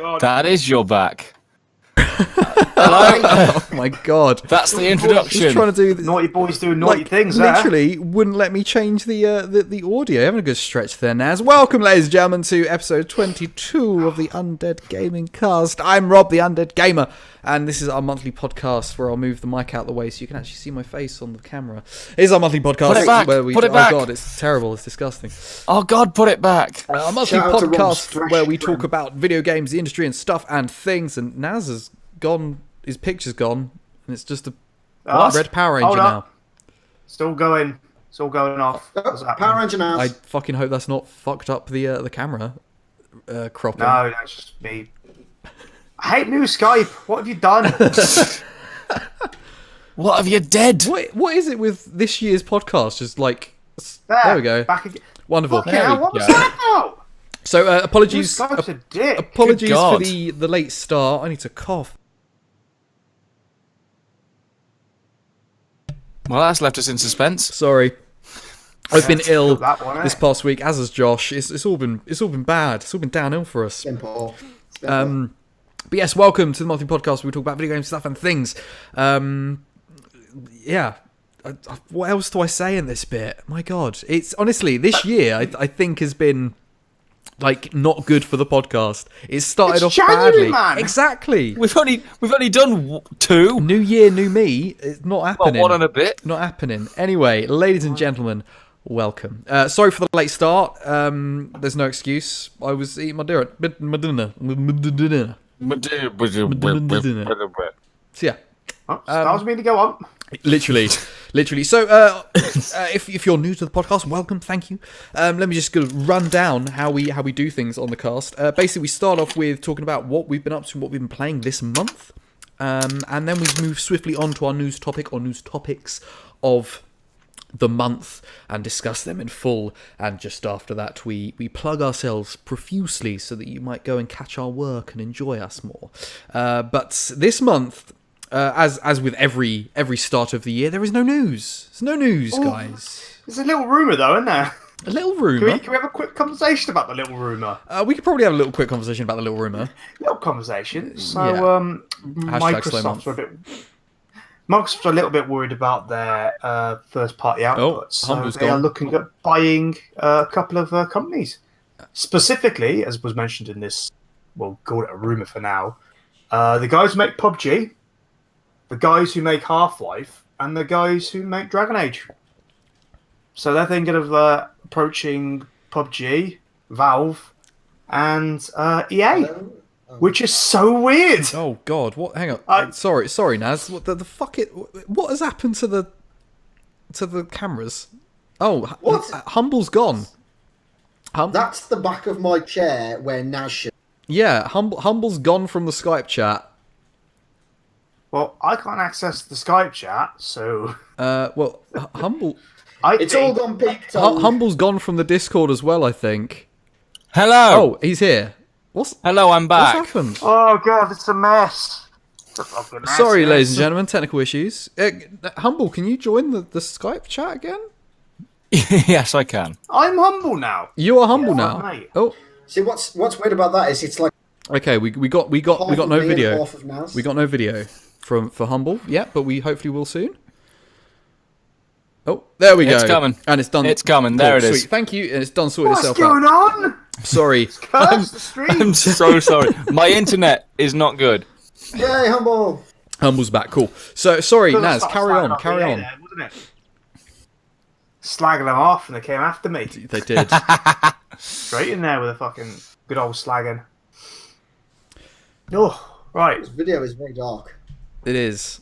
God. That is your back. Oh my god. That's the introduction. Just trying to do Naughty boys doing naughty things, literally wouldn't let me change the audio. Having a good stretch there, Naz. Welcome, ladies and gentlemen, to episode 22 of the Undead Gaming Cast. I'm Rob, the Undead Gamer, and this is our monthly podcast where I'll move the mic out the way so you can actually see my face on the camera. It is our monthly podcast. Put it back. Put it back. Oh god, it's terrible. It's disgusting. Oh God, put it back. Our monthly podcast where we talk about video games, the industry, and stuff and things. And Naz has gone. His picture's gone, and it's just a red Power Ranger now. Still going off. Power Ranger now. I fucking hope that's not fucked up the camera cropping. No, that's just me. I hate new Skype. What have you done? What have you did? What is it with this year's podcast? Just like there we go. Back again. Wonderful. What was that about? So apologies. Skype's a dick. Apologies for the late start. I need to cough. Well, that's left us in suspense. Sorry, I've been ill this past week, as has Josh. It's all been bad. It's all been downhill for us. Simple. But yes, welcome to the monthly podcast where we talk about video games, stuff, and things. Yeah. What else do I say in this bit? My God, it's honestly this year I think has been like not good for the podcast. It started off January, badly. man. Exactly. We've only done 2. New year, new me. It's not happening. Well, 1 and a bit. Not happening. Anyway, ladies and gentlemen, welcome. Sorry for the late start. There's no excuse. I was eating my dinner. So yeah. That was me to go on. Literally. So, if you're new to the podcast, welcome, thank you. Let me just go run down how we do things on the cast. Basically, we start off with talking about what we've been up to and what we've been playing this month, and then we move swiftly on to our news topic or news topics of the month and discuss them in full. And just after that, we plug ourselves profusely so that you might go and catch our work and enjoy us more. But this month, as with every start of the year, there is no news. There's no news, guys. There's a little rumour, though, isn't there? A little rumour? Can we have a quick conversation about the little rumour? We could probably have a little quick conversation about the little rumour. Little conversation. So, Microsoft's Microsoft's a little bit worried about their first-party output. So they are looking at buying a couple of companies. Specifically, as was mentioned in this, we'll call it a rumour for now, the guys who make PUBG, the guys who make Half-Life, and the guys who make Dragon Age. So they're thinking of approaching PUBG, Valve, and EA, which is so weird. Oh God! What? Hang on. Sorry, Naz. What the fuck? What has happened to the cameras? Oh, what? Humble's gone. That's the back of my chair where Naz should. Yeah, Humble's gone from the Skype chat. Well, I can't access the Skype chat, so... Humble... It's all gone peaked on... Humble's gone from the Discord as well, I think. Hello! Oh, he's here. Hello, I'm back. What's happened? Oh, God, it's a mess. Sorry, ladies and gentlemen, technical issues. Humble, can you join the Skype chat again? Yes, I can. I'm humble now. You are humble now? Mate. Oh. See, what's weird about that is it's like... Okay, we got no video. Half of Naz. We got no video for Humble yet, but we hopefully will soon. Oh, there we go. It's coming. And it's done. It's coming. There it is. Sweet. Thank you. And it's done sorted itself out. What's going on? Sorry. Curse the stream. I'm so sorry. My internet is not good. Yay, Humble! Humble's back. Cool. So, sorry, Naz, carry on. There, wasn't it? Slagging them off and they came after me. They did. Straight in there with a fucking good old slagging. Oh, right. This video is very dark. It is.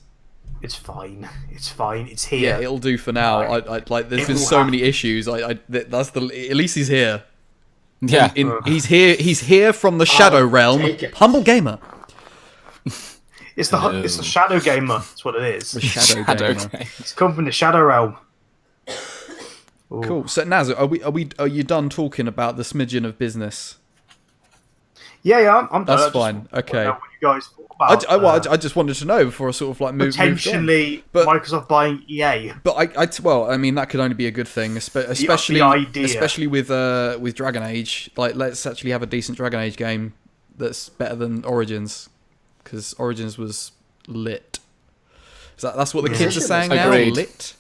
It's fine. It's fine. It's here. Yeah, it'll do for now. Right. There's been so many issues. That's at least he's here. Yeah. He's here. He's here from the Shadow Realm. Humble Gamer. It's the Shadow Gamer. That's what it is. The Shadow Gamer. It's come from the Shadow Realm. Ooh. Cool. So Naz, are you done talking about the smidgen of business? Yeah, I'm done. That's fine. Okay. What you guys thought about, I just wanted to know before I sort of like moved potentially Microsoft buying EA. But I mean that could only be a good thing, especially with Dragon Age. Like, let's actually have a decent Dragon Age game that's better than Origins, because Origins was lit. That's what the kids are saying now? Agreed. Lit?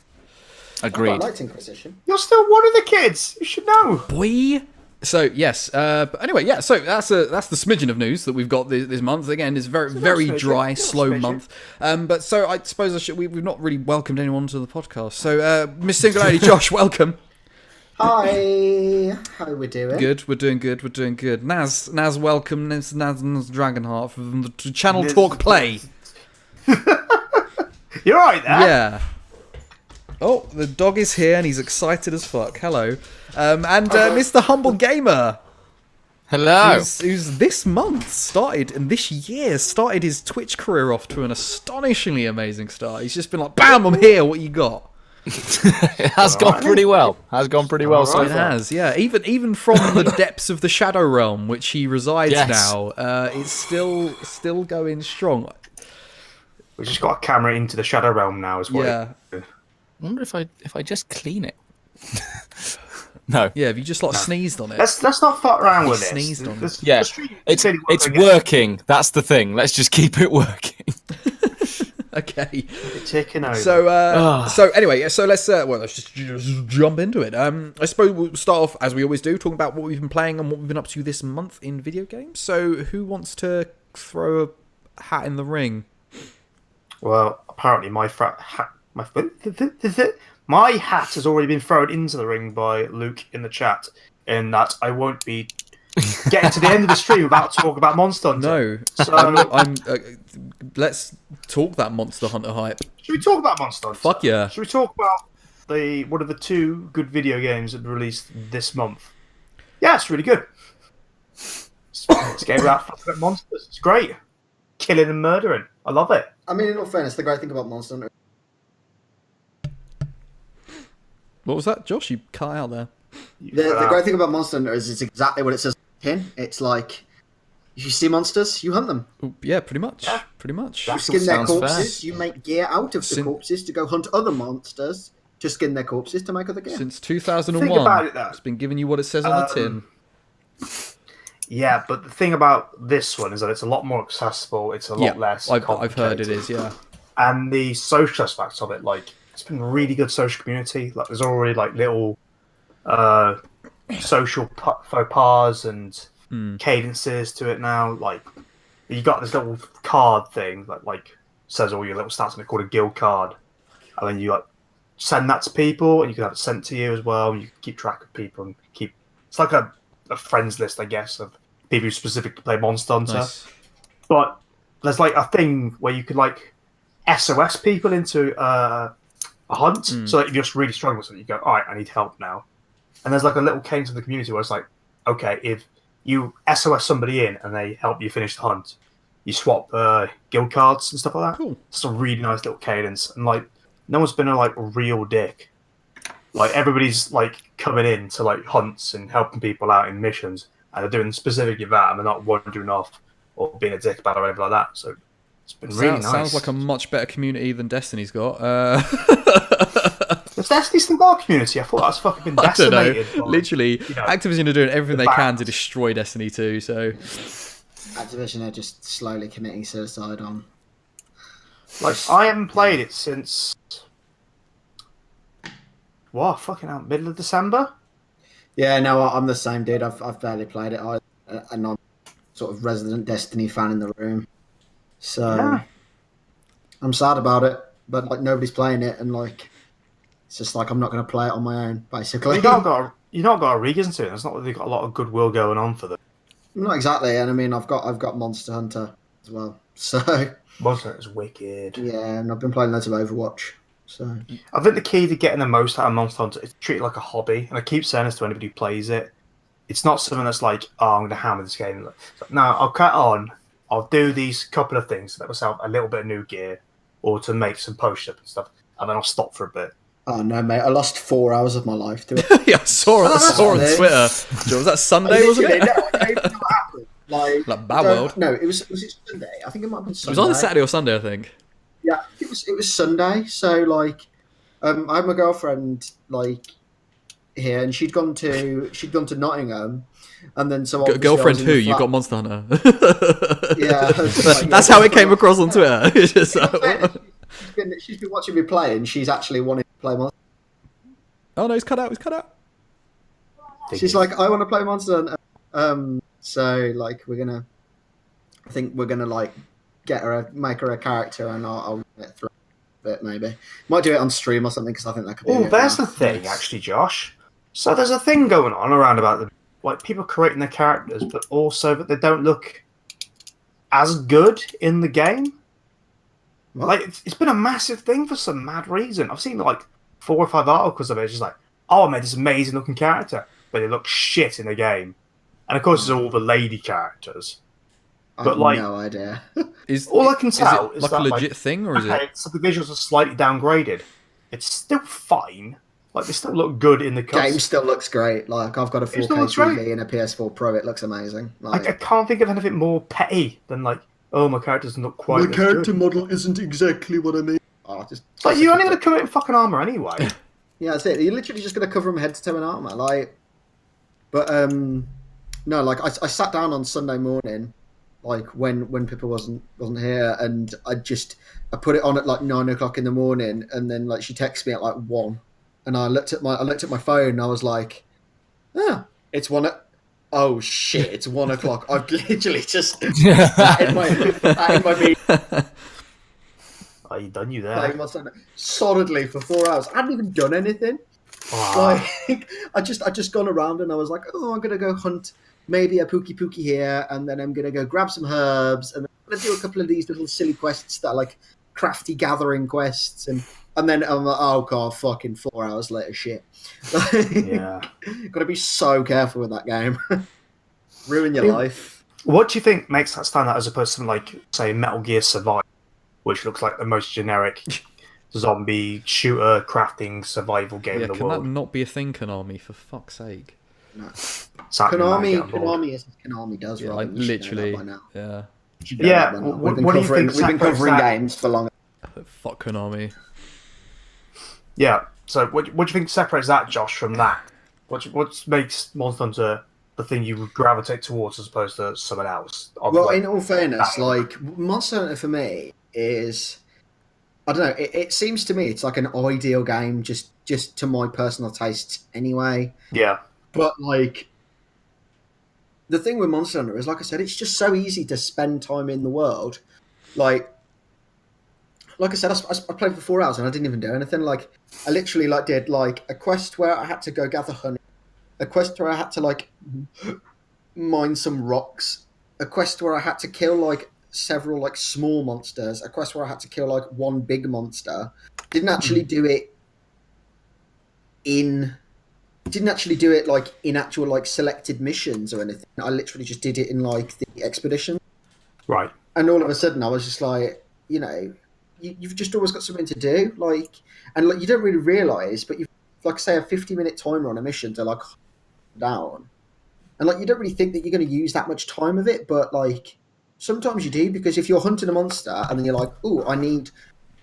Agreed. I liked Inquisition. You're still one of the kids. You should know. Boy. So yes, but anyway, yeah. So that's the smidgen of news that we've got this month. Again, it's very dry, slow month. But so I suppose we've not really welcomed anyone to the podcast. So Miss SingularityJosh, welcome. Hi, how we doing? Good, we're doing good. Naz, welcome. Naz Dragonheart from the channel Talk Play. You're right there. Yeah. Oh, the dog is here and he's excited as fuck. Hello. And Mr. Humble Gamer. Hello. Who's this month started his Twitch career off to an astonishingly amazing start. He's just been like, bam, I'm here, what you got? It has gone pretty well. So far. It has, yeah. Even from the depths of the Shadow Realm, which he resides now, it's still going strong. We just got a camera into the Shadow Realm now as well. Yeah. I wonder if I just clean it. No. Yeah, have you just sneezed on it? Let's not fuck around with it. Sneezed on it. Yeah, it's working. That's the thing. Let's just keep it working. Okay. It's taking over. So anyway, so let's just jump into it. I suppose we'll start off as we always do, talking about what we've been playing and what we've been up to this month in video games. So who wants to throw a hat in the ring? Well, apparently my hat has already been thrown into the ring by Luke in the chat, in that I won't be getting to the end of the stream without talking about Monster Hunter. No. So let's talk that Monster Hunter hype. Should we talk about Monster Hunter? Fuck yeah. Should we talk about one of the two good video games that released this month? Yeah, it's really good. It's a game about fucking monsters. It's great. Killing and murdering. I love it. I mean, in all fairness, the great thing about Monster Hunter... What was that, Josh? You cut out there. The great thing about Monster Hunter is it's exactly what it says in. It's like, if you see monsters, you hunt them. Ooh, yeah, pretty much. Yeah. Pretty much. You skin their corpses, you make gear out of the corpses to go hunt other monsters, to skin their corpses to make other gear. Since 2001, Think about it, though. It's been giving you what it says on the tin. Yeah, but the thing about this one is that it's a lot more accessible. It's a lot less I've heard it is, yeah. And the social aspects of it, it's been really good social community. There's already little social faux pas and cadences to it now. You got this little card thing that says all your little stats on it, called a guild card, and then you send that to people, and you can have it sent to you as well. And you can keep track of people and it's like a friends list, I guess, of people who specifically play Monster Hunter. Nice. But there's a thing where you could SOS people into a hunt, so that if you're just really struggling with something, you go, all right, I need help now. And there's a little cadence of the community where it's okay, if you SOS somebody in and they help you finish the hunt, you swap guild cards and stuff like that. Cool. It's a really nice little cadence, and no one's been a real dick. Everybody's coming in to hunts and helping people out in missions, and they're doing specifically that, and they're not wandering off or being a dick about it or anything like that. So it's been really nice. Sounds like a much better community than Destiny's got. Has Destiny still got a community? I thought that's fucking been decimated. I don't know. Literally, Activision are doing everything they can to destroy Destiny 2, so... Activision are just slowly committing suicide on... I haven't played it since... What? Fucking hell, middle of December? Yeah, no, I'm the same, dude. I've barely played it. And I'm sort of resident Destiny fan in the room. So, I'm sad about it. But nobody's playing it, and it's just I'm not going to play it on my own, basically. You've not got a reason to it. It's not that they've got a lot of goodwill going on for them. Not exactly, and I mean I've got Monster Hunter as well. So Monster Hunter's wicked. Yeah, and I've been playing loads of Overwatch. So I think the key to getting the most out of Monster Hunter is to treat it like a hobby, and I keep saying this to anybody who plays it. It's not something that's I'm going to hammer this game. No, I'll cut on. I'll do these couple of things that myself a little bit of new gear, or to make some post-up and stuff, and then I'll stop for a bit. Oh no, mate! I lost 4 hours of my life to it. Yeah, I saw it on Twitter. Was that Sunday? Wasn't it? No, I don't know what happened. Like Bad World. No, was it Sunday? I think it might have been Sunday. It was either Saturday or Sunday, I think. Yeah, it was Sunday. So I had my girlfriend here, and she'd gone to Nottingham, and then so girlfriend who you got Monster Hunter. Yeah, that's how it came across on Twitter. She's been watching me play, and she's actually wanted to play Monster. Oh no, he's cut out. She's like, I want to play Monster Hunter. So like I think we're gonna like make her a character, and I'll run it through a bit maybe. Might do it on stream or something because I think that could be. Oh, there's the thing, actually, Josh. So there's a thing going on around about the like people creating their characters, but also that they don't look as good in the game. What? Like it's been a massive thing for some mad reason. I've seen like 4 or 5 articles of it. It's just like, oh, I made this amazing looking character, but it looks shit in the game. And of course, it's all the lady characters. I But have like, no idea. all I can tell is like that a legit thing, or is it? So the visuals are slightly downgraded. It's still fine. Like they still look good in the cutscenes. Game still looks great. Like I've got a 4K TV and a PS4 Pro. It looks amazing. Like, I can't think of anything more petty than like, oh, my character doesn't look quite. my character model isn't exactly what I need. Oh, just like you're only going to come in fucking armor anyway. Yeah, that's it. You're literally just going to cover them head to toe in armor. Like, but no, like I sat down on Sunday morning, like when Pippa wasn't here, and I put it on at like 9 o'clock in the morning, and then like she texted me at like 1. And I looked at my phone and I was like, it's 1. Oh shit, it's 1 o'clock. I've literally just in my meeting. Oh, you done you there? Solidly for 4 hours. I hadn't even done anything. Wow. Like I just gone around and I was like, oh, I'm gonna go hunt maybe a pookie here, and then I'm gonna go grab some herbs, and then I'm gonna do a couple of these little silly quests that are like crafty gathering quests, and then I'm like, oh god, fucking 4 hours later, shit. Yeah. Got to be so careful with that game. Ruin your life. What do you think makes that stand out as opposed to something like, say, Metal Gear Survive, which looks like the most generic zombie shooter crafting survival game in the world? Can that not be a thing, Konami? For fuck's sake. No. Exactly, Konami is Konami does. Yeah, right? Literally. By now. Yeah. Yeah. We've been covering games for long. Fuck Konami. Yeah. So, what do you think separates that, Josh, from that? What makes Monster Hunter the thing you would gravitate towards as opposed to someone else? Well, in all fairness, like Monster Hunter for me is, I don't know. It seems to me it's like an ideal game, just to my personal tastes, anyway. Yeah. But like, the thing with Monster Hunter is, like I said, it's just so easy to spend time in the world. Like I said, I played for 4 hours and I didn't even do anything. Like, I literally did like a quest where I had to go gather honey, a quest where I had to like mine some rocks, a quest where I had to kill like several like small monsters, a quest where I had to kill like one big monster. Didn't actually do it like in actual like selected missions or anything. I literally just did it in like the expedition. Right. And all of a sudden I was just like, you've just always got something to do, like, and like you don't really realise, but you've like say a 50-minute timer on a mission to like down, and like you don't really think that you're going to use that much time of it, but like sometimes you do, because if you're hunting a monster and then you're like, oh, I need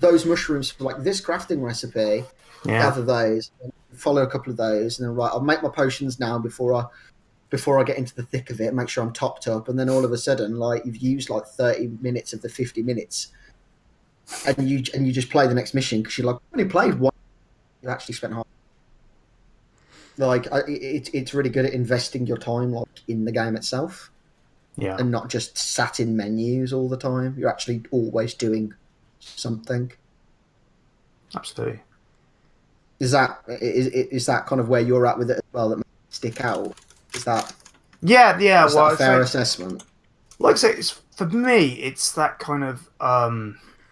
those mushrooms for like this crafting recipe, gather those, follow a couple of those, and then right, I'll make my potions now before I get into the thick of it, make sure I'm topped up, and then all of a sudden, like you've used like 30 minutes of the 50 minutes. And you just play the next mission because you're like, when you played one, you actually spent half. Like it's really good at investing your time like in the game itself, and not just sat in menus all the time. You're actually always doing something. Absolutely. Is that kind of where you're at with it as well? That makes it stick out. Is that Is that a fair assessment? Like I say, for me, it's that kind of.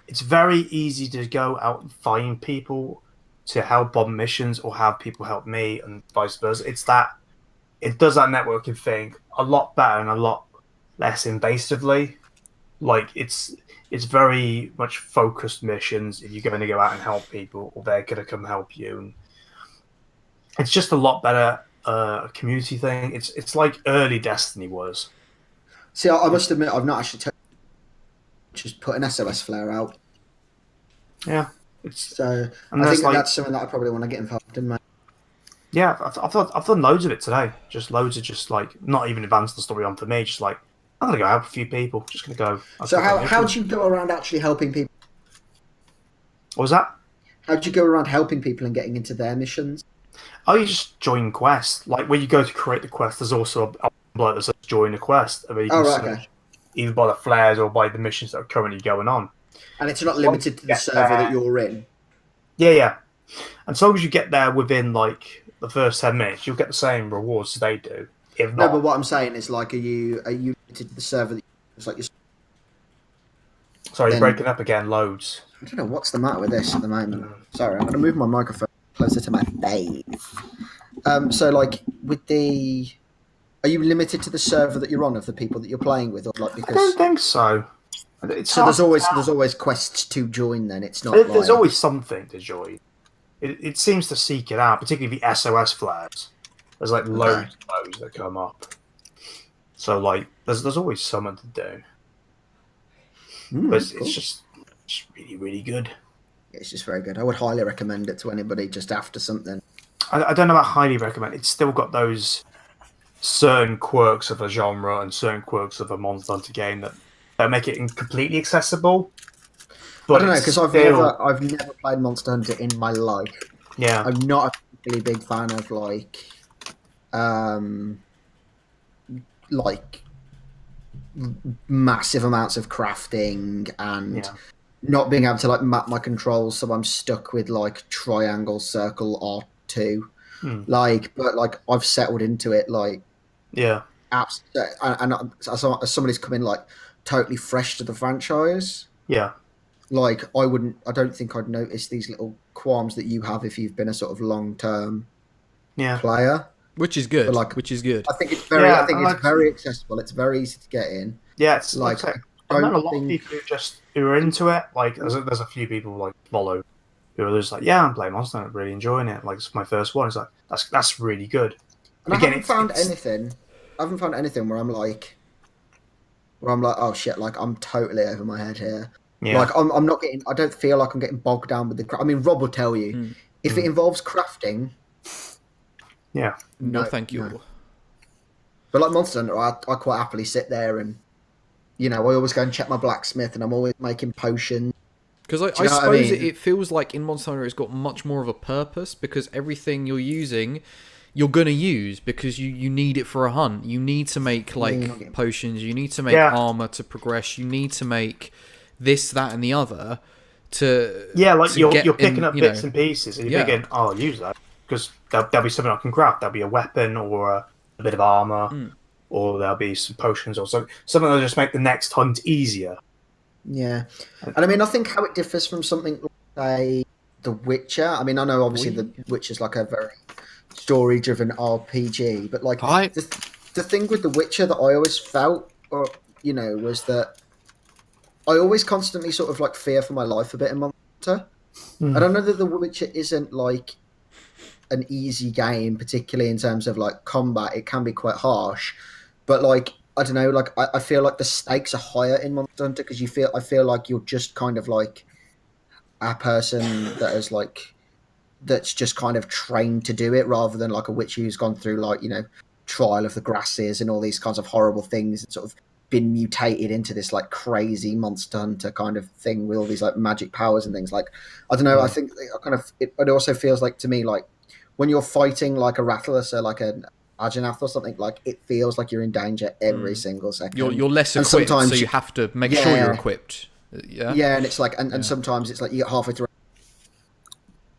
It's very easy to go out and find people to help on missions or have people help me and vice versa. It does that networking thing a lot better and a lot less invasively. Like it's very much focused missions. If you're going to go out and help people, or they're going to come help you, and it's just a lot better community thing. It's like early Destiny was. See, I must admit, I've not actually just put an SOS flare out. Yeah. I think that's something that I probably want to get involved in, mate. Yeah, I've done loads of it today. Just loads of just like not even advance the story on for me. Just like I'm gonna go help a few people. Just gonna go. So how do you go around actually helping people? What was that? How do you go around helping people and getting into their missions? Oh, you just join quests. Like when you go to create the quest, there's also a bloke that says join the quest, and you can search either by the flares or by the missions that are currently going on. And it's not limited to the server that you're in. Yeah. And as long as you get there within like the first 10 minutes, you'll get the same rewards as they do. If not, no, but what I'm saying is, like, are you limited to the server that it's like you're... Sorry, you're breaking up again, loads. I don't know what's the matter with this at the moment. Sorry, I'm going to move my microphone closer to my face. So, like, with the... Are you limited to the server that you're on of the people that you're playing with? Or like, because... I don't think so. So there's always quests to join then? It's not There's always something to join. It seems to seek it out, particularly the SOS flares. There's like loads of those that come up. So, like, there's always something to do. But it's just really, really good. It's just very good. I would highly recommend it to anybody just after something. I don't know about highly recommend. It's still got those certain quirks of a genre and certain quirks of a Monster Hunter game that make it completely accessible. But I don't know, because I've never played Monster Hunter in my life. Yeah, I'm not a really big fan of like massive amounts of crafting and not being able to like map my controls, so I'm stuck with like triangle, circle, R2. But like I've settled into it, like apps, and as somebody's come in like totally fresh to the franchise. Yeah. Like I don't think I'd notice these little qualms that you have if you've been a sort of long-term player. Which is good. But which is good. I think it's very very accessible. It's very easy to get in. Yeah, it's like I know a lot of people who are into it. Like there's a few people like follow who are just like, yeah, I'm playing Monster, I'm really enjoying it. Like it's my first one. It's like that's really good. And again, I haven't found anything where I'm like, oh shit, like I'm totally over my head here. Yeah. Like I'm not getting. I don't feel like I'm getting bogged down with the. I mean, Rob will tell you if it involves crafting. Yeah. No, thank you. No. But like Monster Hunter, I quite happily sit there and, you know, I always go and check my blacksmith, and I'm always making potions. Because I suppose it feels like in Monster Hunter it's got much more of a purpose, because everything you're using, you're going to use because you need it for a hunt. You need to make like potions. You need to make armor to progress. You need to make this, that, and the other to you're picking up bits and pieces, and you're thinking, oh, I'll use that because there'll be something I can craft. There'll be a weapon or a bit of armor, or there'll be some potions or something that'll just make the next hunt easier. Yeah, and I mean, I think how it differs from something like The Witcher. I mean, I know obviously The Witcher's like a very story-driven RPG, but like the thing with The Witcher that I always felt, or was that I always constantly sort of like fear for my life a bit in Monster Hunter. I don't know that The Witcher isn't like an easy game, particularly in terms of like combat. It can be quite harsh, but like I don't know, like I feel like the stakes are higher in Monster Hunter because I feel like you're just kind of like a person that's just kind of trained to do it, rather than like a witch who's gone through like Trial of the Grasses and all these kinds of horrible things and sort of been mutated into this like crazy Monster Hunter kind of thing with all these like magic powers and things. Like I don't know, I think it also feels like to me like when you're fighting like a Rathalos or like an Arjanath or something, like it feels like you're in danger every single second. You're less equipped, so you have to make sure you're equipped. Yeah, and it's like and sometimes it's like you get halfway through,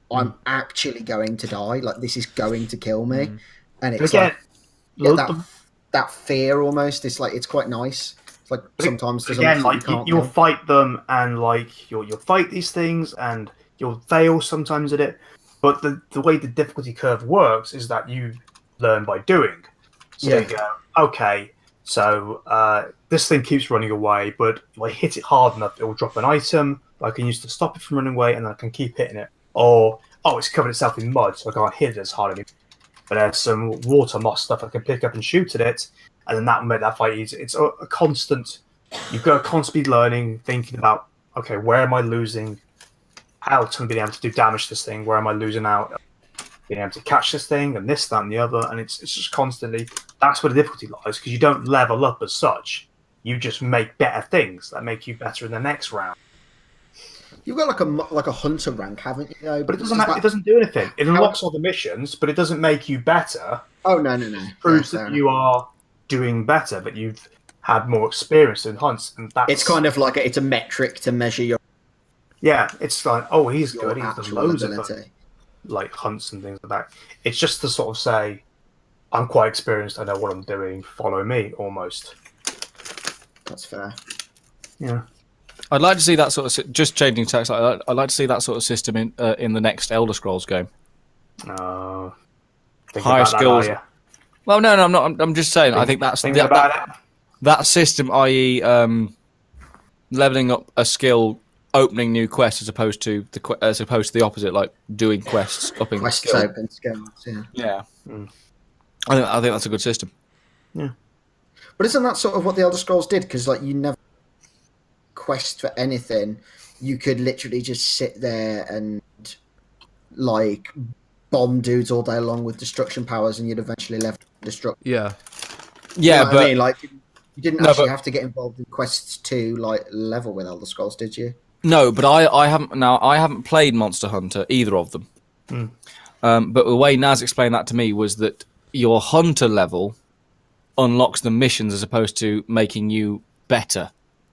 I'm actually going to die, like this is going to kill me, and it's that fear almost. It's like it's quite nice. It's like sometimes you'll fight them and like you'll fight these things and you'll fail sometimes at it, but the way the difficulty curve works is that you learn by doing. So you go, okay, so this thing keeps running away, but if I hit it hard enough, it will drop an item that I can use to stop it from running away, and then I can keep hitting it. Or it's covered itself in mud, so I can't hit it as hard anymore. But there's some water moss stuff I can pick up and shoot at it, and then that will make that fight easy. It's a constant. You've got to constantly learning, thinking about, okay, where am I losing out on being able to do damage to this thing? Where am I losing out? being able to catch this thing and this, that, and the other, and it's just constantly. That's where the difficulty lies because you don't level up as such. You just make better things that make you better in the next round. You've got like a hunter rank, haven't you? Though? But it doesn't do anything. It unlocks all the missions, but it doesn't make you better. Oh no! It proves that you are doing better, but you've had more experience in hunts, and that's. It's kind of like it's a metric to measure your. Yeah, it's like, oh, he's good. He's done actual loads ability. of like hunts and things like that. It's just to sort of say, I'm quite experienced. I know what I'm doing. Follow me, almost. That's fair. Yeah. I'd like to see that sort of just changing text. I'd like to see that sort of system in the next Elder Scrolls game. Higher skills. Well, no, I'm not. I'm just saying. I think that's that system, i.e., leveling up a skill, opening new quests, as opposed to the opposite, like doing quests, upping quests, skill. open skills. Yeah. Yeah. I think that's a good system. Yeah. But isn't that sort of what the Elder Scrolls did? Because like you never quest for anything. You could literally just sit there and like bomb dudes all day long with destruction powers, and you'd eventually level destruction. Yeah. Yeah, you know but I mean, like you didn't actually have to get involved in quests to like level with Elder Scrolls, did you? No, but I haven't played Monster Hunter, either of them. But the way Naz explained that to me was that your hunter level unlocks the missions as opposed to making you better.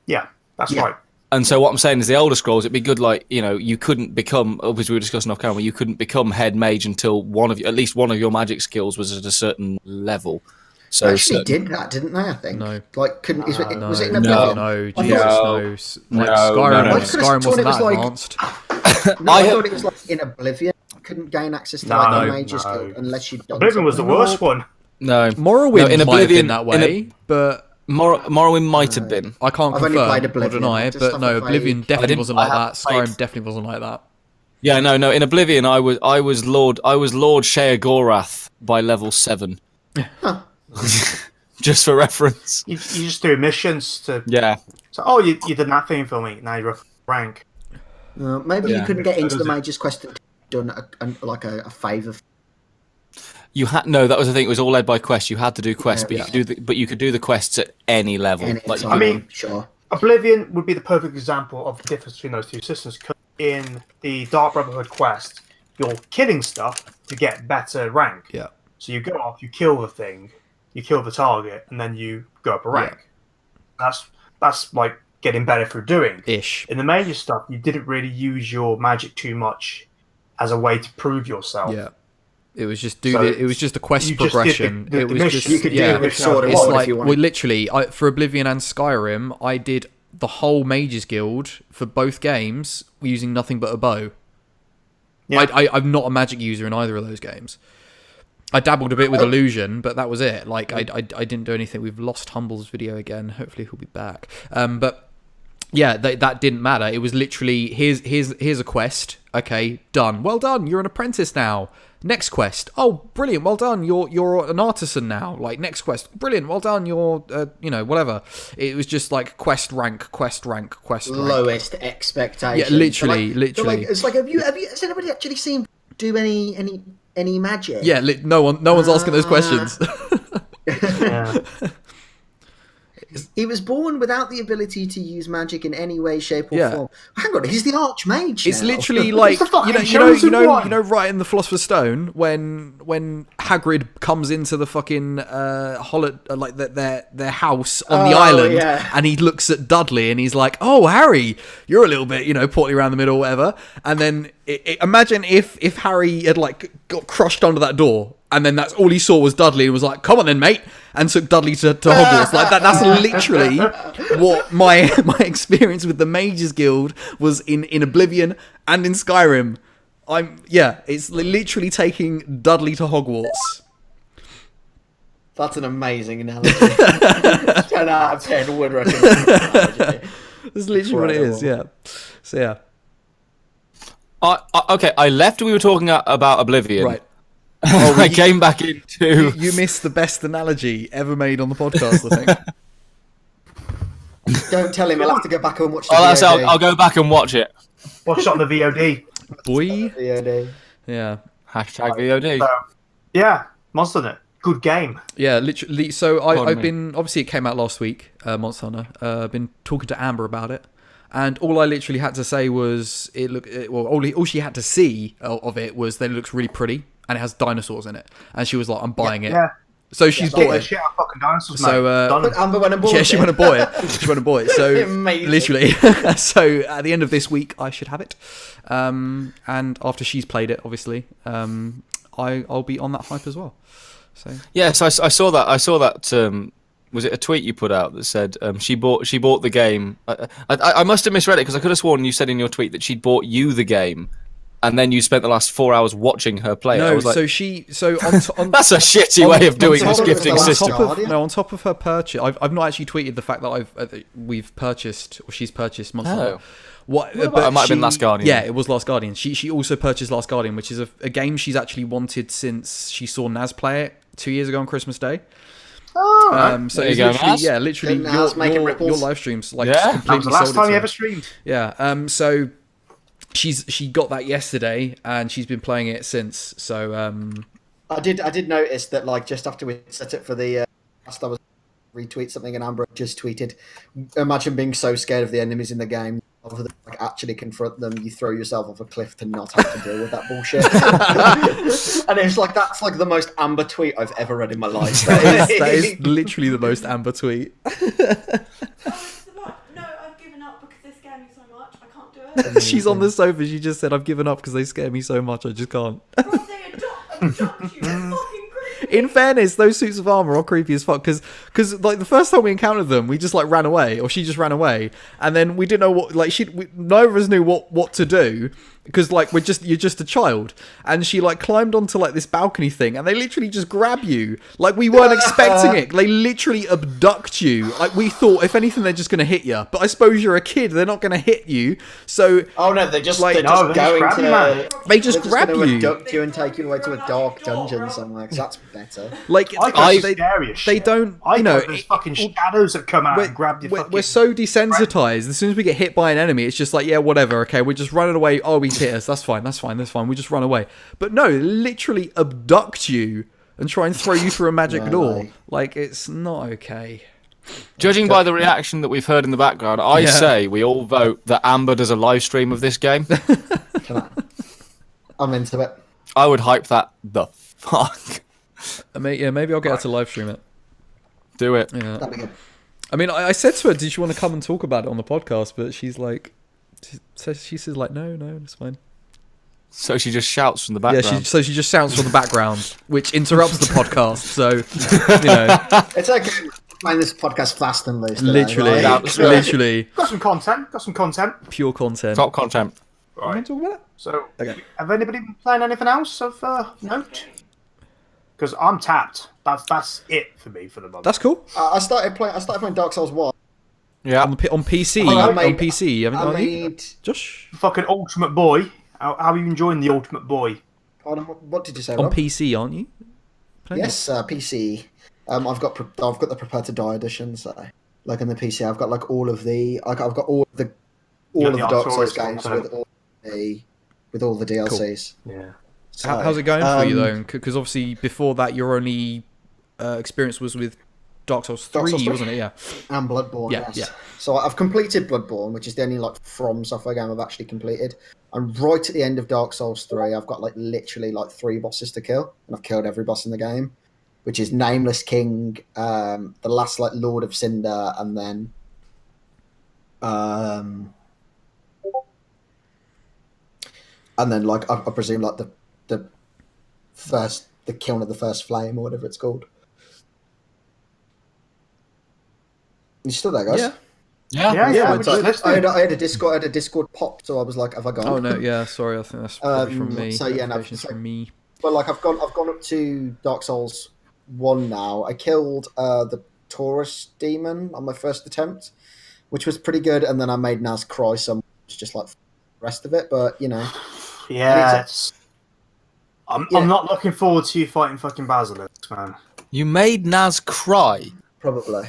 Yeah, that's right. And so what I'm saying is the Elder Scrolls, it'd be good, like, you know, you couldn't become, obviously we were discussing off camera, you couldn't become head mage until at least one of your magic skills was at a certain level. So they actually did that, didn't they? I think. No. Like, couldn't was it in Oblivion? No, Jesus, no. Like Skyrim wasn't that advanced. I thought it was like in Oblivion. Couldn't gain access to the mage's guild unless you'd done Oblivion was the worst one. No. Morrowind might have been that way, but Morrowind might have been. I can't I've confirm only played Oblivion, or deny it, but no, Oblivion definitely wasn't like that. Skyrim definitely wasn't like that. Yeah, no. In Oblivion, I was Lord Sheogorath by level 7. Just for reference. You just do missions to. Yeah. So, you did that thing for me. Now you're up rank. Maybe you couldn't get into the mage's quest and done a favour. You had that was the thing. It was all led by quests. You had to do quests, but you could do the quests at any level. Sure. Oblivion would be the perfect example of the difference between those two systems. Cause in the Dark Brotherhood quest, you're killing stuff to get better rank. Yeah. So you go off, you kill the thing, you kill the target, and then you go up a rank. Yeah. That's like getting better for doing. Ish. In the major stuff, you didn't really use your magic too much as a way to prove yourself. Yeah. It was just it was just a quest progression. It was just you could do it with sword and it's sword like if you wanted. literally for Oblivion and Skyrim, I did the whole Mages Guild for both games using nothing but a bow. Yeah. I'm not a magic user in either of those games. I dabbled a bit with illusion, but that was it. Like I didn't do anything. We've lost Humble's video again. Hopefully he'll be back. But yeah, that didn't matter. It was literally here's a quest. Okay, done. Well done. You're an apprentice now. Next quest. Oh, brilliant. Well done. You're an artisan now. Like next quest. Brilliant. Well done. You're whatever. It was just like quest rank. Lowest expectation. Yeah, literally. It's like has anybody actually seen do any magic? Yeah, no one's asking those questions. Yeah. He was born without the ability to use magic in any way, shape, or form. Hang on, he's the Archmage. It's now. literally like you know, right in the Philosopher's Stone when Hagrid comes into the fucking like their house on the island, and he looks at Dudley and he's like, "Oh, Harry, you're a little bit, portly around the middle, or whatever." And then imagine if Harry had like got crushed under that door. And then that's all he saw was Dudley and was like, "Come on then, mate," and took Dudley to Hogwarts. Like that's literally what my experience with the Mages Guild was in Oblivion and in Skyrim. It's literally taking Dudley to Hogwarts. That's an amazing analogy. 10 out of 10 would recommend analogy. That's literally what it is, yeah. So yeah. Okay, I left. We were talking about Oblivion. Right. I came back into... You missed the best analogy ever made on the podcast, I think. Don't tell him. He'll have to go back and watch the VOD. I'll go back and watch it. Watch it on the VOD. Boy. VOD. Yeah. Hashtag VOD. So, yeah, Monster Hunter, good game. Yeah, literally. So I've been, obviously it came out last week, Monster Hunter. I've been talking to Amber about it, and all I literally had to say was all she had to see of it was that it looks really pretty and it has dinosaurs in it, and she was like, "I'm buying it." Yeah. So she's bought it. Shit out of fucking dinosaurs, So But Amber went and bought it. yeah, she went and bought it. She went and bought it. So Amazing. literally, so at the end of this week, I should have it. And after she's played it, obviously, I'll be on that hype as well. So yeah, so I saw that. I saw that. Was it a tweet you put out that said she bought the game? I must have misread it because I could have sworn you said in your tweet that she'd bought you the game, and then you spent the last 4 hours watching her play. No, I was like, that's a shitty way of doing this gifting system. On top of her purchase, I've not actually tweeted the fact that we've purchased or she's purchased Monster Hunter. But it might have been Last Guardian. Yeah, it was Last Guardian. She also purchased Last Guardian, which is a game she's actually wanted since she saw Naz play it 2 years ago on Christmas Day. Oh, so it's literally your live streams like just completely that was the last sold time it you to ever her. streamed. Yeah. So she got that yesterday and she's been playing it since. So I did notice that like just after we set it for the last, I was retweet something and Amber just tweeted, "Imagine being so scared of the enemies in the game, rather than like actually confront them, you throw yourself off a cliff to not have to deal with that bullshit." And it's like that's like the most Amber tweet I've ever read in my life. that is literally the most Amber tweet. No, I've given up because they scare me so much. I can't do it. She's on the sofa. She just said, "I've given up because they scare me so much. I just can't." Bro, they adopt you. It's fucking creepy. In fairness, those suits of armor are creepy as fuck because like the first time we encountered them, we just like ran away, or she just ran away, and then we didn't know what neither of us knew what to do because like you're just a child, and she like climbed onto like this balcony thing, and they literally just grab you like we weren't expecting it. They literally abduct you. Like we thought, if anything, they're just gonna hit you, but I suppose you're a kid, they're not gonna hit you. So oh no, they're just like they're just going to they just grab you, abduct you and take you away to a dark dungeon somewhere. Cause that's better. Like they don't. There's fucking shadows that come out and grab you. We're so desensitized. As soon as we get hit by an enemy, it's just like, yeah, whatever. Okay, we're just running away. Oh, he's hit us. That's fine. We just run away. But no, literally abduct you and try and throw you through a magic door. Like it's not okay. Judging by the reaction that we've heard in the background, I say we all vote that Amber does a live stream of this game. I'm into it. I would hype that the fuck. Maybe I'll get her to live stream it. Do it. Yeah. That'd be good. I mean, I said to her, "Did you want to come and talk about it on the podcast?" But she's like, she says like, "No, it's fine." So she just shouts from the background. Yeah, she just shouts from the background, which interrupts the podcast. So, you know, it's okay. Playing this podcast fast and loose. Literally, literally. Got some content. Pure content. Top content. Right. Want to talk about it? So, okay. Have anybody been playing anything else of note? Because I'm tapped. That's it for me for the moment. That's cool. I started playing Dark Souls 1. Yeah. On PC. On PC. I made Josh. Fucking Ultimate Boy. How are you enjoying the Ultimate Boy? What did you say? On Rob? PC, aren't you? Yes, PC. I've got the Prepare to Die edition. So, like in the PC, I've got like all of the Dark Souls games with all the DLCs. Cool. Yeah. So, how's it going for you though? Because obviously before that, your only experience was with Dark Souls 3, wasn't it? Yeah. And Bloodborne. Yeah, yes. yeah. So I've completed Bloodborne, which is the only like From Software game I've actually completed. And right at the end of Dark Souls 3, I've got like literally like 3 bosses to kill, and I've killed every boss in the game, which is Nameless King, the last like Lord of Cinder, and then like I presume like the kiln of the first flame or whatever it's called. You still there, guys? Yeah. I had a Discord pop, so I was like, "Have I gone?" Oh no, yeah. Sorry, I think that's probably from me. So yeah, from me. But like, I've gone up to Dark Souls 1 now. I killed the Taurus demon on my first attempt, which was pretty good, and then I made Naz cry some, just like the rest of it. But you know, yeah, I'm not looking forward to you fighting fucking Basilisk, man. You made Naz cry. Probably.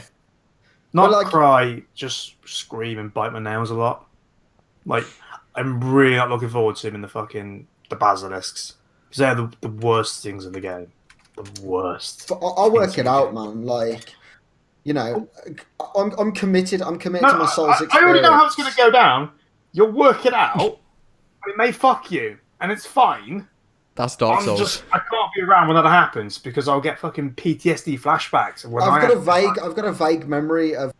Not like, cry, just scream and bite my nails a lot. Like, I'm really not looking forward to him in the Basilisks. because they're the worst things in the game. The worst. I'll work it out, man. Like, you know, I'm committed. I'm committed to my soul's experience. I already know how it's going to go down. You'll work it out. It may fuck you, and it's fine. That's Dark Souls. I can't be around when that happens because I'll get fucking PTSD flashbacks. I've got a vague memory of.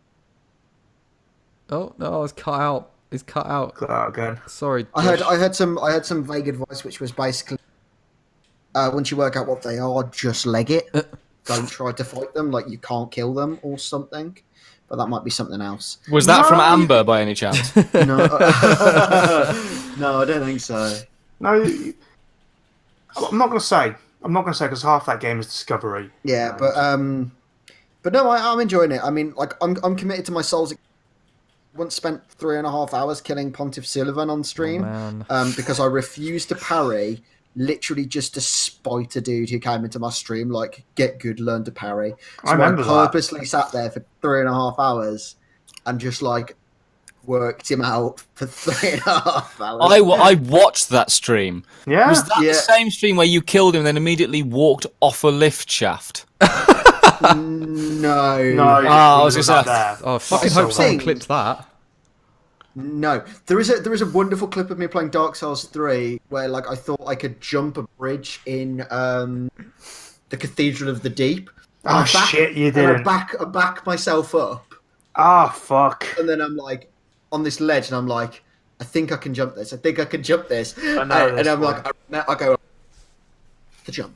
Oh no, it's cut out. It's cut out. Cut out again. Sorry. I heard some vague advice, which was basically, once you work out what they are, just leg it. Don't try to fight them. Like, you can't kill them or something. But that might be something else. Was that from Amber by any chance? No, no, I don't think so. No. I'm not going to say because half that game is discovery. Yeah, but no, I'm enjoying it. I mean, like, I'm committed to my soul's. Once spent 3.5 hours killing Pontiff Sullivan on stream because I refused to parry, literally just to spite a dude who came into my stream. Like, get good, learn to parry. So I purposely sat there for 3.5 hours and just like worked him out for 3.5 hours. I watched that stream. Yeah, was that the same stream where you killed him and then immediately walked off a lift shaft? No. I was just there. Oh, fucking hope someone clipped that. No, there is a wonderful clip of me playing Dark Souls 3 where like I thought I could jump a bridge in the Cathedral of the Deep. Shit, you did. And I back myself up. Fuck. And then I'm like on this ledge, and I'm like, I think I can jump this. I and I'm like, I go the jump.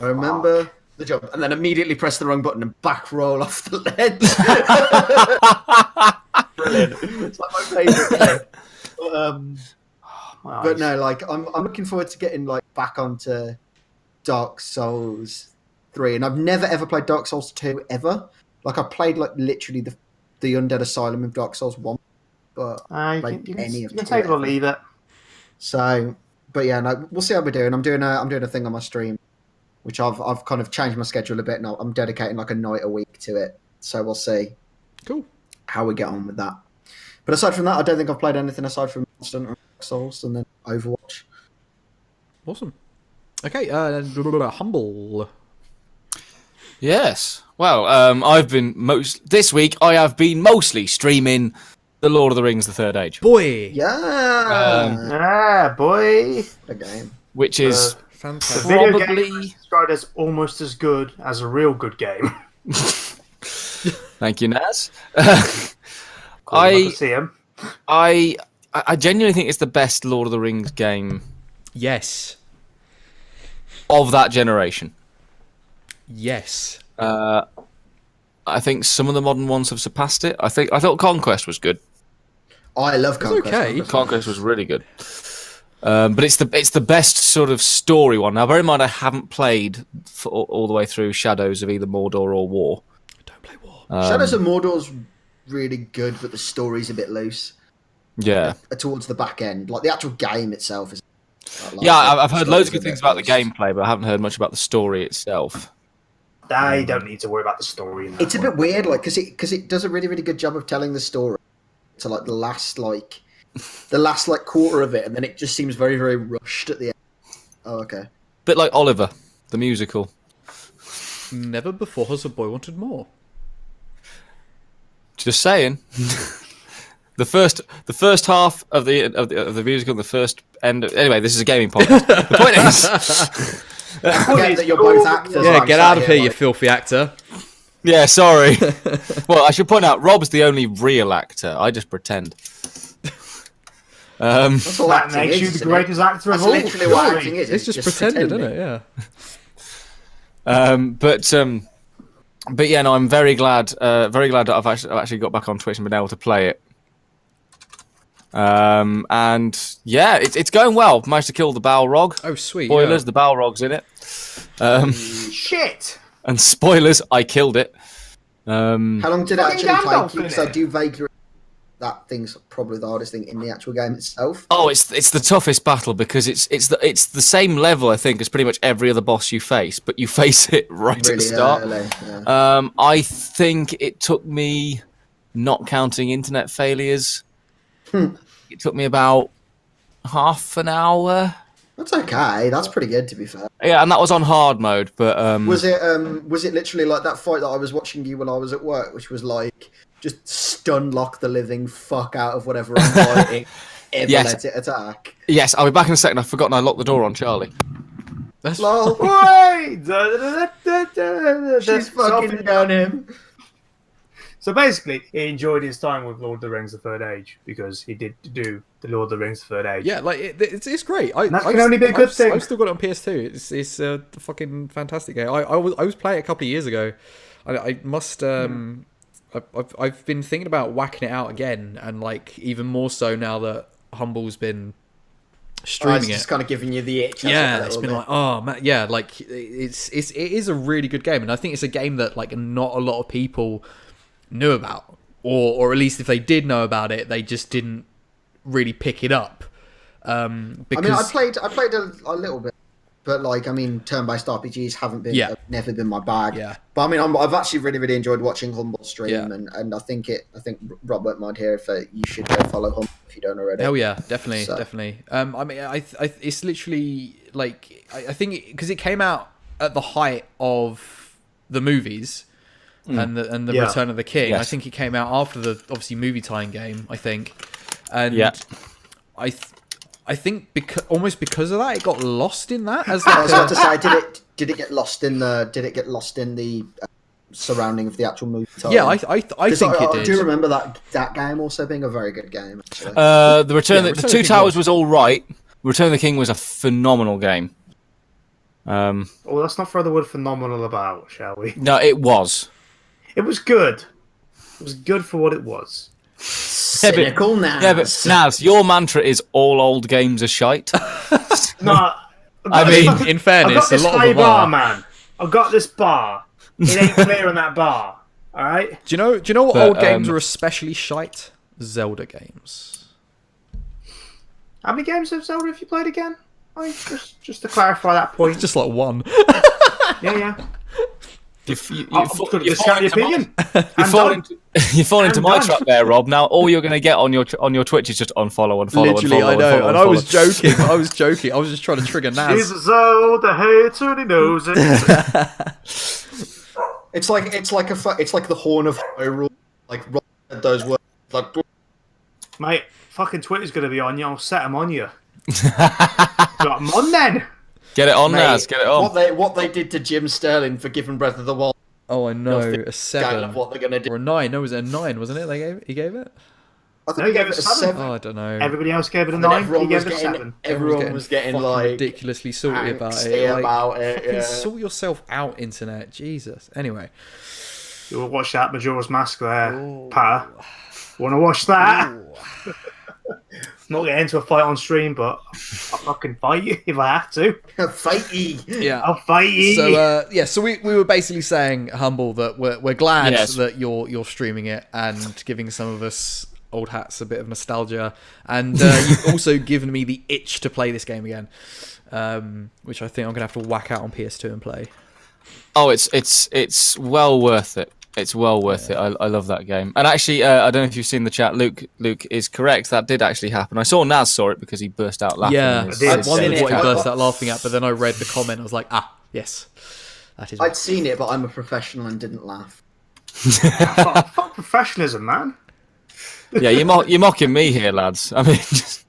I remember the jump, and then immediately press the wrong button and back roll off the ledge. Brilliant. It's like my favourite clip. But no, like I'm looking forward to getting like back onto Dark Souls 3, and I've never ever played Dark Souls 2 ever. Like, I played like literally the Undead Asylum of Dark Souls 1, but you can take it or leave it. So, but yeah, no, we'll see how we're doing. I'm doing a thing on my stream, which I've kind of changed my schedule a bit now. I'm dedicating like a night a week to it, so we'll see. Cool. How we get on with that. But aside from that, I don't think I've played anything aside from Monster Hunter Souls and then Overwatch. Awesome. Okay, Humble. Yes. Well, this week I have been mostly streaming The Lord of the Rings: The Third Age. Boy. Yeah. Boy. The game. Which is fantastic. The video game is described as almost as good as a real good game. Thank you, Naz. I genuinely think it's the best Lord of the Rings game. Yes. Of that generation. Yes. I think some of the modern ones have surpassed it. I thought Conquest was good. I love Conquest. Okay. Conquest was really good. But it's the best sort of story one. Now, bear in mind, I haven't played all the way through Shadows of either Mordor or War. Don't play War. Shadows of Mordor's really good, but the story's a bit loose. Yeah. Towards the back end, like the actual game itself is. I've heard loads of good things about the gameplay, but I haven't heard much about the story itself. I don't need to worry about the story. It's a bit weird, like because it does a really really good job of telling the story to like the last quarter of it, and then it just seems very very rushed at the end. Oh, okay. Bit like Oliver, the musical. Never before has a boy wanted more. Just saying. The first half of the musical, the first end. Anyway, this is a gaming podcast. The point is, that you're both actors. Yeah, get out of here, you filthy actor. Yeah, sorry. Well, I should point out, Rob's the only real actor. I just pretend. That's all that makes you the greatest actor of all. That's literally what acting is. It's just pretending, isn't it? Yeah. But yeah, no, I'm very glad that I've actually got back on Twitch and been able to play it. And yeah, it's going well. Managed to kill the Balrog. Oh, sweet. Spoilers, yeah. the Balrog's in it. Shit. And spoilers, I killed it. How long did it actually take you? Because I do vaguely. That thing's probably the hardest thing in the actual game itself. Oh, it's the toughest battle because it's the same level, I think, as pretty much every other boss you face, but you face it right at the start. Early, yeah. I think it took me, not counting internet failures, it took me about half an hour That's okay. That's pretty good, to be fair. Yeah, and that was on hard mode. But was it literally like that fight that I was watching you when I was at work, which was like just stun lock the living fuck out of whatever I'm fighting, ever let it attack? Yes, I'll be back in a second. I've forgotten I locked the door on Charlie. That's Lol. Wait! She's fucking down him. So basically, he enjoyed his time with Lord of the Rings: The Third Age because he did do the Lord of the Rings: The Third Age. Yeah, like it's great. That can only be a good thing. I've still got it on PS2. It's a fucking fantastic game. I was playing it a couple of years ago. I must I've been thinking about whacking it out again, and like even more so now that Humble's been streaming it's just kind of giving you the itch. Yeah, it's been like, oh man, yeah, like it is a really good game, and I think it's a game that like not a lot of people knew about, or at least if they did know about it, they just didn't really pick it up. Because I mean, I played a little bit, but like, I mean, turn-based RPGs have never been my bag. Yeah. But I mean, I've actually really enjoyed watching Humble stream, Yeah. and I think Rob won't mind here if you should go follow Humble if you don't already. Oh yeah, definitely. I mean, I it's literally like I think because it came out at the height of the movies. And the Return of the King. Yes. I think it came out after the obviously movie tie-in game. I think, and I think almost because of that, it got lost in that. As like I was about to say, did it get lost in the surrounding of the actual movie tie-in? Yeah, I think it did. I do remember that game also being a very good game. Actually. The Return of the Two Towers was all right. Return of the King was a phenomenal game. Well, let's not throw the word phenomenal about, shall we? No, it was. It was good. It was good for what it was. Cynical Naz. Yeah, but Naz, your mantra is all old games are shite. No, I mean, in fairness, a lot of them bar, are. man. I've got this bar. It ain't clear on that bar. All right. Do you know what old games are especially shite? Zelda games. How many games of Zelda have you played again? Just to clarify that point. Just like one. Yeah. You could discount the opinion. You fall into my trap there, Rob. Now all you're going to get on your Twitch is just unfollow. Literally, I know, and I was joking. I was just trying to trigger Naz. He's a Zelda hater and he knows it. It's like the Horn of Hyrule. Like Rob said those words. Like, mate, fucking Twitter's going to be on you. I'll set them on you. Got them on then. Get it on, Naz. Get it on. What they did to Jim Sterling for giving Breath of the Wild. Oh, I know. A 7 of what they're gonna do. Or a 9. No, it was a 9, wasn't it? He gave it. I think he gave it a 7. Oh, I don't know. Everybody else gave it a 9. He gave it a 7. Everyone was getting like ridiculously salty about it. Fucking sort yourself out, internet. Jesus. Anyway, you'll watch that Majora's Mask there, Pat. Want to watch that? Not get into a fight on stream, but I'll fucking fight you if I have to. Fight ye. Yeah, I'll fight ye. So so we were basically saying, Humble, that we're glad that you're streaming it and giving some of us old hats a bit of nostalgia, and you've also given me the itch to play this game again, which I think I'm gonna have to whack out on PS2 and play. Oh, it's well worth it. It's well worth it. I love that game. And actually, I don't know if you've seen the chat. Luke is correct. That did actually happen. I saw Naz saw it because he burst out laughing. Yeah, I wondered what he burst out laughing at, but then I read the comment. I was like, yes, that is. I'd seen it, but I'm a professional and didn't laugh. Fuck professionalism, man. Yeah, you're mocking me here, lads. I mean,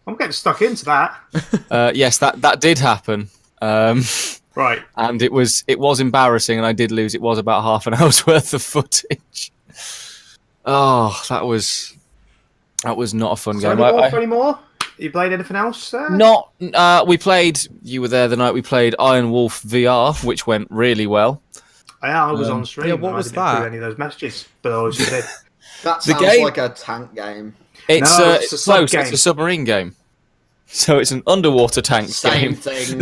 I'm getting stuck into that. Yes, that did happen. Right. And it was embarrassing, and I did lose. It was about half an hour's worth of footage. Oh, that was not a fun game. Any more? You played anything else? Not. We played. You were there the night we played Iron Wolf VR, which went really well. I was on stream. Yeah, what was that? Any of those messages, but I was just that sounds like a tank game. It's close. It's a submarine game. So it's an underwater tank game. Same thing.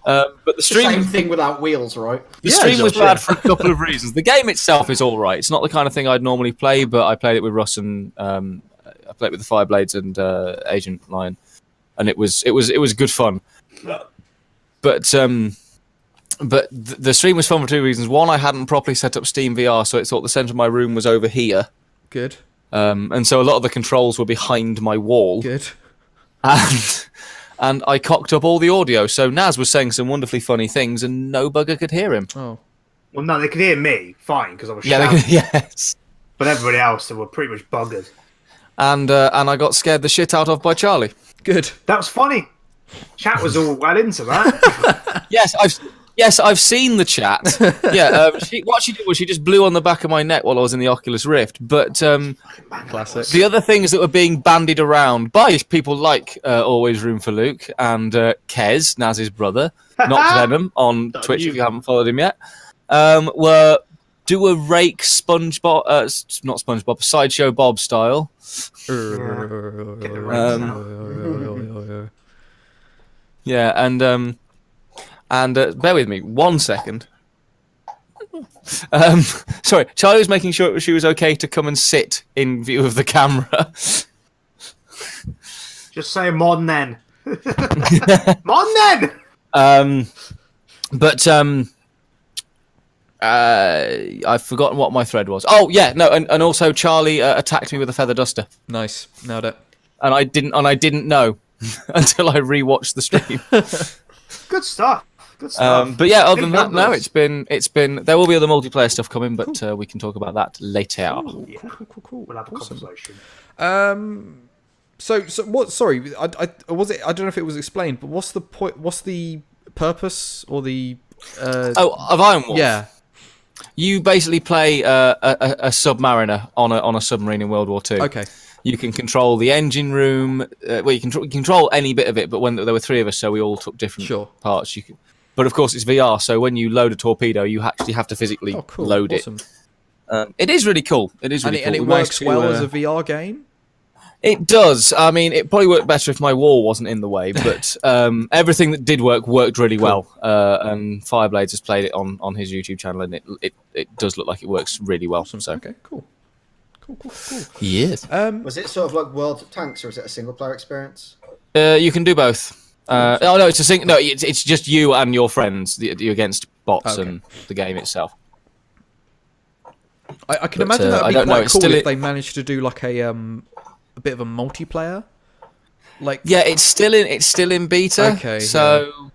But the stream, same thing without wheels, right? The stream was bad for a couple of reasons. The game itself is all right. It's not the kind of thing I'd normally play, but I played it with Russ and I played with the Fireblades and Agent Lion, and it was good fun. But the stream was fun for two reasons. One, I hadn't properly set up Steam VR, so it thought the center of my room was over here. Good. And so a lot of the controls were behind my wall. Good. and I cocked up all the audio, so Naz was saying some wonderfully funny things, and no bugger could hear him. Oh. Well, no, they could hear me fine because I was shouting. Yes. But everybody else, they were pretty much buggered. And I got scared the shit out of by Charlie. Good. That was funny. Chat was all well into that. Yes, I've seen the chat. Yeah, what she did was she just blew on the back of my neck while I was in the Oculus Rift. But Classic. the other things that were being bandied around by people like Always Room for Luke and Kez, Naz's brother, not Venom, on Twitch if you haven't followed him yet, were do a rake SpongeBob, not SpongeBob, Sideshow Bob style. Yeah, and bear with me 1 second. Sorry, Charlie was making sure she was okay to come and sit in view of the camera. Just say Mon then. Mon then! I've forgotten what my thread was. Oh yeah, no, and also Charlie attacked me with a feather duster. Nice, nailed it. And I didn't know until I rewatched the stream. Good stuff. Good stuff. But yeah, other than that, no, it's been. There will be other multiplayer stuff coming, but we can talk about that later. Yeah. Cool. We'll have a conversation. So what? Sorry, I was it. I don't know if it was explained, but what's the point? What's the purpose or the? Of Iron Wolf. Yeah. You basically play a submariner on a submarine in World War II. Okay. You can control the engine room. You can control any bit of it, but when there were 3 of us, so we all took different parts. But of course, it's VR, so when you load a torpedo, you actually have to physically load it. It is really cool. It is really cool. And it works well as a VR game? It does. I mean, it probably worked better if my wall wasn't in the way, but everything that did worked really well. And Fireblades has played it on his YouTube channel, and it does look like it works really well. So. Okay, cool. Yes. Was it sort of like World of Tanks, or is it a single player experience? You can do both. No, it's just you and your friends. You're against bots and the game itself. I can imagine that would be quite cool if they managed to do like a bit of a multiplayer. Like it's still in beta. Okay. So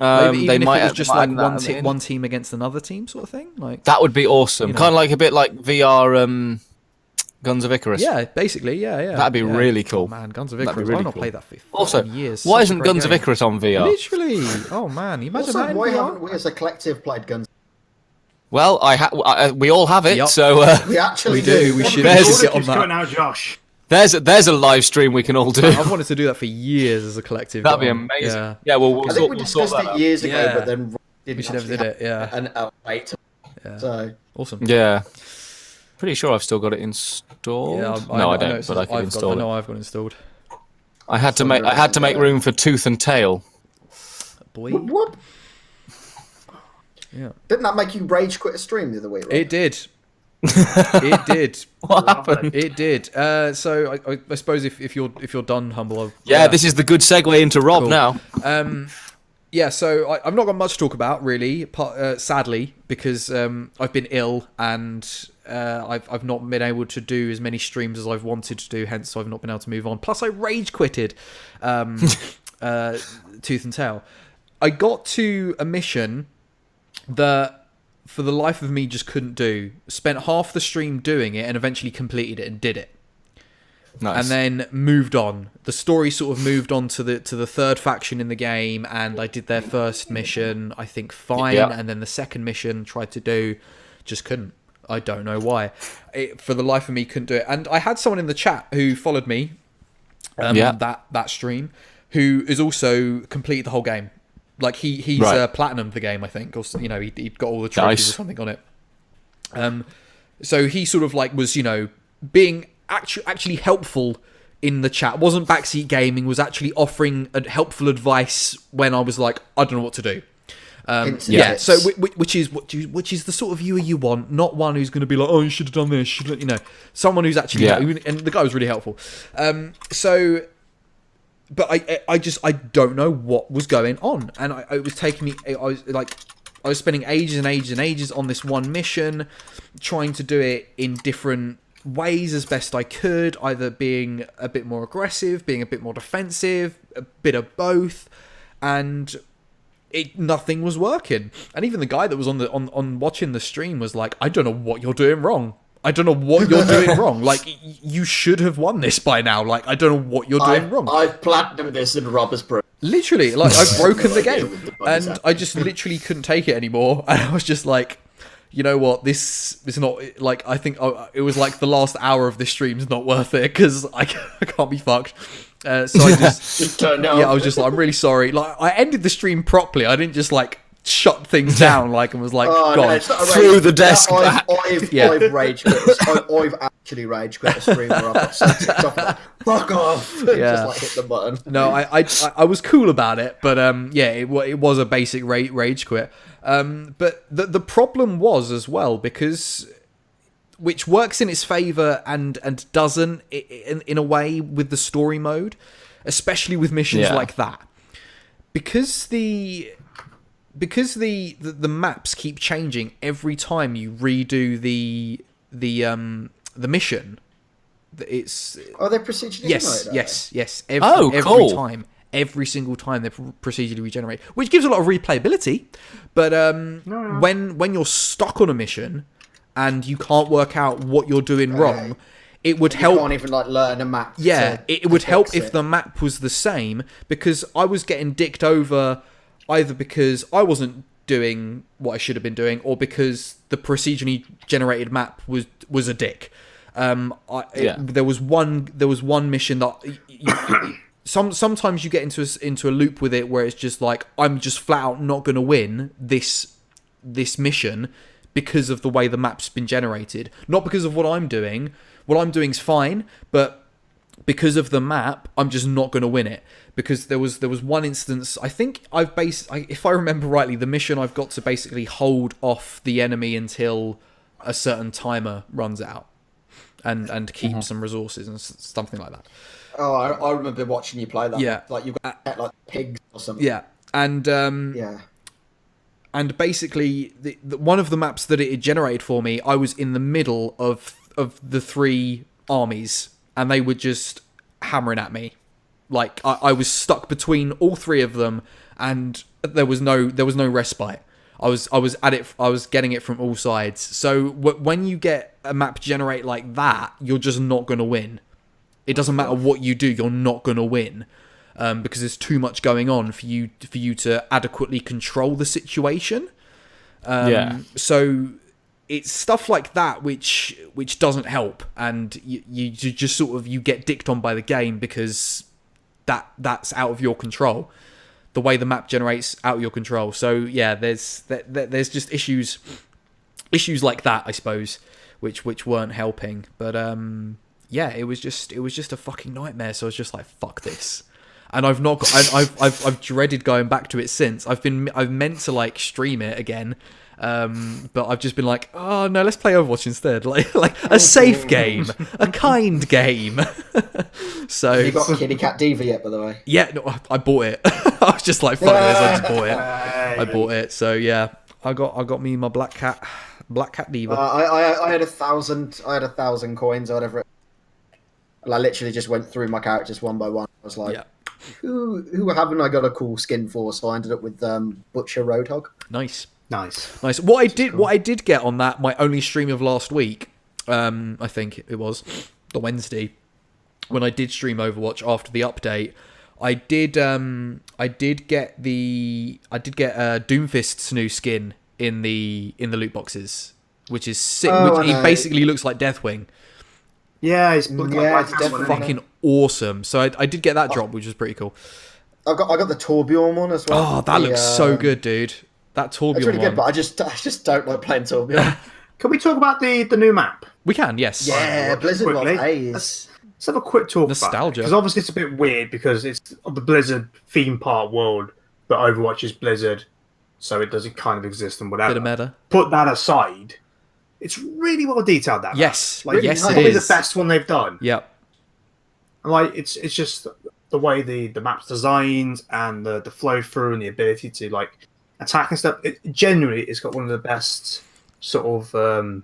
maybe they even might if it was just like one one team against another team sort of thing. Like that would be awesome. Kind of like a bit like VR. Guns of Icarus. Yeah, basically, yeah. That'd be really cool. Oh, man, Guns of Icarus. I've not played that for years. Why isn't Guns of Icarus on VR? Literally. Oh man, you imagine that in why VR? haven't we as a collective played Guns? Well, we all have it, so we actually do. We should get on that. Now, Josh. There's a live stream we can all do. I've wanted to do that for years as a collective. That'd be amazing. Yeah, well, I think we discussed it years ago, but then we should never did it. Yeah. And wait. Yeah. So awesome. Yeah. Pretty sure I've still got it installed. Yeah, I don't, but I can install it. I know I've got it installed. I had to make room for Tooth and Tail. Boy. Whoop. Yeah. Didn't that make you rage quit a stream the other week? Rob? It did. It did. What happened? It did. So I suppose if you're done, Humble. This is the good segue into Rob now. Yeah, so I've not got much to talk about, really, sadly, because I've been ill and I've not been able to do as many streams as I've wanted to do, hence I've not been able to move on. Plus, I rage quitted Tooth and Tail. I got to a mission that, for the life of me, just couldn't do. Spent half the stream doing it and eventually completed it and did it. Nice. And then moved on. The story sort of moved on to the third faction in the game, and I did their first mission, I think, fine, and then the second mission tried to do, just couldn't. I don't know why. For the life of me, couldn't do it. And I had someone in the chat who followed me, that stream, who is also completed the whole game. Like he's platinumed the game, I think, or he got all the trophies or something on it. So he sort of like was being actually helpful in the chat, wasn't backseat gaming, was actually offering helpful advice when I was like, I don't know what to do. So which is the sort of viewer you want, not one who's going to be like, oh, you should have done this, someone who's actually and the guy was really helpful. But I don't know what was going on, and it was taking me. I was spending ages and ages and ages on this one mission, trying to do it in different ways as best I could, either being a bit more aggressive, being a bit more defensive, a bit of both, and nothing was working. And even the guy that was on watching the stream was like, I don't know what you're doing wrong. I don't know what you're doing wrong. Like, you should have won this by now. Like, I don't know what you're doing wrong. I've platinumed this and Rob has broken. Literally, like, I've broken the game. And I just literally couldn't take it anymore. And I was just like, you know what, this is not, like, I think it was like the last hour of this stream's not worth it, because I can't be fucked. So I just turned out. Yeah, I was just like, I'm really sorry. Like, I ended the stream properly. I didn't just like shut things down, like, and was like, God, through the desk back. I've rage quit. I've actually rage quit a stream where I've got so ticked off, like, fuck off. Just like hit the button. No, I was cool about it, but yeah, it was a basic rage quit. But the problem was as well, because which works in its favor and doesn't in a way with the story mode, especially with missions like that, because the maps keep changing every time you redo the mission. It's they're procedurally generated? Yes. Cool. Every single time they're procedurally regenerate, which gives a lot of replayability. But when you're stuck on a mission and you can't work out what you're doing wrong, it would help. You can't even like learn a map. Yeah, it would help if the map was the same, because I was getting dicked over either because I wasn't doing what I should have been doing, or because the procedurally generated map was a dick. There was one mission that. Sometimes you get into a loop with it where it's just like, I'm just flat out not going to win this mission because of the way the map's been generated, not because of what I'm doing. What I'm doing is fine, but because of the map, I'm just not going to win it. Because there was one instance, I think if I remember rightly, the mission I've got to basically hold off the enemy until a certain timer runs out, and keep some resources and something like that. Oh, I remember watching you play that. Yeah. Like, you've got like pigs or something. Yeah. And and basically, the one of the maps that it had generated for me, I was in the middle of the three armies, and they were just hammering at me. Like, I was stuck between all three of them, and there was no respite. I was at it. I was getting it from all sides. So when you get a map generate like that, you're just not going to win. It doesn't matter what you do, you're not going to win, because there's too much going on for you to adequately control the situation. So it's stuff like that which doesn't help, and you just sort of, you get dicked on by the game because that's out of your control. The way the map generates out of your control. So yeah, there's just issues like that, I suppose, which weren't helping. But yeah, it was just a fucking nightmare. So I was just like, fuck this. And I've dreaded going back to it since. I've meant to like stream it again, but I've just been like, oh no, let's play Overwatch instead. Like a safe game, a kind game. So you got Kitty Cat Diva yet, by the way? Yeah, no, I bought it. I was just like, fuck this, I just bought it. I bought it. So yeah, I got me my Black Cat Diva. I had 1,000 coins or whatever. And I literally just went through my characters one by one. I was like, who haven't I got a cool skin for? So I ended up with Butcher Roadhog. Nice. What I did get on that, my only stream of last week, I think it was the Wednesday, when I did stream Overwatch after the update, I did get Doomfist's new skin in the loot boxes, which is sick. He basically looks like Deathwing. Yeah, he's definitely fucking awesome. So I did get that drop, which was pretty cool. I got the Torbjorn one as well. Oh, that looks so good, dude. That Torbjorn it's really one. good, but I just don't like playing Torbjorn. Can we talk about the new map? We can, yes. Yeah, Blizzard quickly. Let's have a quick talk Nostalgia. Because obviously it's a bit weird because it's the Blizzard theme park world, but Overwatch is Blizzard, so it doesn't kind of exist and whatever. Bit of meta. Put that aside, it's really well detailed, that yes. map. Like, yes, probably it is. the best one they've done. Yep. Like, it's just the way the map's designed and the flow through and the ability to like attack and stuff. Generally, it's got one of the best sort of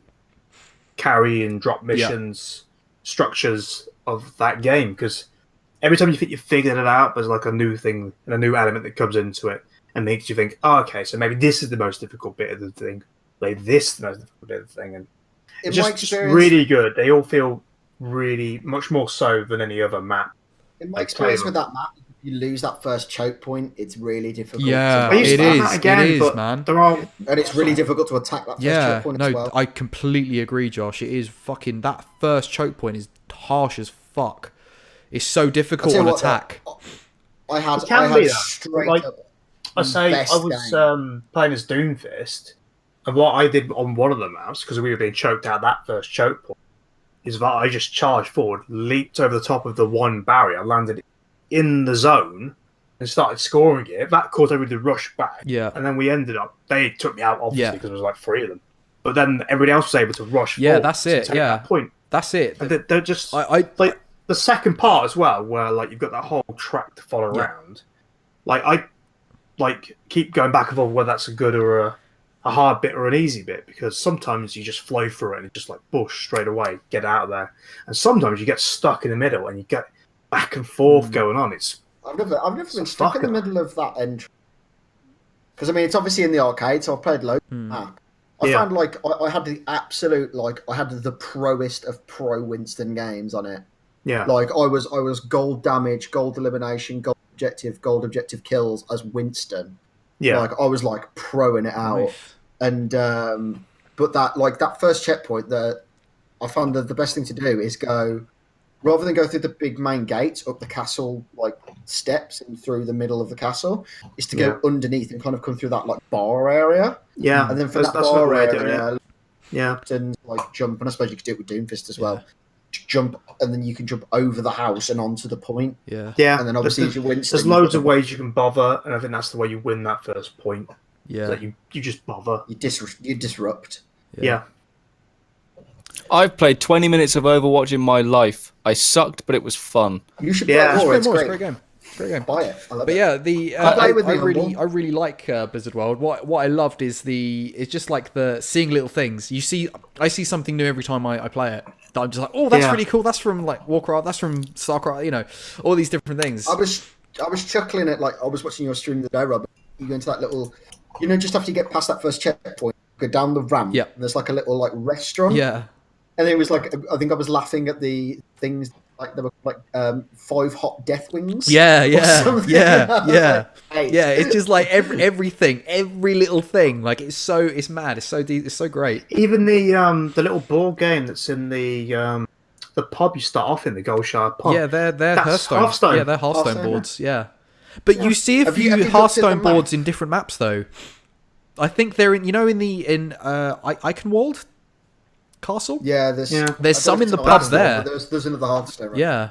carry and drop missions structures of that game, because every time you think you've figured it out, there's like a new thing and a new element that comes into it and makes you think, oh, okay, so maybe this is the most difficult bit of the thing, maybe this is the most difficult bit of the thing, and it's just really good. They all feel really much more so than any other map. In my experience with that map, if you lose that first choke point, it's really difficult. Yeah, it is, man. And it's really difficult to attack that first choke point as well. I completely agree, Josh. It is fucking, that first choke point is harsh as fuck. It's so difficult on attack. I had straight like, up. I was playing as Doomfist, and what I did on one of the maps, because we were being choked out that first choke point, is that I just charged forward, leaped over the top of the one barrier, landed in the zone, and started scoring it. That caused everybody to rush back. Yeah. And then we ended up, they took me out, obviously, because there was like 3 of them. But then everybody else was able to rush forward. Yeah, that's it. To take that point. That's it. And they're just, like, the second part as well, where, like, you've got that whole track to follow around. Like, I, like, keep going back and forth whether that's a good or a hard bit or an easy bit, because sometimes you just flow through it and you just like bush straight away, get out of there, and sometimes you get stuck in the middle and you get back and forth going on. I've never been stuck in the middle of that entry, because I mean it's obviously in the arcade, so I've played loads of map. I found like I had the absolute, like I had the proest of pro Winston games on it. Yeah, like I was gold damage, gold elimination, gold objective kills as Winston. Yeah, like I was like proing it out. Nice. And but that first checkpoint, that I found that the best thing to do is go, rather than go through the big main gates up the castle like steps and through the middle of the castle, is to go underneath and kind of come through that like bar area. Yeah, and then for that bar area, yeah, and like jump, and I suppose you could do it with Doomfist as well. Jump, and then you can jump over the house and onto the point. Yeah, and then obviously there's loads of ways you can bother, and I think that's the way you win that first point. Yeah, so you just bother. You disrupt. Yeah. I've played 20 minutes of Overwatch in my life. I sucked, but it was fun. You should play more. It's a great game. Great game. Buy it. I love but it. Yeah, I really like Blizzard World. What I loved is it's just like the seeing little things. I see something new every time I play it. That I'm just like, oh, that's really cool. That's from like Warcraft. That's from Starcraft. You know, all these different things. I was chuckling at, like, I was watching your stream the day, Rob. You go into that little, just after you get past that first checkpoint, go down the ramp. Yeah. And there's like a little like restaurant. Yeah. And it was like, I think I was laughing at the things like there were like 5 hot death wings. Yeah. Hey. Yeah. It's just like everything, every little thing. Like it's mad. It's so deep. It's so great. Even the little board game that's in the pub you start off in, the Goldshire pub. Yeah, they're Hearthstone. Yeah, they're Hearthstone boards. Yeah. But you see a few Hearthstone boards in different maps though. I think they're in Eichenwald Castle. Yeah, there's some in the pub there. There's another Hearthstone. Right? Yeah,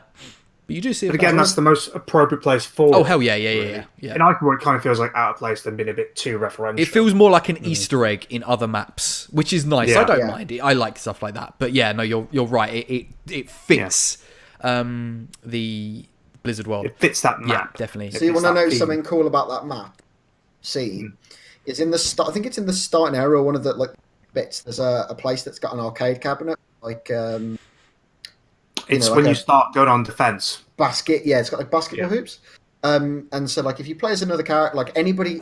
but you do see. But again, that's the most appropriate place for. Oh hell yeah. In Eichenwald, it kind of feels like out of place and being a bit too referential. It feels more like an Easter egg in other maps, which is nice. I don't mind it. I like stuff like that. But yeah, no, you're right. It fits the Blizzard world. It fits that map. Yeah, definitely. So you want to know something cool about that map? It's in the start. I think it's in the starting area. One of the like bits. There's a place that's got an arcade cabinet. Like it's when you start going on defense. Basket. Yeah, it's got like basketball hoops. And so like if you play as another character, like anybody,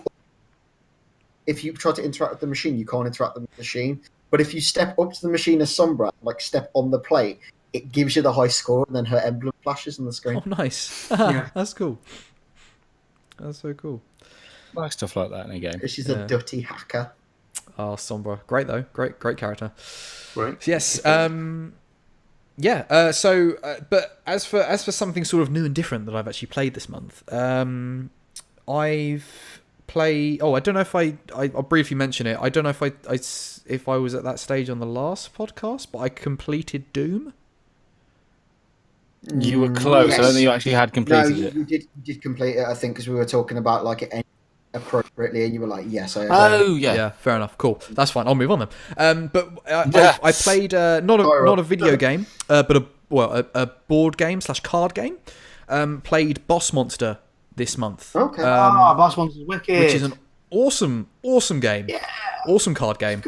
if you try to interact with the machine, you can't interact with the machine. But if you step up to the machine as Sombra, like step on the plate, it gives you the high score, and then her emblem flashes on the screen. Oh, nice. That's cool. That's so cool. I like stuff like that in a game. She's a dirty hacker. Oh, Sombra. Great, though. Great character. Right. Yes. But as for something sort of new and different that I've actually played this month, I've played. Oh, I don't know if I'll briefly mention it. I don't know if I was at that stage on the last podcast, but I completed Doom. You were close. Yes. I don't think you actually had completed it. You did complete it, I think, because we were talking about like it ending appropriately, and you were like, "Yes, I." Yeah, fair enough. Cool, that's fine. I'll move on then. I played not a video game, but a board game / card game. Played Boss Monster this month. Okay. Boss Monster's wicked. Which is an awesome game. Yeah. Awesome card game.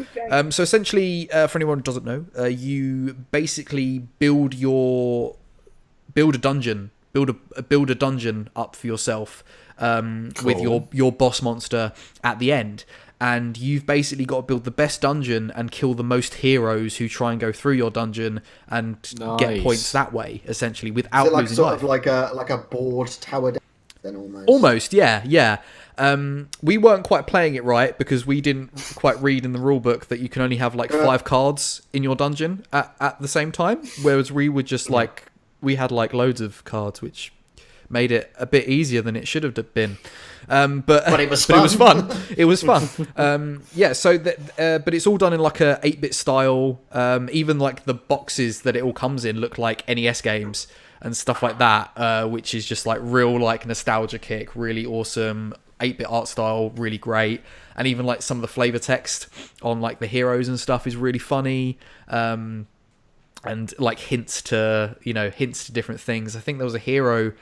So essentially, for anyone who doesn't know, you basically build a dungeon up for yourself with your boss monster at the end. And you've basically got to build the best dungeon and kill the most heroes who try and go through your dungeon and get points that way, essentially, without losing sort life. of like a board tower then almost. Almost, yeah. We weren't quite playing it right because we didn't quite read in the rulebook that you can only have like 5 cards in your dungeon at the same time, whereas we were just we had like loads of cards, which made it a bit easier than it should have been. But it was fun. It was fun. But it's all done in like a 8-bit style. Even like the boxes that it all comes in look like NES games and stuff like that, which is just like real like nostalgia kick, really awesome. 8-bit art style, really great. And even like some of the flavor text on like the heroes and stuff is really funny. And like hints to different things. I think there was a hero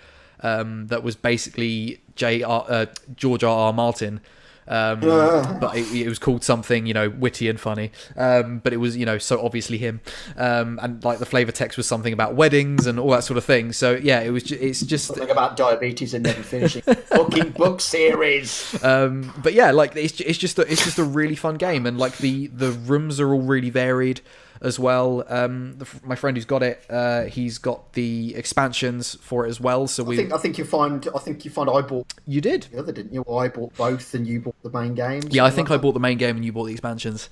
that was basically George R.R. Martin, but it was called something witty and funny, but it was so obviously him, and like the flavor text was something about weddings and all that sort of thing. So yeah, it's just something about diabetes and never finishing fucking book series. But yeah, like it's just a really fun game, and like the rooms are all really varied as well. My friend who's got it, he's got the expansions for it as well. So I think you find I bought. You did the other, didn't you? I bought both, and you bought the main game. Yeah, I think I bought the main game, and you bought the expansions.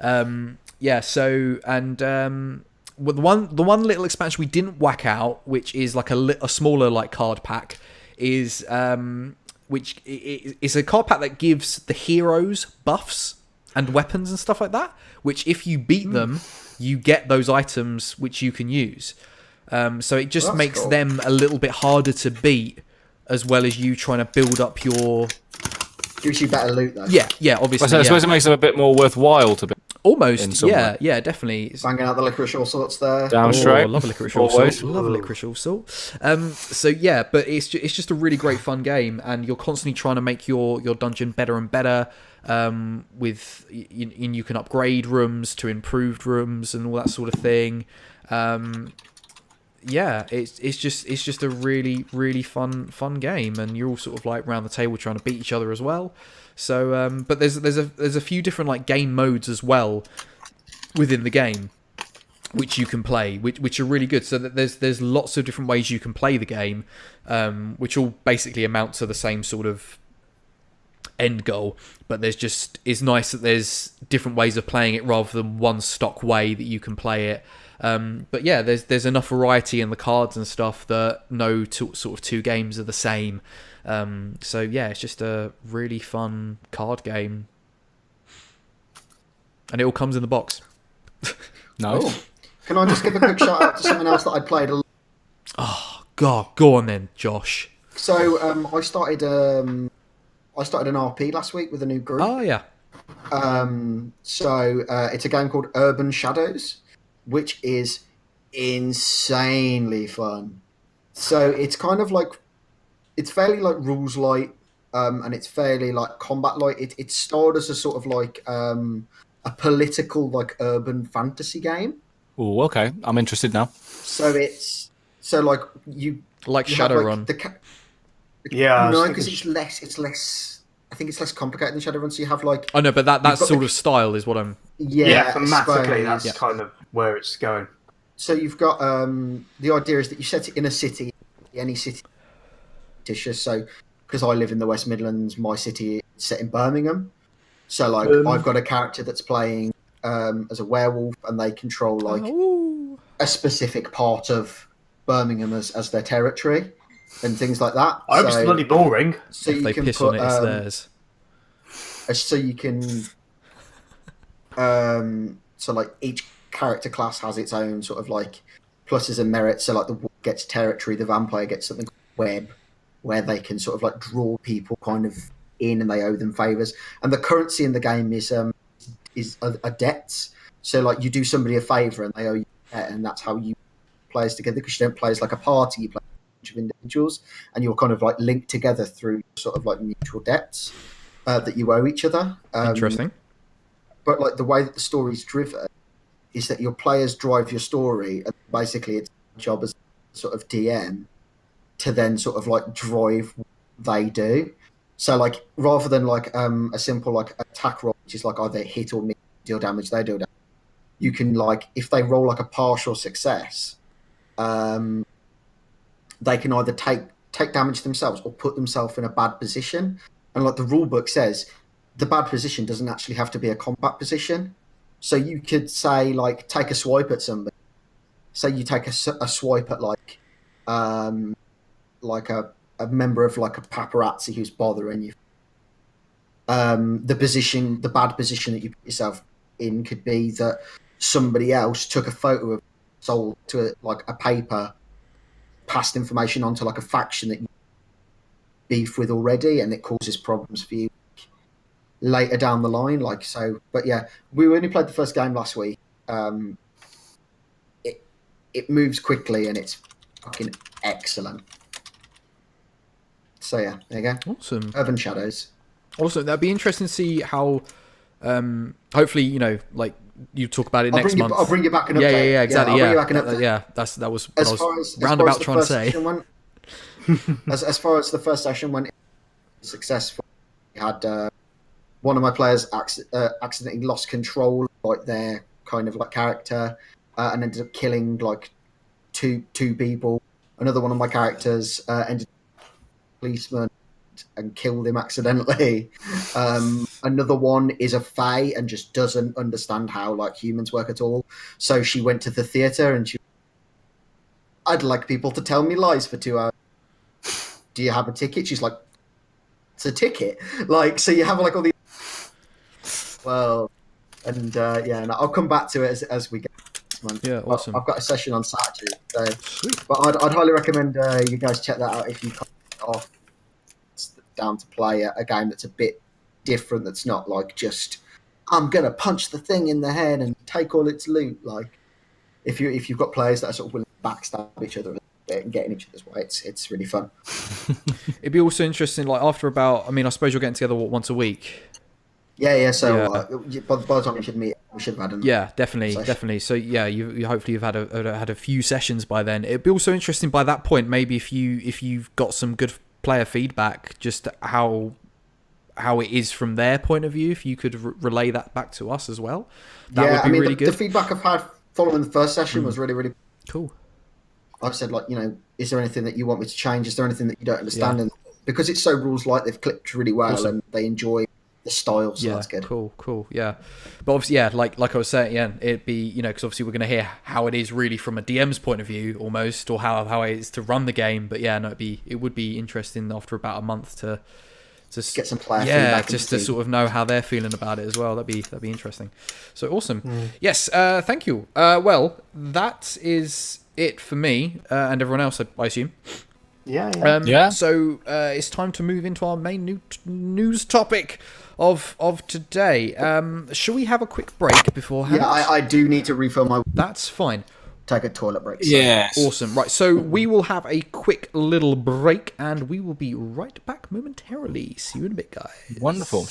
So and the one little expansion we didn't whack out, which is like a smaller like card pack, is which is a card pack that gives the heroes buffs and weapons and stuff like that. Which if you beat them, you get those items which you can use. So it just makes them a little bit harder to beat, as well as you trying to build up your... Gives you better loot, though. Yeah, obviously. I suppose it makes them a bit more worthworthile to be. Almost, yeah, definitely. Banging out the licorice all sorts there. Damn straight. Love a licorice all sort. Love a licorice all sort. So yeah, but it's just a really great fun game, and you're constantly trying to make your dungeon better and better. You can upgrade rooms to improved rooms and all that sort of thing. It's just a really, really fun game, and you're all sort of like around the table trying to beat each other as well. So, but there's a few different like game modes as well within the game, which you can play, which are really good. So that there's lots of different ways you can play the game, which all basically amount to the same sort of end goal. But it's nice that there's different ways of playing it rather than one stock way that you can play it. But yeah, there's enough variety in the cards and stuff that no sort of 2 games are the same. So yeah, it's just a really fun card game, and it all comes in the box. No. Cool. Can I just give a quick shout out to something else that I played? Oh God, go on then, Josh. So I started an RP last week with a new group. Oh yeah. So it's a game called Urban Shadows, which is insanely fun. So it's kind of like, it's fairly like rules light, and it's fairly like combat light. It started as a sort of like a political like urban fantasy game. Oh, okay. I'm interested now. So it's like you like Shadowrun. No, because it's less. I think it's less complicated than Shadowrun. So you have like. Oh no, but that sort of style is what I'm. Yeah, thematically, that's kind of where it's going. So you've got the idea is that you set it in a city, any city. So because I live in the West Midlands, my city is set in Birmingham. So like I've got a character that's playing as a werewolf, and they control like a specific part of Birmingham as their territory and things like that. I hope it's bloody boring. So if they piss on it, it's theirs. So you can. So like each character class has its own sort of like pluses and merits. So like the wolf gets territory, the vampire gets something called web, where they can sort of like draw people kind of in, and they owe them favors. And the currency in the game is debts. So like you do somebody a favor and they owe you a debt, and that's how you play as together, because you don't play as like a party, you play as a bunch of individuals, and you're kind of like linked together through sort of like mutual debts. that you owe each other. Interesting. But like the way that the story's driven is that your players drive your story, and basically it's your job as sort of DM to then sort of like drive what they do. So like rather than like a simple like attack roll, which is like either hit or miss, deal damage, they deal damage. You can like if they roll like a partial success, they can either take damage themselves or put themselves in a bad position. And like the rule book says, the bad position doesn't actually have to be a combat position. So you could say like take a swipe at somebody. Say you take a swipe at like a member of like a paparazzi who's bothering you. The bad position that you put yourself in could be that somebody else took a photo of sold to a paper, passed information onto like a faction that you beef with already, and it causes problems for you later down the line. Like so, but yeah, we only played the first game last week. It moves quickly and it's fucking excellent. So yeah, there you go. Awesome. Urban Shadows. Also, that'd be interesting to see how. Hopefully, you know, like you talk about it next month. I'll bring you back an update. Yeah, exactly. I'll bring you back an update. That was what I was roundabout trying to say. As far as the first session went successful, we had one of my players accidentally lost control of like their kind of like character and ended up killing like two people. Another one of my characters ended up policeman and killed him accidentally. Another one is a fae and just doesn't understand how like humans work at all. So she went to the theatre and I'd like people to tell me lies for 2 hours. Do you have a ticket? She's like, it's a ticket. Like, so you have like all these. Well, and yeah, and I'll come back to it as we go. Yeah, awesome. I've got a session on Saturday, so, but I'd highly recommend you guys check that out if you can't get off down to play a game that's a bit different. That's not like just I'm gonna punch the thing in the head and take all its loot. Like if you've got players that are sort of willing to backstab each other and get in each other's way, it's really fun. It'd be also interesting, like after about, I mean, I suppose you're getting together once a week. Yeah. So by the time we should meet, we should have had. Yeah, definitely. So yeah, you hopefully you've had a few sessions by then. It'd be also interesting by that point, maybe if you've got some good player feedback, just how it is from their point of view. If you could relay that back to us as well, that would be really good. The feedback I've had following the first session was really, really cool. I've said like, is there anything that you want me to change? Is there anything that you don't understand? Yeah. And because it's so rules light, they've clicked really well and they enjoy the style, so that's good. Cool, yeah. But obviously, yeah, like I was saying, yeah, it'd be, because obviously we're going to hear how it is really from a DM's point of view, almost, or how it is to run the game. But yeah, no, it would be interesting after about a month to get some player feedback. Yeah, just to sort of know how they're feeling about it as well. That'd be interesting. So awesome. Yes, thank you. Well, that is it for me and everyone else, I assume. Yeah. So it's time to move into our main news topic of today. Shall we have a quick break beforehand? Yeah, I do need to refill my. That's fine. Take a toilet break. So. Yes. Awesome. Right, so we will have a quick little break, and we will be right back momentarily. See you in a bit, guys. Wonderful.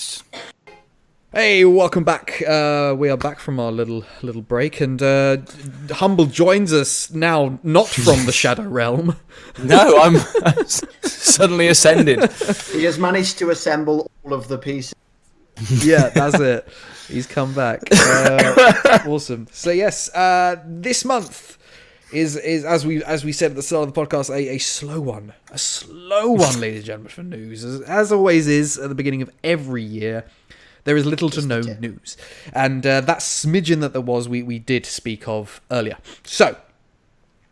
Hey, welcome back. We are back from our little break, and Humble joins us now, not from the Shadow Realm. No, I'm suddenly ascended. He has managed to assemble all of the pieces. Yeah, that's it. He's come back. Awesome. So yes, this month is as we said at the start of the podcast, a slow one, ladies and gentlemen, for news, as always is at the beginning of every year. There is little to no news, and that smidgen that there was, we did speak of earlier. So,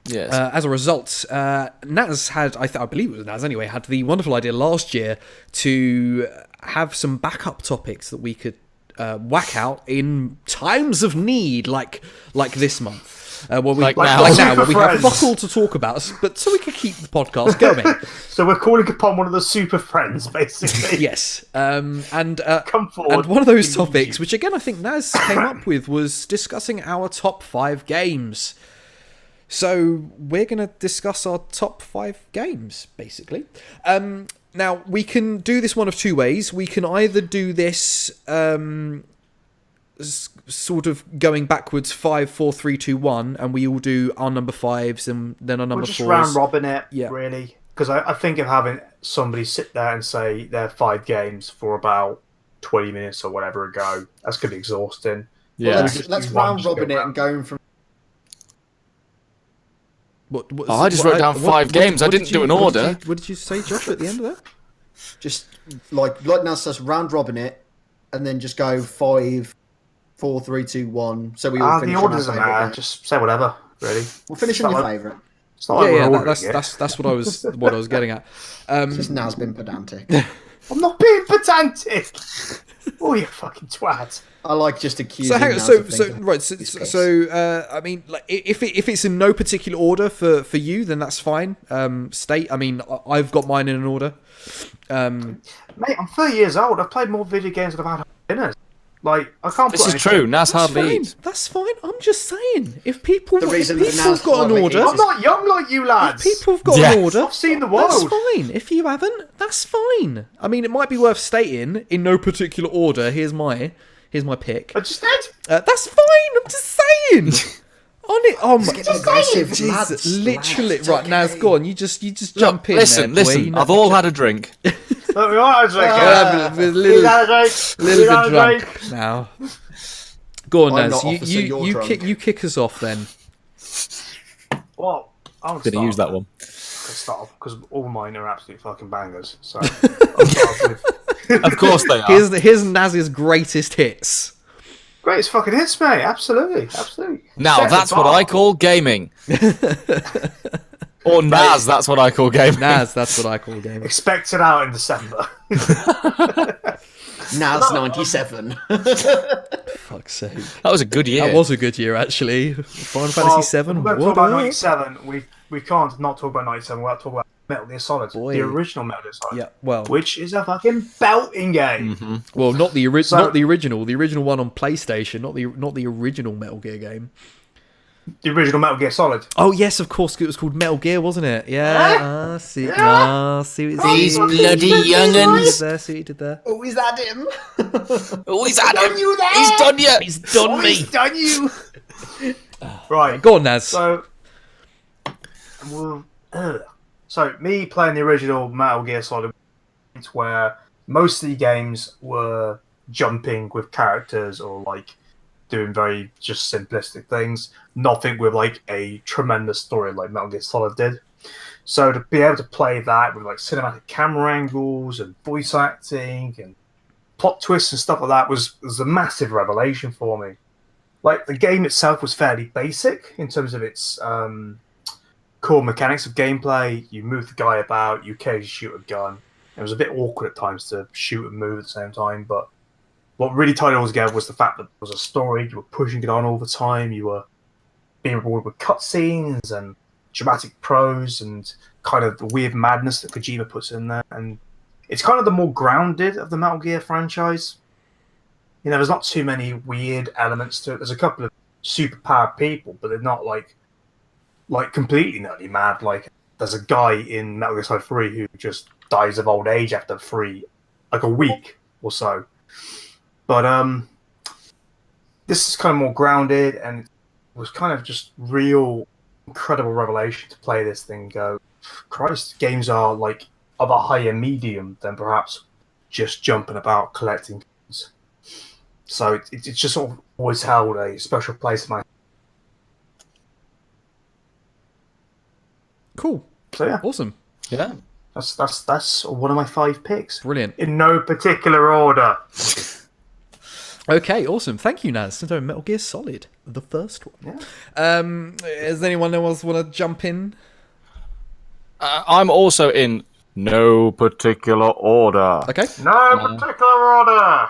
yes. As a result, Naz had, I believe it was Naz anyway, had the wonderful idea last year to have some backup topics that we could whack out in times of need, like this month. Where we have fuck all to talk about, but so we could keep the podcast going. So we're calling upon one of the super friends, basically. Yes, and come forward. And one of those topics, which again I think Naz came up with, was discussing our top 5 games. So we're going to discuss our top 5 games, basically. Now, we can do this one of two ways. We can either do this sort of going backwards 5, 4, 3, 2, 1, and we all do our number 5s and then our number 4s. We'll just round robin it, really. Because I think of having somebody sit there and say their 5 games for about 20 minutes or whatever ago, that's going to be exhausting. Yeah. Well, let's round robin it and go from... I just wrote down 5 games. I didn't do an order. What did you say, Josh, at the end of that? Just, like now says, round robin it, and then just go 5... 4, 3, 2, 1. So we all finish. The order doesn't matter. Just say whatever. Really. We'll finish on your favourite. That's what I was getting at. Just now's been pedantic. I'm not being pedantic. Oh, you fucking twat. I like just accusing. So hang on. So I mean, like, if it's in no particular order for you, then that's fine. State. I mean, I've got mine in an order. Mate, I'm 30 years old. I've played more video games than I've had dinners. Like, I can't. This is true. Naz hardly eats. That's fine. I'm just saying, if people have got an order, I'm not young like you lads. If people have got an order, I've seen the world. That's fine. If you haven't, that's fine. I mean, it might be worth stating in no particular order. Here's my pick. I just did. That's fine. I'm just saying. On it. Oh my. Jesus, literally. Right, Naz, go on. You just jump in. Listen. I've all had a drink. Look, we all had a drink. A little bit drunk now. Go on, Naz. You kick us off then. Well, I'm going to use that one. Start off because all mine are absolute fucking bangers. So, of course they are. Here's Naz's greatest hits. Greatest fucking hits, mate. Absolutely. Now that's what I call gaming. Or Naz, that's what I call gaming. Naz, that's what I call gaming. Expect it out in December. Naz 97. Fuck's sake. That was a good year. That was a good year, actually. Final Fantasy 7. We're talk about 97. We can't not talk about 97. We'll have to talk about Metal Gear Solid. The original Metal Gear Solid. Yeah, well. Which is a fucking belting game. Mm-hmm. Well, not the original. The original one on PlayStation, not the original Metal Gear game. The original Metal Gear Solid. Oh yes, of course. It was called Metal Gear, wasn't it? Yeah. See what these bloody young'uns. See what you did there. Oh, is that him? He's had him. He's done you. He's done me. He's done you. Right. Go on, Naz. So me playing the original Metal Gear Solid, where most of the games were jumping with characters or like doing very just simplistic things, nothing with like a tremendous story like Metal Gear Solid did. So to be able to play that with like cinematic camera angles and voice acting and plot twists and stuff like that was a massive revelation for me. Like the game itself was fairly basic in terms of its core mechanics of gameplay. You move the guy about, you occasionally shoot a gun. It was a bit awkward at times to shoot and move at the same time, but what really tied it all together was the fact that there was a story, you were pushing it on all the time, you were being rewarded with cutscenes and dramatic prose and kind of the weird madness that Kojima puts in there. And it's kind of the more grounded of the Metal Gear franchise. You know, there's not too many weird elements to it. There's a couple of super-powered people, but they're not like completely nutty mad. Like, there's a guy in Metal Gear Solid 3 who just dies of old age after a week or so. But this is kind of more grounded, and it was kind of just real incredible revelation to play this thing and go, Christ, games are like of a higher medium than perhaps just jumping about collecting things. So it's just sort of always held a special place in my. Cool. So yeah, awesome. Yeah, that's one of my 5 picks. Brilliant. In no particular order. Okay, awesome. Thank you, Naz. So Metal Gear Solid, the first one. Yeah. Does anyone else want to jump in? I'm also in no particular order. Okay. No particular order.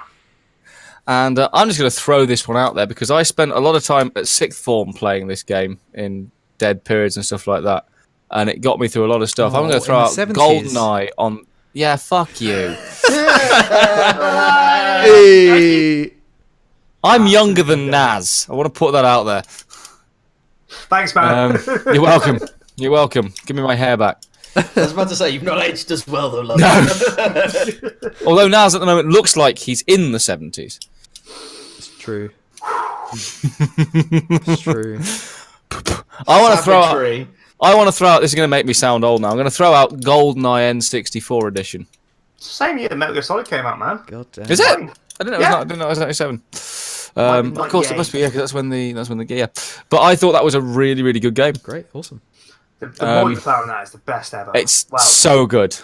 And I'm just going to throw this one out there because I spent a lot of time at 6th form playing this game in dead periods and stuff like that. And it got me through a lot of stuff. I'm going to throw out 70s. GoldenEye on... Yeah, fuck you. Hey. I'm younger than Naz. I want to put that out there. Thanks, man. You're welcome. You're welcome. Give me my hair back. I was about to say, you've not aged as well, though, love. No. Although Naz at the moment looks like he's in the 70s. It's true. It's true. I want to throw out. This is going to make me sound old now. I'm going to throw out GoldenEye N64 edition. Same year Metal Gear Solid came out, man. God damn. Is it? I didn't know. Yeah. I didn't know it was 97. Not Of course, it must be. Yeah, because that's when the yeah. But I thought that was a really, really good game. Great, awesome. The multiplayer on that is the best ever. It's so good.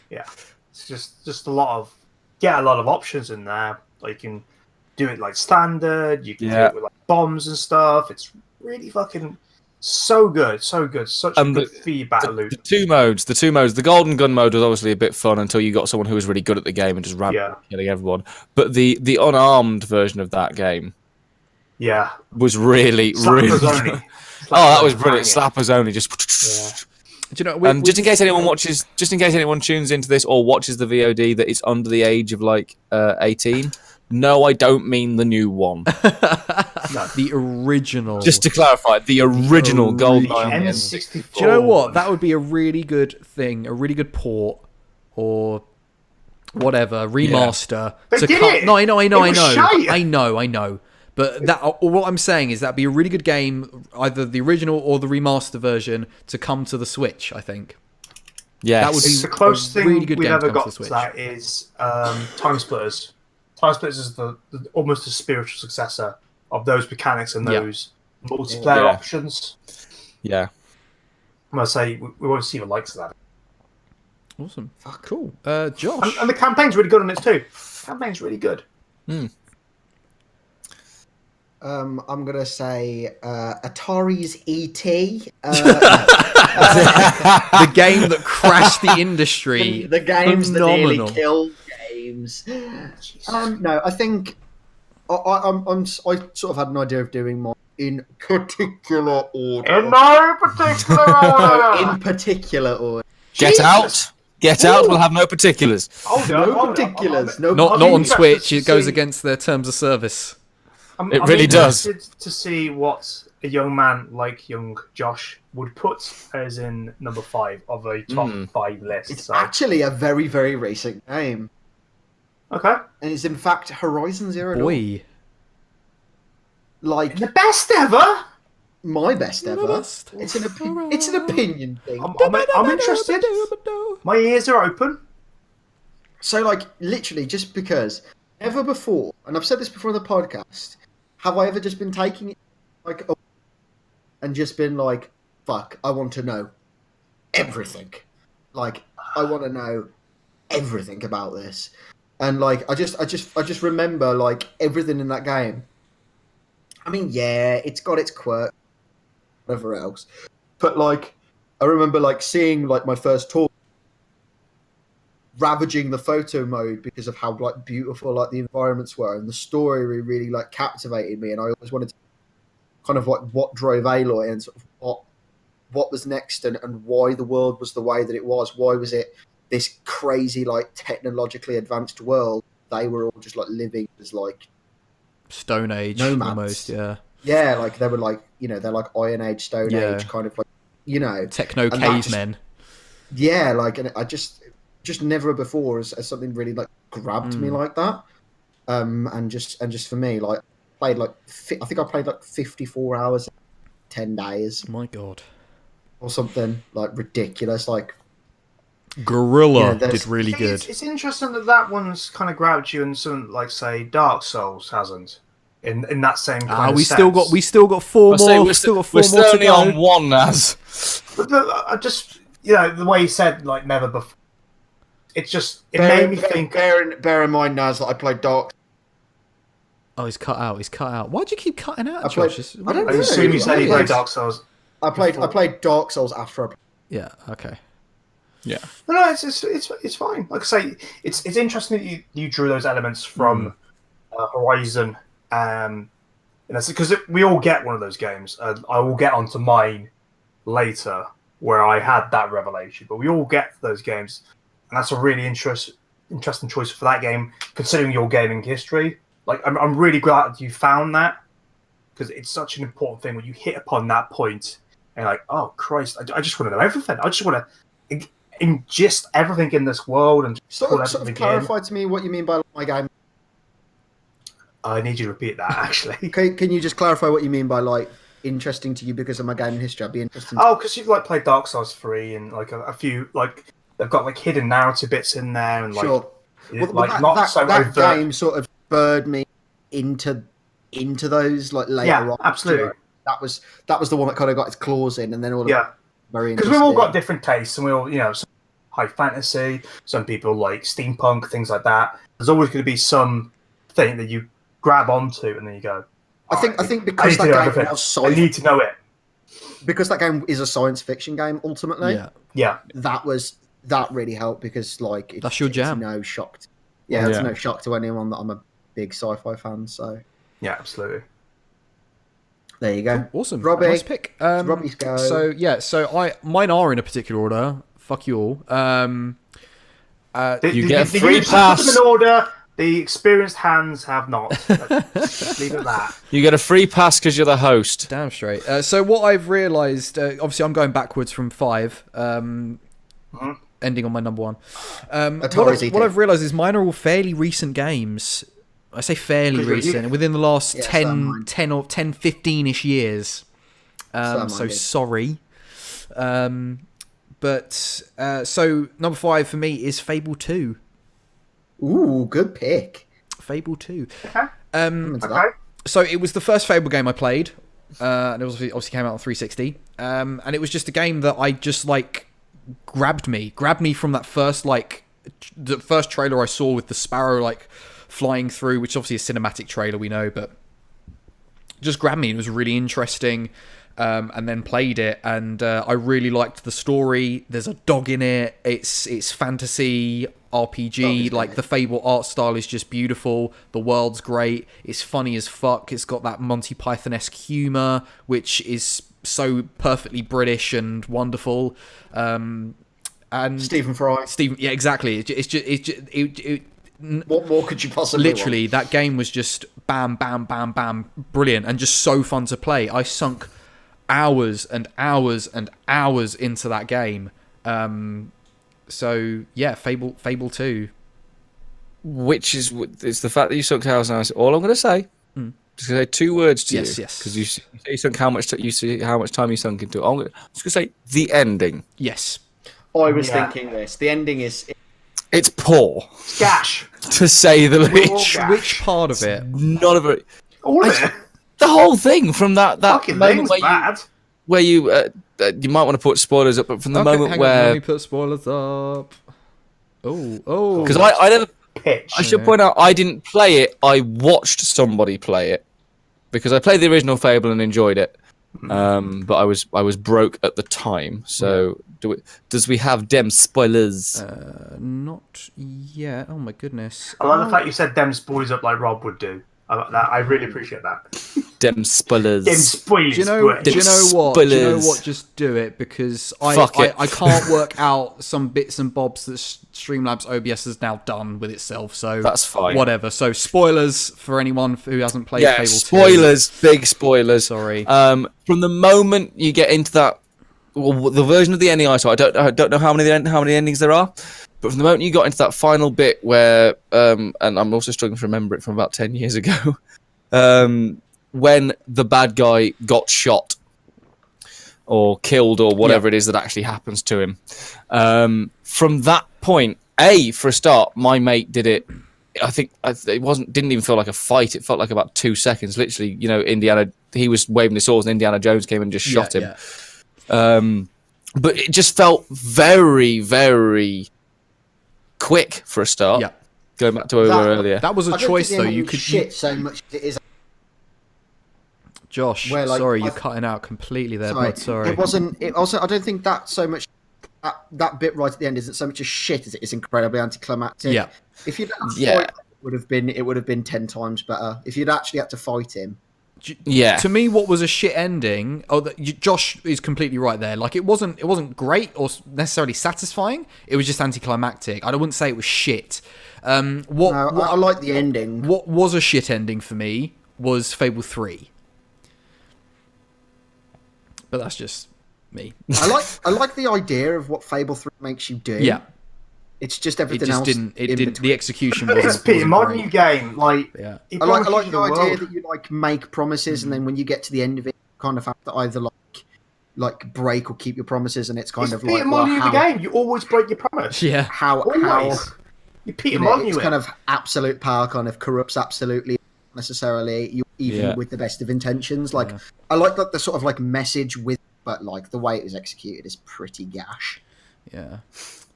Yeah, it's just a lot of options in there. Like you can do it like standard. You can do it with like bombs and stuff. It's really fucking so good. Such a good feedback loop. The two modes. The Golden Gun mode was obviously a bit fun until you got someone who was really good at the game and just ran killing everyone. But the unarmed version of that game, was really good. Oh, that was brilliant! Slappers only. Just. Do you know? Just in case anyone tunes into this or watches the VOD that is under the age of like 18. No, I don't mean the new one. No. The original. Just to clarify, the original GoldenEye N64. Do you know what? That would be a really good thing, a really good port or whatever remaster. They did it. No, I know. But what I'm saying is that'd be a really good game, either the original or the remaster version, to come to the Switch. I think. Yeah, that would be the closest thing really good we've game ever to got the to Switch. that is Time Splitters. Time Splitters is the almost a spiritual successor of those mechanics and those multiplayer options. Yeah, I'm gonna say we won't see the likes of that. Awesome, cool. Josh, and the campaign's really good on it too. The campaign's really good. I'm gonna say Atari's E.T. The game that crashed the industry. The games Phenomenal. that nearly killed games. No, I think I sort of had an idea of doing more in particular order. In no particular order. In particular order. Get out! We'll have no particulars. No particulars. Not on Switch. It goes against their terms of service. It really does. I'm interested to see what a young man like young Josh would put as in number 5 of a top 5 list. It's actually a very, very recent game. Okay. And it's in fact Horizon Zero Dawn. Boy. Like the best ever. My best ever. It's an opinion thing. I'm interested. My ears are open. So, like, literally, just because never before, and I've said this before on the podcast, have I ever just been taking it like and just been like, "Fuck, I want to know everything." Like, I want to know everything about this, and like, I just remember like everything in that game. I mean, yeah, it's got its quirk, whatever else, but like, I remember like seeing like my first tour, ravaging the photo mode because of how like beautiful like the environments were, and the story really like captivated me, and I always wanted to kind of like what drove Aloy and sort of what was next, and why the world was the way that it was. Why was it this crazy like technologically advanced world? They were all just like living as like Stone Age, nomads. Almost, yeah. Yeah, like they were like, you know, they're like Iron Age, Stone Age, kind of like, you know, techno cavemen. Yeah, like, and I just never before as something really like grabbed me like that. And just for me, like, I think I played like 54 hours, 10 days. My God, or something like ridiculous, like. Gorilla did really good. It's interesting that one's kind of grabbed you, and something like say Dark Souls hasn't. In that same kind of we sense. still got four more. We're still only on one, Naz. But I just, you know, the way you said like never before. It made me think. Bear in mind, Naz, that I played Dark. Oh, he's cut out. Why'd you keep cutting out, Josh? I don't know. I assume you said you played Dark Souls. I played Dark Souls after I played. Yeah. Okay. Yeah. No, it's fine. Like I say, it's interesting that you drew those elements from Horizon. And that's because we all get one of those games. I will get onto mine later, where I had that revelation. But we all get those games, and that's a really interesting choice for that game, considering your gaming history. Like, I'm really glad you found that, because it's such an important thing when you hit upon that point, and like, oh Christ, I just want to know everything. I just want to ingest everything in this world and sort of clarify to me what you mean by my game. I need you to repeat that, actually. Can you just clarify what you mean by like interesting to you because of my gaming history? I'd be interested. Because you've like played Dark Souls 3 and like a few like they've got like hidden narrative bits in there and like that game sort of spurred me into those like later on. Absolutely. That was the one that kind of got its claws in, and then all very because we've all got different tastes and we all some high fantasy, some people like steampunk, things like that. There's always going to be some thing that you grab onto and then you go. I think because that game was I need to know it. Because that game is a science fiction game ultimately. Yeah. That really helped because like that's your jam. It's no shock. It's no shock to anyone that I'm a big sci-fi fan. So yeah, absolutely. There you go. Awesome. Robbie. Nice pick. Robbie's go. So mine are in a particular order. Fuck you all. You get a free pass. Put them in order. The experienced hands have not. Leave it at that. You get a free pass because you're the host. Damn straight. So what I've realised, obviously I'm going backwards from 5, ending on my number 1. What I've realised is mine are all fairly recent games. I say fairly recent, within the last 10 or 10, 15-ish years. So sorry. So number 5 for me is Fable 2. Ooh, good pick. Fable 2. Okay. So it was the first Fable game I played. And it obviously came out on 360. And it was just a game that I just like grabbed me from that first the first trailer I saw with the sparrow like flying through, which is obviously a cinematic trailer, we know, but just grabbed me. It was really interesting. And then played it, and I really liked the story. There's a dog in it. It's fantasy RPG. Like the Fable art style is just beautiful. The world's great. It's funny as fuck. It's got that Monty Python-esque humor, which is so perfectly British and wonderful. And Stephen Fry. Yeah, exactly. What more could you possibly literally want? That game was just bam, bam, bam, bam, brilliant, and just so fun to play. I sunk hours and hours and hours into that game. So yeah, Fable 2, which is it's the fact that you sunk hours and hours. All I'm going to say, just going to say 2 words to you. Yes. Because you sunk how much you see how much time you sunk into it. I'm just going to say the ending. Yes. I was thinking this. The ending is. It's poor. Gash. To say the least. Which part of it? None of it. All of it. The whole thing from that moment where you might want to put spoilers up, but from the moment where let me put spoilers up. Oh, because I never pitch. I should point out I didn't play it. I watched somebody play it because I played the original Fable and enjoyed it. But I was broke at the time. So does we have dem spoilers? Not yet. Oh my goodness. I like the fact you said dem spoilers up like Rob would do. I really appreciate that. Dem spoilers. Dem spoilers. Do you know what? Just do it, because I can't work out some bits and bobs that Streamlabs OBS has now done with itself. So that's fine. Whatever. So spoilers for anyone who hasn't played Fable 2. Spoilers. Big spoilers. Sorry. From the moment you get into that, the version of the NEI, so I don't know how many endings there are. But from the moment you got into that final bit where, and I'm also struggling to remember it from about 10 years ago, when the bad guy got shot or killed or whatever it is that actually happens to him, from that point, for a start, my mate did it. I think it didn't even feel like a fight. It felt like about 2 seconds. Literally, he was waving his swords and Indiana Jones came and just shot him. Yeah. But it just felt very, very quick for a start. Yeah. Going back to where we were earlier. That was a choice, though. You could shit so much as it is. Josh, sorry, you're cutting out completely there, but sorry. It wasn't. I don't think that so much. That bit right at the end isn't so much a shit as it is incredibly anticlimactic. Yeah. If you'd fight, it would have been 10 times better. If you'd actually had to fight him. Yeah. To me, what was a shit ending? Josh is completely right there. Like it wasn't great or necessarily satisfying. It was just anticlimactic. I wouldn't say it was shit. I like the ending. What was a shit ending for me was Fable 3. But that's just me. I like the idea of what Fable 3 makes you do. Yeah. It's just everything It just else. didn't. The execution But wasn't. it's Peter wasn't Molyneux great. game. Like, Yeah. it I like promises the you idea world. that you like make promises, and then when you get to the end of it, you kind of have to either like break or keep your promises, and it's kind It's of Peter like Molyneux the game. You always break your promise. Yeah. how You Peter you know, Molyneux it's it. kind of absolute power kind of corrupts absolutely necessarily you even with the best of intentions. Like I like the sort of like message with, but like the way it was executed is pretty gash. Yeah.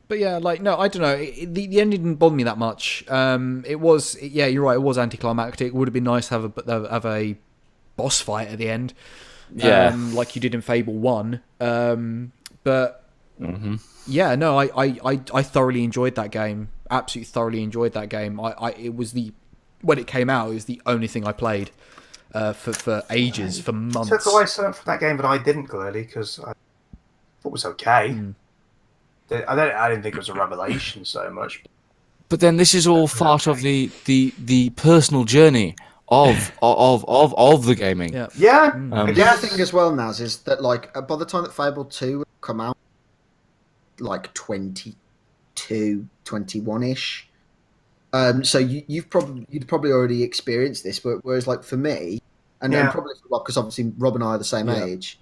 But yeah, like, no, I don't know. The ending didn't bother me that much. It was, yeah, you're right. It was anticlimactic. It would have been nice to have a boss fight at the end, like you did in Fable 1. But yeah, no, I thoroughly enjoyed that game. Absolutely thoroughly enjoyed that game. It was when it came out, it was the only thing I played for ages, for months. Took away something from that game that I didn't clearly because I thought it was okay. I didn't think it was a revelation so much. But then this is all part of the personal journey of the gaming. Yeah. The other thing as well, Naz, is that like by the time that Fable 2 would come out, like 22, 21-ish. So you'd probably already experienced this, but whereas like for me, and probably for Rob, because obviously Rob and I are the same age,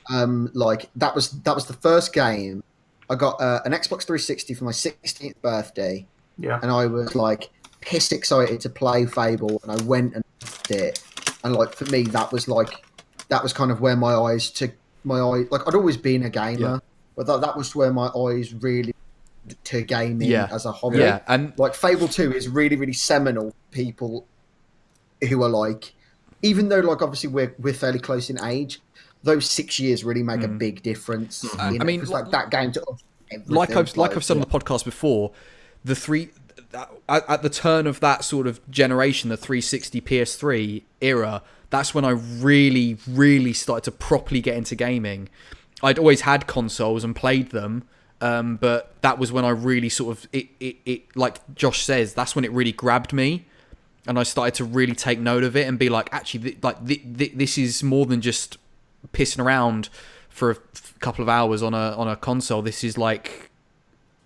like that was the first game. I got an Xbox 360 for my 16th birthday, and I was like pissed excited to play Fable, and I went and did it, and like for me that was kind of where my eyes like I'd always been a gamer, but that was where my eyes really to gaming as a hobby. Yeah, and like Fable 2 is really, really seminal for people who are like, even though like obviously we're fairly close in age, those 6 years really make a big difference. I mean, because like that game, like I've said on the podcast before, at the turn of that sort of generation, the 360 PS3 era, that's when I really, really started to properly get into gaming. I'd always had consoles and played them, but that was when I really sort of it like Josh says, that's when it really grabbed me, and I started to really take note of it and be like, actually, this is more than just pissing around for a couple of hours on a console. This is like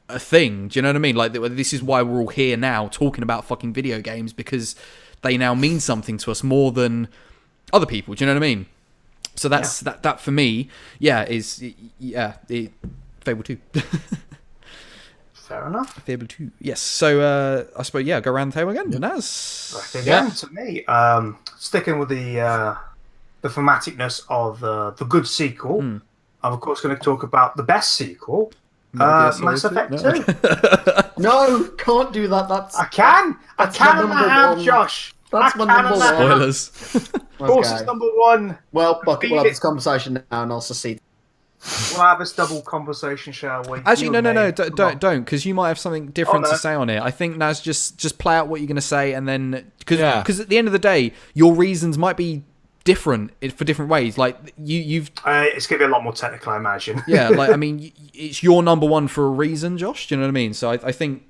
a thing. Do you know what I mean? Like, this is why we're all here now talking about fucking video games, because they now mean something to us more than other people. Do you know what I mean? So that's that for me. Fable 2. Fair enough. Fable 2. Yes. So I suppose go around the table again. Naz. Right again to me. Sticking with the thematicness of the good sequel, I'm of course going to talk about the best sequel, Mass Effect 2. No, can't do that. I can and I have, Josh. That's my number one. Spoilers. Of course, it's number one. Well, we'll have this conversation now, and I'll secede. We'll have this double conversation, shall we? Actually, no, don't, because you might have something different to say on it. I think Naz, just play out what you're going to say, and then because at the end of the day, your reasons might be different for different ways. Like you've, it's going to be a lot more technical, I imagine. Yeah, like I mean, it's your number one for a reason, Josh. Do you know what I mean? So I think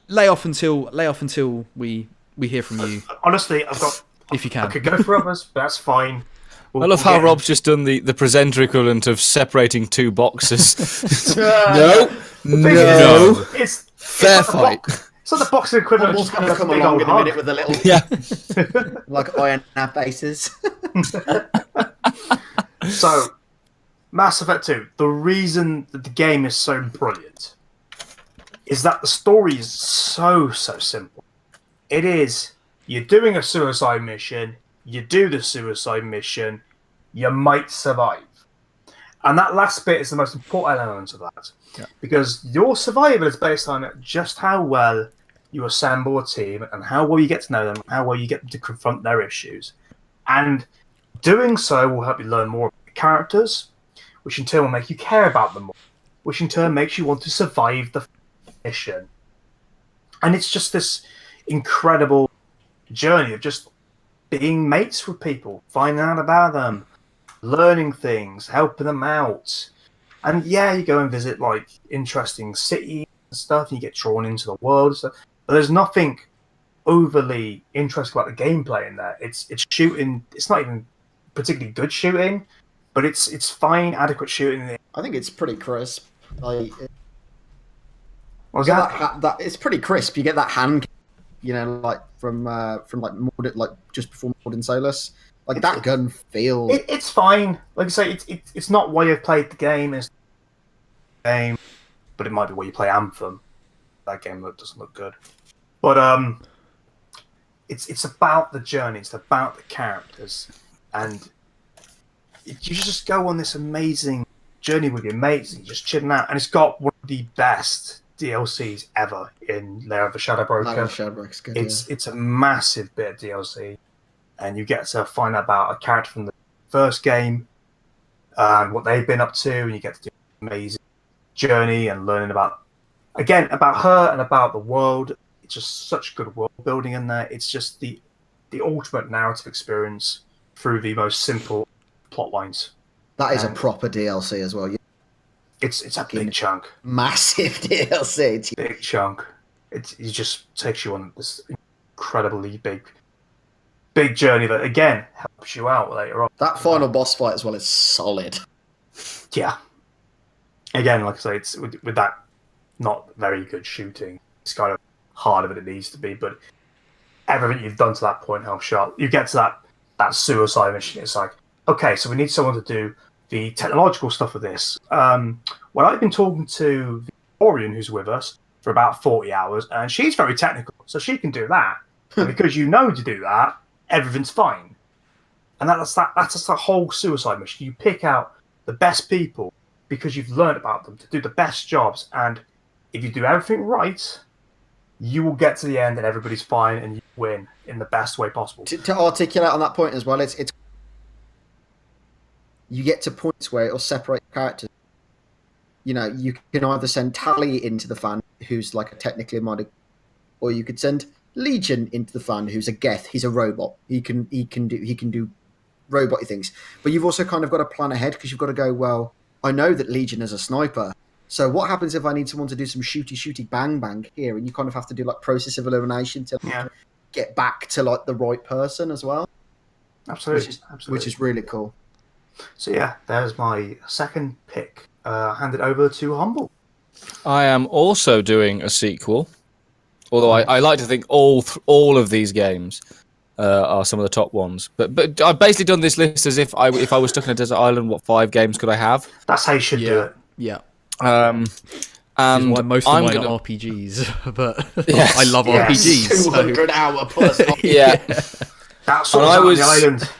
lay off until we hear from you. Honestly, I've got. If you can, I could go for others, but that's fine. I love how Rob's just done the presenter equivalent of separating two boxes. No. It's fair fight. It's not the boxing equivalent. Paul's going to come along in a minute with a little like iron our faces. So, Mass Effect 2. The reason that the game is so brilliant is that the story is so simple. It is, you're doing a suicide mission, you do the suicide mission, you might survive. And that last bit is the most important element of that. Yeah. Because your survival is based on just how well you assemble a team and how well you get to know them, how well you get them to confront their issues. And doing so will help you learn more about the characters, which in turn will make you care about them more, which in turn makes you want to survive the mission. And it's just this incredible journey of just being mates with people, finding out about them, learning things, helping them out. And yeah, you go and visit like interesting cities and stuff, and you get drawn into the world and stuff. But there's nothing overly interesting about the gameplay in there. It's shooting. It's not even particularly good shooting. but it's fine, adequate shooting. I think it's pretty crisp. Like, What was that? that it's pretty crisp. You get that hand, like from like like just before Morden Solus. Like that gun feels. It's fine. Like I say, it's not why you've played the game. It's the game, but it might be why you play Anthem. That game doesn't look good, but it's about the journey. It's about the characters, and you just go on this amazing journey with your mates and just chilling out. And it's got one of the best DLCs ever in Lair of the Shadow Broker. Good, it's a massive bit of DLC, and you get to find out about a character from the first game and what they've been up to, and you get to do an amazing journey and learning about her and about the world. It's just such good world building in there. It's just the ultimate narrative experience through the most simple plot lines. That is a proper DLC as well. It's a big chunk. Massive DLC. It's big chunk. It just takes you on this incredibly big journey that, again, helps you out later on. That final boss fight as well is solid. Yeah. Again, like I say, it's with that not very good shooting. It's kind of harder than it needs to be, but everything you've done to that point helps you out. You get to that suicide mission. It's like, okay, so we need someone to do the technological stuff of this. Well, I've been talking to Victorian, who's with us, for about 40 hours, and she's very technical, so she can do that. And because you know to do that, everything's fine. And that's just the whole suicide mission. You pick out the best people because you've learned about them to do the best jobs, and if you do everything right, you will get to the end and everybody's fine and you win in the best way possible. To articulate on that point as well, it's you get to points where it'll separate characters. You can either send Tally into the fan, who's like a technically minded, or you could send Legion into the fan, who's a Geth. He's a robot. He can do robot things. But you've also kind of got to plan ahead, because you've got to go, well, I know that Legion is a sniper. So what happens if I need someone to do some shooty bang bang here? And you kind of have to do like process of elimination to get back to like the right person as well. Absolutely. Which is really cool. So yeah, there's my second pick. Hand it over to Humble. I am also doing a sequel, although I like to think all of these games are some of the top ones. But I've basically done this list as if I was stuck in a desert island. What 5 games could I have? That's how you should do it. Yeah. And why most of mine are RPGs, but I love RPGs. 200-hour plus. Yeah. That's what on the island.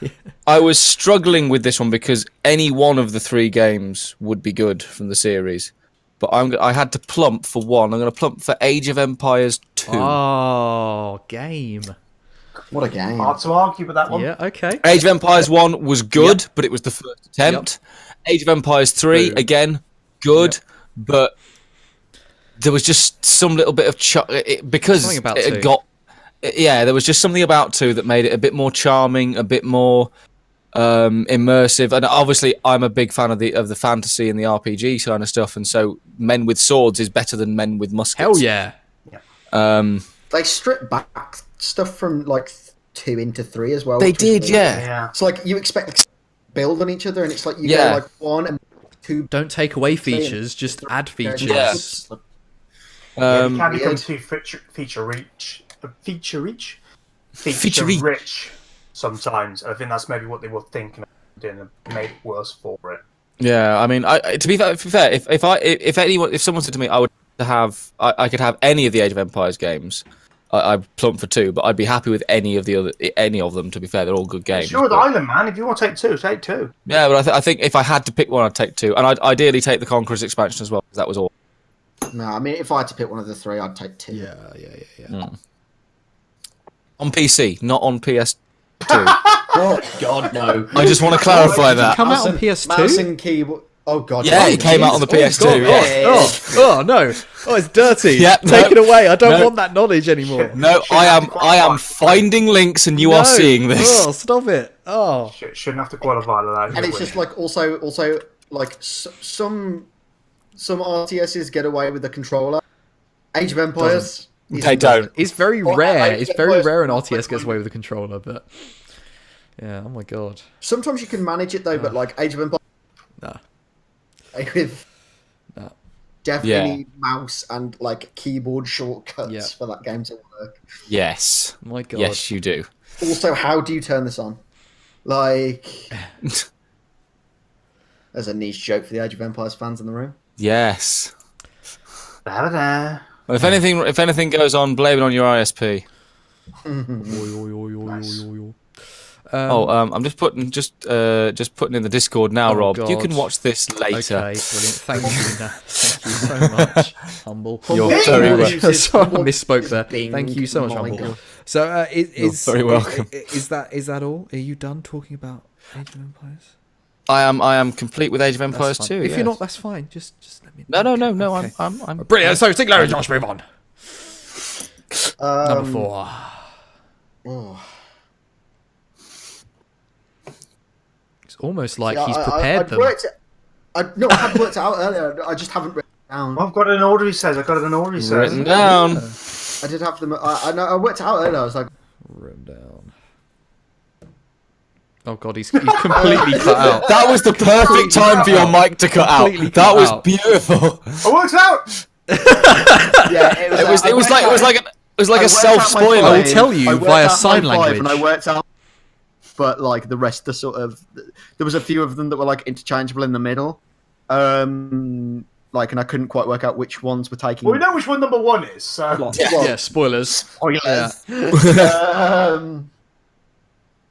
I was struggling with this one because any one of the 3 games would be good from the series, but I had to plump for one. I'm going to plump for Age of Empires 2. Oh, game! What a game! Hard to argue with that one. Yeah, okay. Age of Empires 1 was good, but it was the first attempt. Age of Empires 3 again, good, but there was just some little bit of because something about it 2. got. Yeah, there was just something about 2 that made it a bit more charming, a bit more immersive, and obviously I'm a big fan of the fantasy and the RPG kind of stuff, and so Men with Swords is better than Men with Muskets. Hell yeah! They stripped back stuff from like 2 into 3 as well. They did, yeah. It's like you expect to build on each other, and it's like you go like 1 and 2. Don't take away features, just add features. Yeah. It can become too feature rich sometimes. I think that's maybe what they were thinking of doing and made it worse for it. Yeah, I mean, to be fair, if someone said to me, I could have any of the Age of Empires games, I'd plump for 2, but I'd be happy with any of them. To be fair, they're all good games. Sure, the island, man. If you want to take 2. Yeah, but I think if I had to pick one, I'd take 2, and I'd ideally take the Conqueror's expansion as well, because that was all. No, I mean, if I had to pick one of the 3, I'd take 2. Yeah. On PC, not on PS2. Oh God, no! I just want to clarify that. Come out on PS2? Mouse and keyboard. Oh God! Yeah, it came out on the PS2. Oh no! Oh, it's dirty. Yeah, take it away. I don't want that knowledge anymore. No, I am finding links, and you are seeing this. Oh, stop it! Oh, shouldn't have to qualify that. And it's just like also like some RTSs get away with the controller. Age of Empires. They don't. It's very rare. It's very rare an RTS gets away with a controller, but Yeah. Oh my god. Sometimes you can manage it though, but like Age of Empires, Nah. with Nah. definitely need mouse and like keyboard shortcuts Yeah. for that game to work. Yes. My god. Yes, you do. Also, how do you turn this on? Like, there's a niche joke for the Age of Empires fans in the room. Yes. Da-da-da. Well, if anything goes on, blame it on your ISP. I'm just putting in the Discord now, Rob. God. You can watch this later. Okay, brilliant. Thank you, Nat. Thank you so much. Humble. You're very welcome. Sorry, I misspoke there. Bing, Thank you so much, my Humble. God. So, You're very welcome. Is that all? Are you done talking about Age of Empires? I am complete with Age of Empires That's 2. fine. If yes. you're not, that's fine. Just let me know. No. Okay. I'm Brilliant. So, SingularityJosh, move on. Number 4. Oh. It's almost like Yeah, he's prepared them. I had worked it out earlier. I just haven't written it down. I've got an order, he says. written down. I did have them. I worked it out earlier. I was like, Written down. Oh god, he's completely cut out. That was the perfect time for your mic to cut out. Completely That cut was out. beautiful. It works out! yeah, It was like a self I spoiler. will tell you worked via out my sign 5, language. and I worked out. But like the rest are sort of, there was a few of them that were like interchangeable in the middle. Like, and I couldn't quite work out which ones were taking. Well, we know which one number 1 is, so... Yeah, spoilers. Spoilers.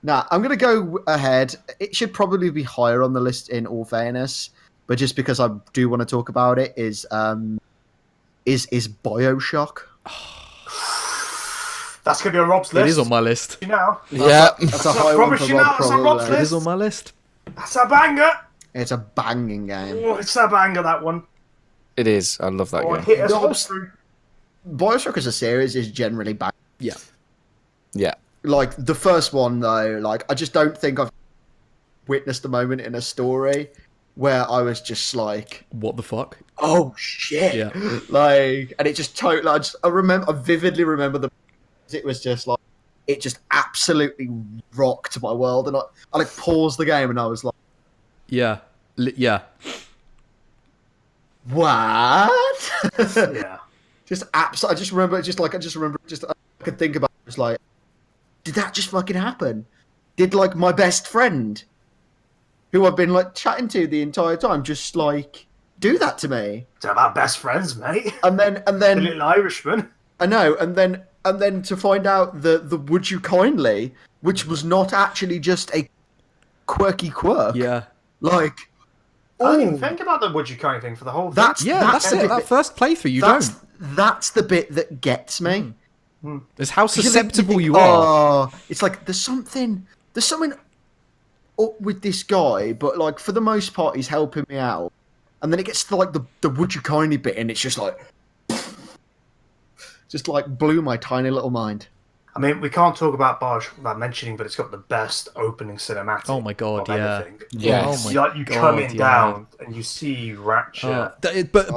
Nah, I'm gonna go ahead. It should probably be higher on the list in all fairness, but just because I do want to talk about it is BioShock. That's going to be on Rob's list. It is on my list. You know? Yeah. That's a high one for Promise you now, Rob, it's on Rob's probably. It is on my list. That's a banger! It's a banging game. Oh, it's a banger, that one. It is. I love that Oh, game. hit us No. all through. BioShock as a series is generally bang. Yeah. Yeah. Like the first one though, like I just don't think I've witnessed a moment in a story where I was just like, What the fuck? oh shit. Yeah. Like, and it just totally, I vividly remember it was just like, it just absolutely rocked my world. And I like paused the game and I was like, Yeah. Yeah. what? Yeah. I just remember, I could think about it, just like, did that just fucking happen? Did like my best friend, who I've been like chatting to the entire time, just like do that to me? It's about best friends, mate. And then The little Irishman. I know, and then to find out the would you kindly, which was not actually just a quirky quirk. Yeah. Like, I didn't think about the would you kind thing for the whole thing. that's That's it. That first playthrough, you don't. That's the bit that gets me. It's how susceptible think, you are. Oh, it's like there's something up with this guy, but like for the most part he's helping me out, and then it gets to like the would you kindly bit, and it's just like blew my tiny little mind. I mean, we can't talk about BioShock without mentioning, but it's got the best opening cinematic. Oh my god, of yeah. anything. Yes. Oh my You god, coming yeah. down and you see Ratchet. But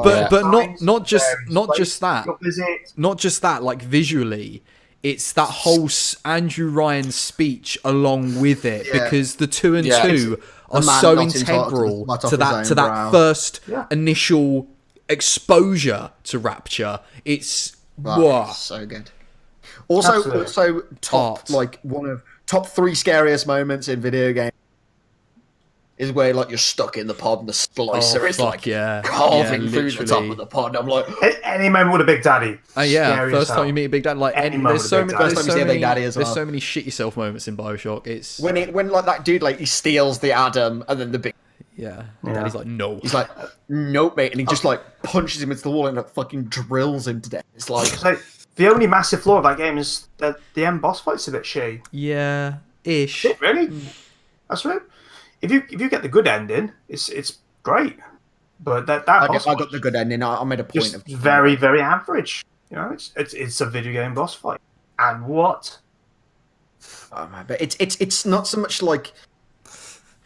not just that. Visit. Not just that, like visually, it's that whole Andrew Ryan speech along with it, Yeah. because the 2 and Yeah. 2 are The man so not entitled to integral smut off to his that own to brow. that first Yeah. initial exposure to Rapture. It's whoa. So good. Also Absolutely. top Art. like one of top 3 scariest moments in video games is where like you're stuck in the pod and the splicer is like yeah. carving Yeah, through the top literally. of the pod. I'm like, Any moment with a Big Daddy. Yeah, Scary first as time hell. you meet a Big Daddy, like Any and moment there's so with a many, Big there's Daddy. so First time you see a many, Big Daddy as there's well. so many shit yourself moments in BioShock. It's when like that dude like he steals the Adam and then the big yeah. Daddy's like no. he's like, nope mate, and he just like punches him into the wall and like fucking drills him to death. It's like, So, the only massive flaw of that game is that the end boss fight's a bit shitty. Yeah, ish. Shit, really? That's right. If you get the good ending, it's great. But that I boss got fight the good ending. I made a point just of very, very average. You know, it's a video game boss fight. And what? Oh man, but it's not so much like.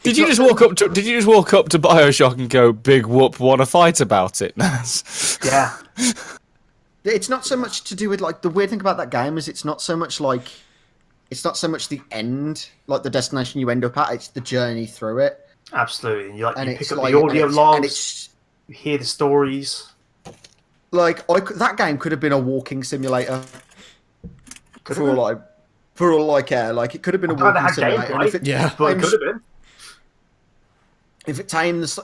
Did you just walk up to BioShock and go, "Big whoop, want to fight about it"? Naz? Yeah. It's not so much to do with like the weird thing about that game is it's not so much like it's not so much the end, like the destination you end up at. It's the journey through it. Absolutely, you pick up like, the audio logs, and it's you hear the stories. Like that game could have been a walking simulator. Could for all I care, like it could have been a walking simulator. Game, right? But it could have been.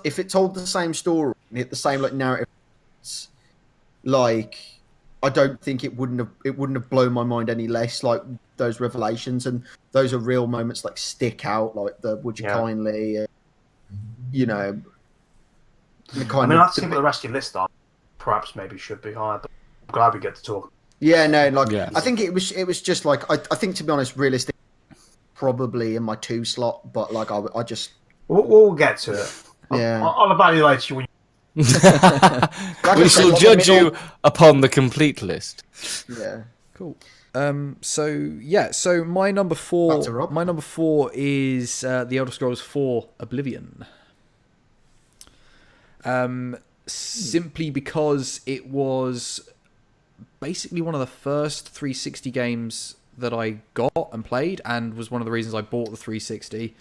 If it told the same story, and hit the same like narrative, like I don't think it wouldn't have blown my mind any less. Like those revelations, and those are real moments like stick out, like the "Would you kindly," you know. I'd see what the rest of your list are. Perhaps maybe should be higher, but I'm glad we get to talk. Yeah, no, like I think it was just like I think, to be honest, realistic, probably in my 2 slot, but like I just we'll get to it. Yeah, I'll evaluate you when we shall judge you upon the complete list. Yeah, cool. So my number 4 is The Elder Scrolls 4 Oblivion. Simply because it was basically one of the first 360 games that I got and played, and was one of the reasons I bought the 360,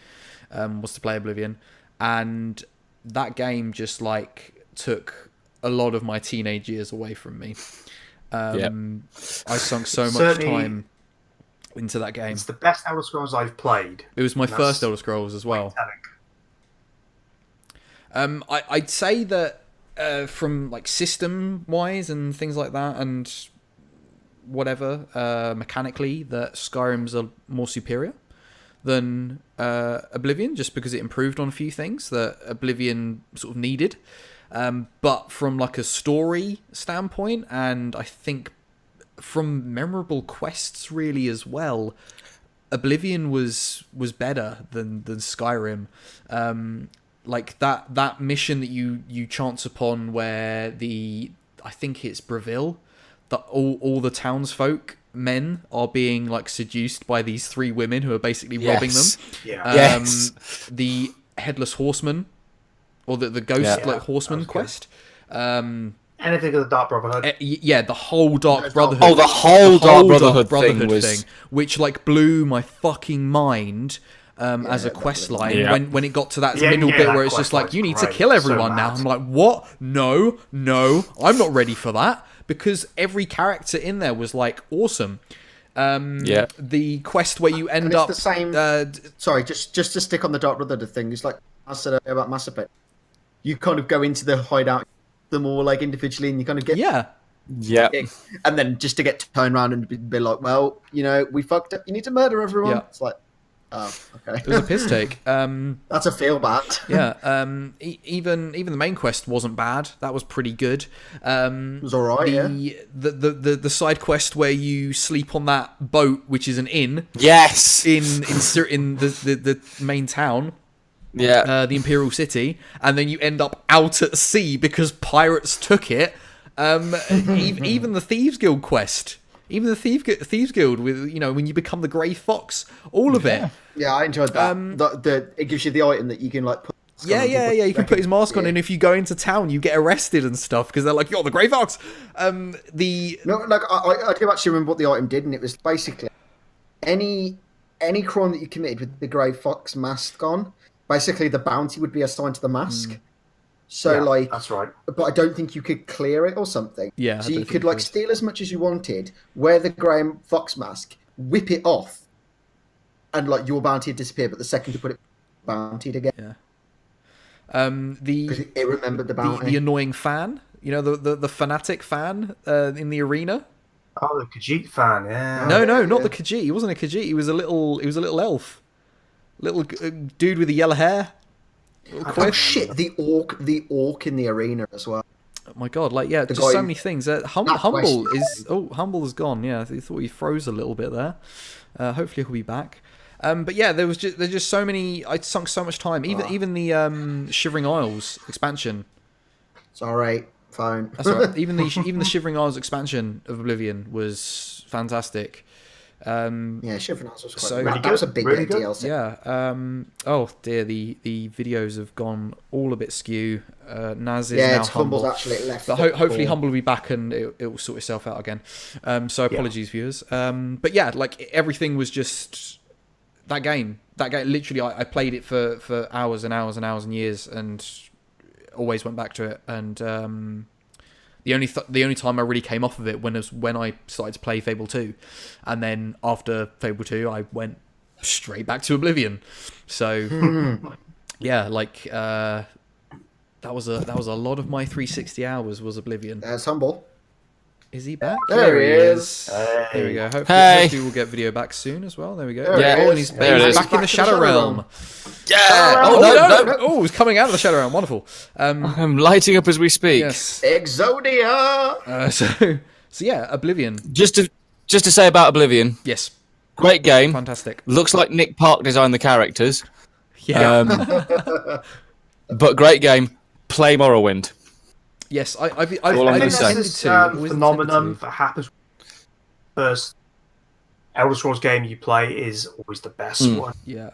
was to play Oblivion. And that game just like took a lot of my teenage years away from me. I sunk so much time into that game. It's the best Elder Scrolls I've played. It was my first Elder Scrolls as well. I'd say that from like system wise and things like that, and whatever, mechanically, that Skyrim's are more superior than Oblivion, just because it improved on a few things that Oblivion sort of needed. But from like a story standpoint, and I think from memorable quests really as well, Oblivion was better than Skyrim. Like that mission that you chance upon where I think it's Breville, that all the townsfolk men are being like seduced by these 3 women who are basically robbing them. Yeah. The Headless Horseman, or the Ghost Horseman quest. Anything of the Dark Brotherhood. The whole Dark Brotherhood. Oh, the whole Dark Brotherhood thing, which like blew my fucking mind. As a quest line, when it got to that middle bit where it's just like, you need to kill everyone now. I'm like, what? No, I'm not ready for that, because every character in there was like awesome. The quest where you end up the same. Sorry, just to stick on the Dark Brotherhood thing. It's like I said earlier about Mass Effect. You kind of go into the hideout, them all like individually, and you kind of get and then just to get turned around and be like, well, you know, we fucked up. You need to murder everyone. Yeah. It's like, oh, okay. It was a piss take. That's a feel bad. Even the main quest wasn't bad. That was pretty good. It was alright. The side quest where you sleep on that boat, which is an inn. Yes. In the main town. Yeah. The Imperial City, and then you end up out at sea because pirates took it. Even the Thieves Guild quest. Even the Thieves Guild, with, you know, when you become the Grey Fox, all of it. Yeah, I enjoyed that. It gives you the item that you can like put. You can put his mask on, and if you go into town, you get arrested and stuff because they're like, "You're the Grey Fox." I do actually remember what the item did, and it was basically any crime that you committed with the Grey Fox mask on. Basically, the bounty would be assigned to the mask. So, that's right. But I don't think you could clear it or something. Yeah. So you could like steal as much as you wanted, wear the Grey Fox mask, whip it off, and like your bounty would disappear. But the second you put it, bountied again. Yeah. Because it remembered the bounty. The annoying fan, you know, the fanatic fan in the arena. Oh, the Khajiit fan. Yeah. No, not the Khajiit. He wasn't a Khajiit. He was a little elf, little dude with the yellow hair. Oh shit! The orc in the arena as well. Oh my god! Like, yeah, just so many things. Humble is gone. Yeah, I thought he froze a little bit there. Hopefully he'll be back. But yeah, there's just so many. I sunk so much time. Even the Shivering Isles expansion. It's all right. Fine. That's all right. Even the Shivering Isles expansion of Oblivion was fantastic. Shivering Isles was quite So- that was a big Really bit of good. DLC. Yeah. Oh dear, the videos have gone all a bit skew. Naz is Yeah, now it's humble. Humble's actually left. But hopefully Humble will be back and it will sort itself out again. So apologies, viewers. But yeah, like everything was just that game. That game, literally, I played it for hours and hours and hours and years, and always went back to it. And the only time I really came off of it was when I started to play Fable 2, and then after Fable 2, I went straight back to Oblivion. So yeah, like that was a lot of my 360 hours was Oblivion. There's Humble. Is he back? There he is. There we go. Hopefully, Hey. hopefully we'll get video back soon as well. There we go. There Yeah, he oh, is. he's- there it is. Back in the Shadow Realm. Yeah. Oh, Oh, no. Oh, he's coming out of the Shadow Realm. Wonderful. I'm lighting up as we speak. Yes. Exodia. So yeah, Oblivion. Just to say about Oblivion, Yes. great game. Fantastic. Looks like Nick Park designed the characters. Yeah. But great game. Play Morrowind. Yes. I've All I'm I gonna think say. this intended to. phenomenon that happens first Elder Scrolls game you play is always the best one. Yeah.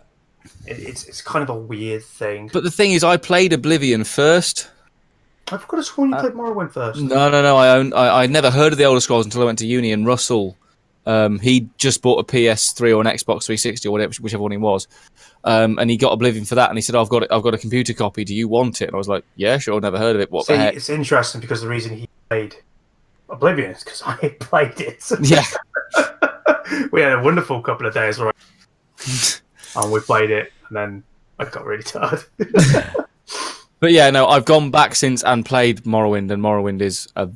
It's kind of a weird thing. But the thing is, I played Oblivion first. I forgot to sworn you played Morrowind first. No. I never heard of the Elder Scrolls until I went to uni. And Russell, he just bought a PS3 or an Xbox 360 or whatever, whichever one he was, and he got Oblivion for that. And he said, "Oh, I've got a computer copy. Do you want it?" And I was like, "Yeah, sure. Never heard of it. What See, the heck?" it's interesting because the reason he played Oblivion is because I played it. Yeah. We had a wonderful couple of days, right? And we played it, and then I got really tired. But yeah, no, I've gone back since and played Morrowind, and Morrowind is a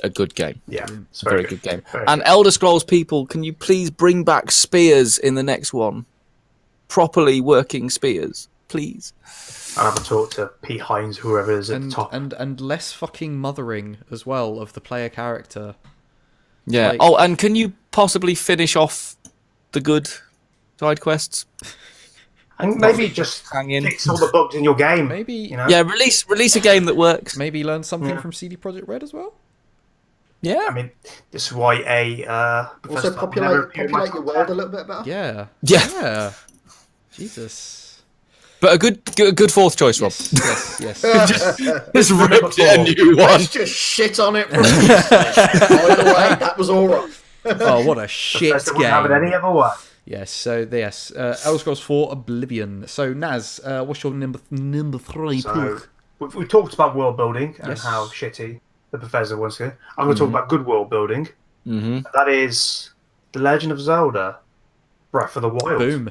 good game. Yeah, it's Very good game. Very And good. Elder Scrolls people, can you please bring back spears in the next one? Properly working spears, please. I'll have a talk to Pete Hines, whoever is at the top. And less fucking mothering as well of the player character. Yeah. Like- Oh, and can you possibly finish off the good side quests? And maybe just Hang in. fix all the bugs in your game. Maybe you know? Yeah, release a game that works. maybe learn something Yeah. from CD Projekt Red as well. Yeah. I mean, this is why Also Bethesda never populate appeared in my your top world 10. a little bit better. Yeah. Yeah. Yeah. Jesus. But a good fourth choice, Rob. Yes. Yes. Just ripped it a new one. Let's just shit on it. From By the way, that was all right. Oh, what a shit Bethesda wouldn't have it game. any other way. Yes. So yes, Elder Scrolls 4 Oblivion. So Naz, what's your number 3 So we talked about world building and Yes. how shitty the Bethesda ones are. I'm going to talk about good world building. Mm-hmm. That is The Legend of Zelda: Breath of the Wild. Boom.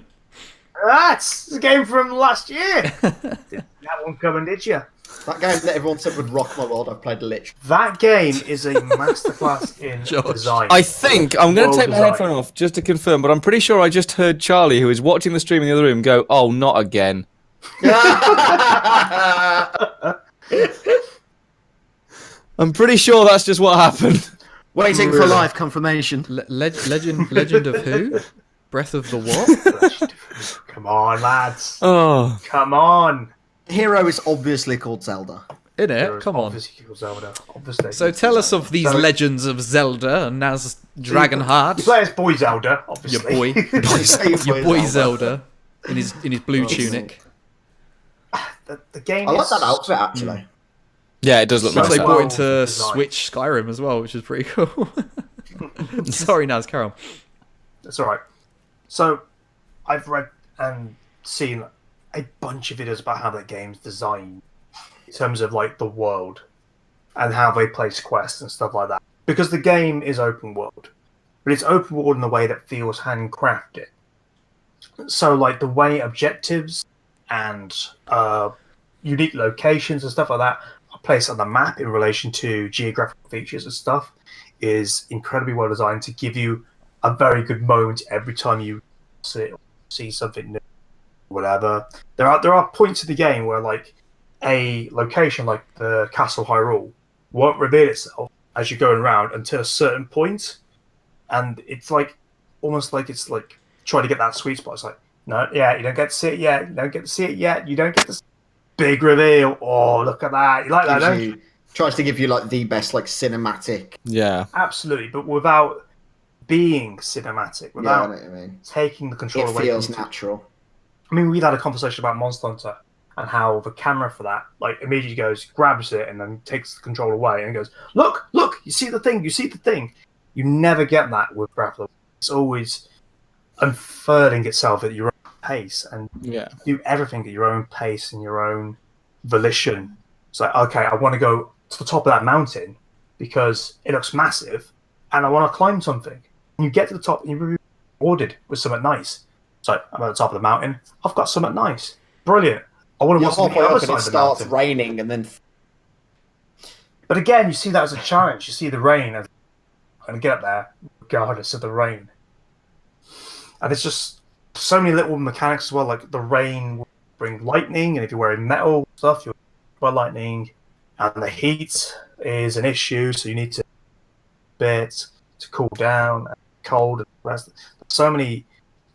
That's a game from last year. Did that one coming, did you? That game that everyone said would rock my world, I've played literally. That game is a masterclass in Josh. design. I think I'm going World to take my design. headphone off just to confirm, but I'm pretty sure I just heard Charlie, who is watching the stream in the other room, go, "Oh, not again." I'm pretty sure that's just what happened. Waiting for Really? live confirmation. Legend of who? Breath of the what? Come on, lads. Oh, Come on. Hero is obviously called Zelda. In There it? is Come on. obviously called Zelda. Obviously. So tell us of these So- legends of Zelda and Naz Dragonheart. You play as boy Zelda, Your obviously. boy. Your boy Zelda in his blue tunic. the game I like is that outfit actually. yeah, it does look So Which nice. they well brought into designed. Switch Skyrim as well, which is pretty cool. Sorry, Naz, carry on. That's all right. So, I've read and seen a bunch of videos about how that game's designed in terms of like the world and how they place quests and stuff like that. Because the game is open world, but it's open world in a way that feels handcrafted. So, like the way objectives and unique locations and stuff like that are placed on the map in relation to geographical features and stuff is incredibly well designed to give you a very good moment every time you see something new, whatever. There are points in the game where like a location like the Castle Hyrule won't reveal itself as you're going around until a certain point, and it's like almost like it's like trying to get that sweet spot. It's like, no, yeah, you don't get to see it yet. You don't get to see it yet. You don't get this big reveal. Oh, look at that! You like that, don't you? Tries to give you like the best like cinematic. Yeah. Absolutely, but without being cinematic, without taking the control away. It feels natural. I mean, we'd had a conversation about Monster Hunter and how the camera for that, like, immediately goes, grabs it, and then takes the control away and goes, look, you see the thing, You never get that with Breath of the Wild. It's always unfurling itself at your own pace, and do everything at your own pace and your own volition. It's like, okay, I want to go to the top of that mountain because it looks massive, and I want to climb something. And you get to the top, and you're rewarded with something nice. It's like, I'm at the top of the mountain. I've got something nice. Brilliant. I want to watch the other side of the mountain. It starts raining, and then. But again, you see that as a challenge. You see the rain, and get up there, regardless of the rain. And it's just so many little mechanics as well. Like the rain will bring lightning, and if you're wearing metal stuff, you'll by lightning. And the heat is an issue, so you need to cool down. And cold and the rest. So many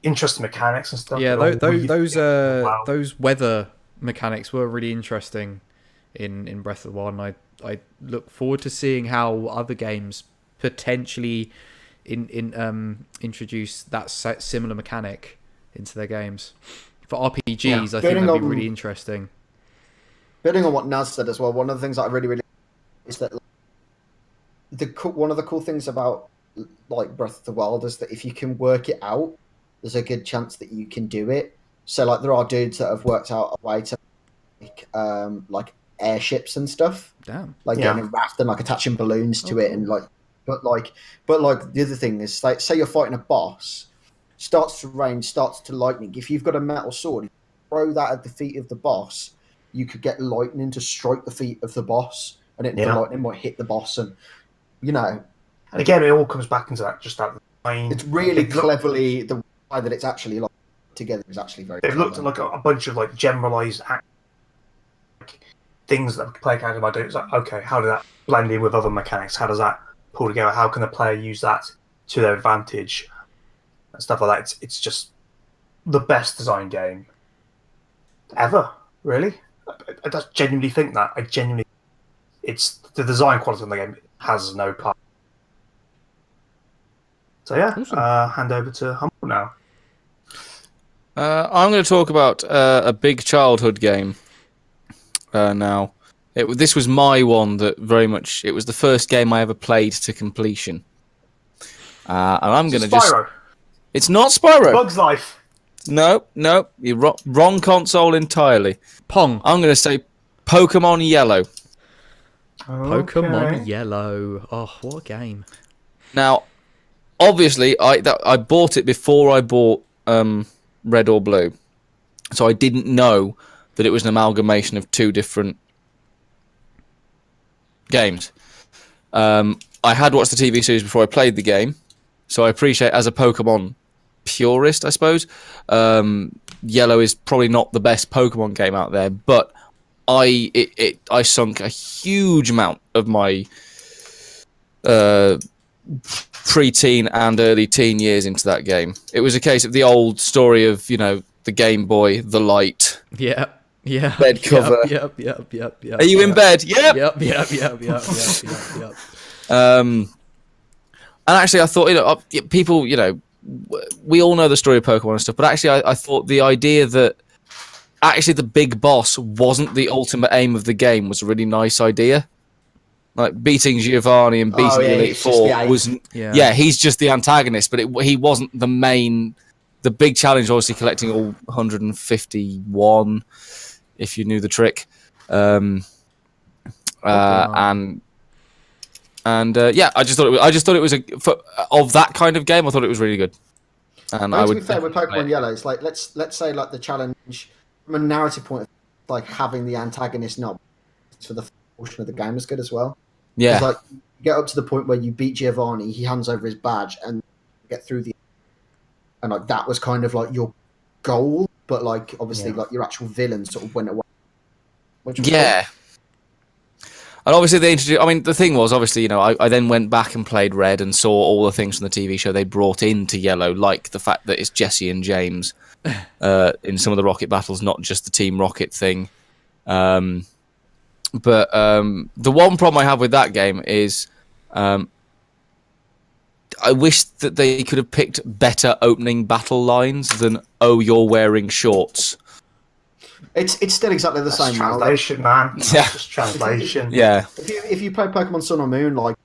interesting mechanics and stuff. Yeah, those weather mechanics were really interesting in Breath of the Wild, and I look forward to seeing how other games potentially introduce that similar mechanic into their games. For RPGs, I think that'd be really interesting. Building on what Naz said as well, one of the things that I really, really is that one of the cool things about like Breath of the Wild is that if you can work it out, there's a good chance that you can do it. So like there are dudes that have worked out a way to like airships and stuff. Damn. Like getting a raft and like attaching balloons to it and like but the other thing is like say you're fighting a boss, starts to rain, starts to lightning. If you've got a metal sword, throw that at the feet of the boss, you could get lightning to strike the feet of the boss, and the lightning might hit the boss, and and again it all comes back into that line. It's really cleverly the way that it's actually like together is actually very. They've looked at like a bunch of like generalized things that the player character might do. It's like, okay, how does that blend in with other mechanics? How does that pull together? How can the player use that to their advantage and stuff like that? It's just the best design game ever, really. I just genuinely think that. It's the design quality of the game has no part. So yeah, awesome. Hand over to Humble now. I'm going to talk about a big childhood game now. This was my one that very much. It was the first game I ever played to completion. And I'm going to just. It's not Spyro. It's Bug's Life. No, you're wrong console entirely. Pong. I'm going to say Pokemon Yellow. Pokemon Yellow. Oh, what a game! Now, obviously, I bought it before I bought Red or Blue, so I didn't know that it was an amalgamation of two different games. I had watched the TV series before I played the game, so I appreciate as a Pokemon purist, I suppose. Yellow is probably not the best Pokemon game out there, but I sunk a huge amount of my pre-teen and early teen years into that game. It was a case of the old story of the Game Boy, the light, yeah, bed cover. Yep. Are you in bed? Yep. Yep. And actually, I thought people we all know the story of Pokemon and stuff, but actually I thought the idea that actually the big boss wasn't the ultimate aim of the game was a really nice idea. Like beating Giovanni and beating the Elite Four wasn't. Yeah, he's just the antagonist, but he wasn't the main. The big challenge, obviously, collecting all 151, if you knew the trick. I just thought it was of that kind of game. I thought it was really good. And to be fair with Pokemon Yellow, it's like let's say like the challenge from a narrative point of view, like having the antagonist not for the portion of the game is good as well. Yeah, like you get up to the point where you beat Giovanni, he hands over his badge, and get through and like that was kind of like your goal, but like obviously like your actual villain sort of went away. Yeah. Cool. And obviously they introduced. I mean, the thing was obviously, I then went back and played Red and saw all the things from the TV show they brought into Yellow, like the fact that it's Jesse and James in some of the Rocket battles, not just the Team Rocket thing. But the one problem I have with that game is, I wish that they could have picked better opening battle lines than "Oh, you're wearing shorts." It's still exactly the same. Translation, man. That's just translation. Yeah. If you play Pokemon Sun or Moon, like,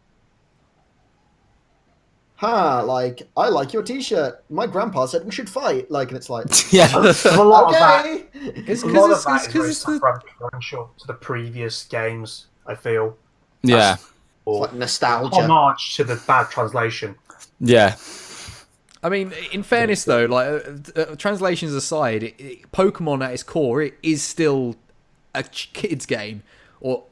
like, I like your T-shirt. My grandpa said we should fight. Like, and it's like, Yeah. A lot of that. It's A lot of that because is very it's the self-referential to the previous games, I feel. Yeah. it's like nostalgia. Homage to the bad translation. Yeah. I mean, in fairness though, like translations aside, Pokemon at its core, it is still a kids game, or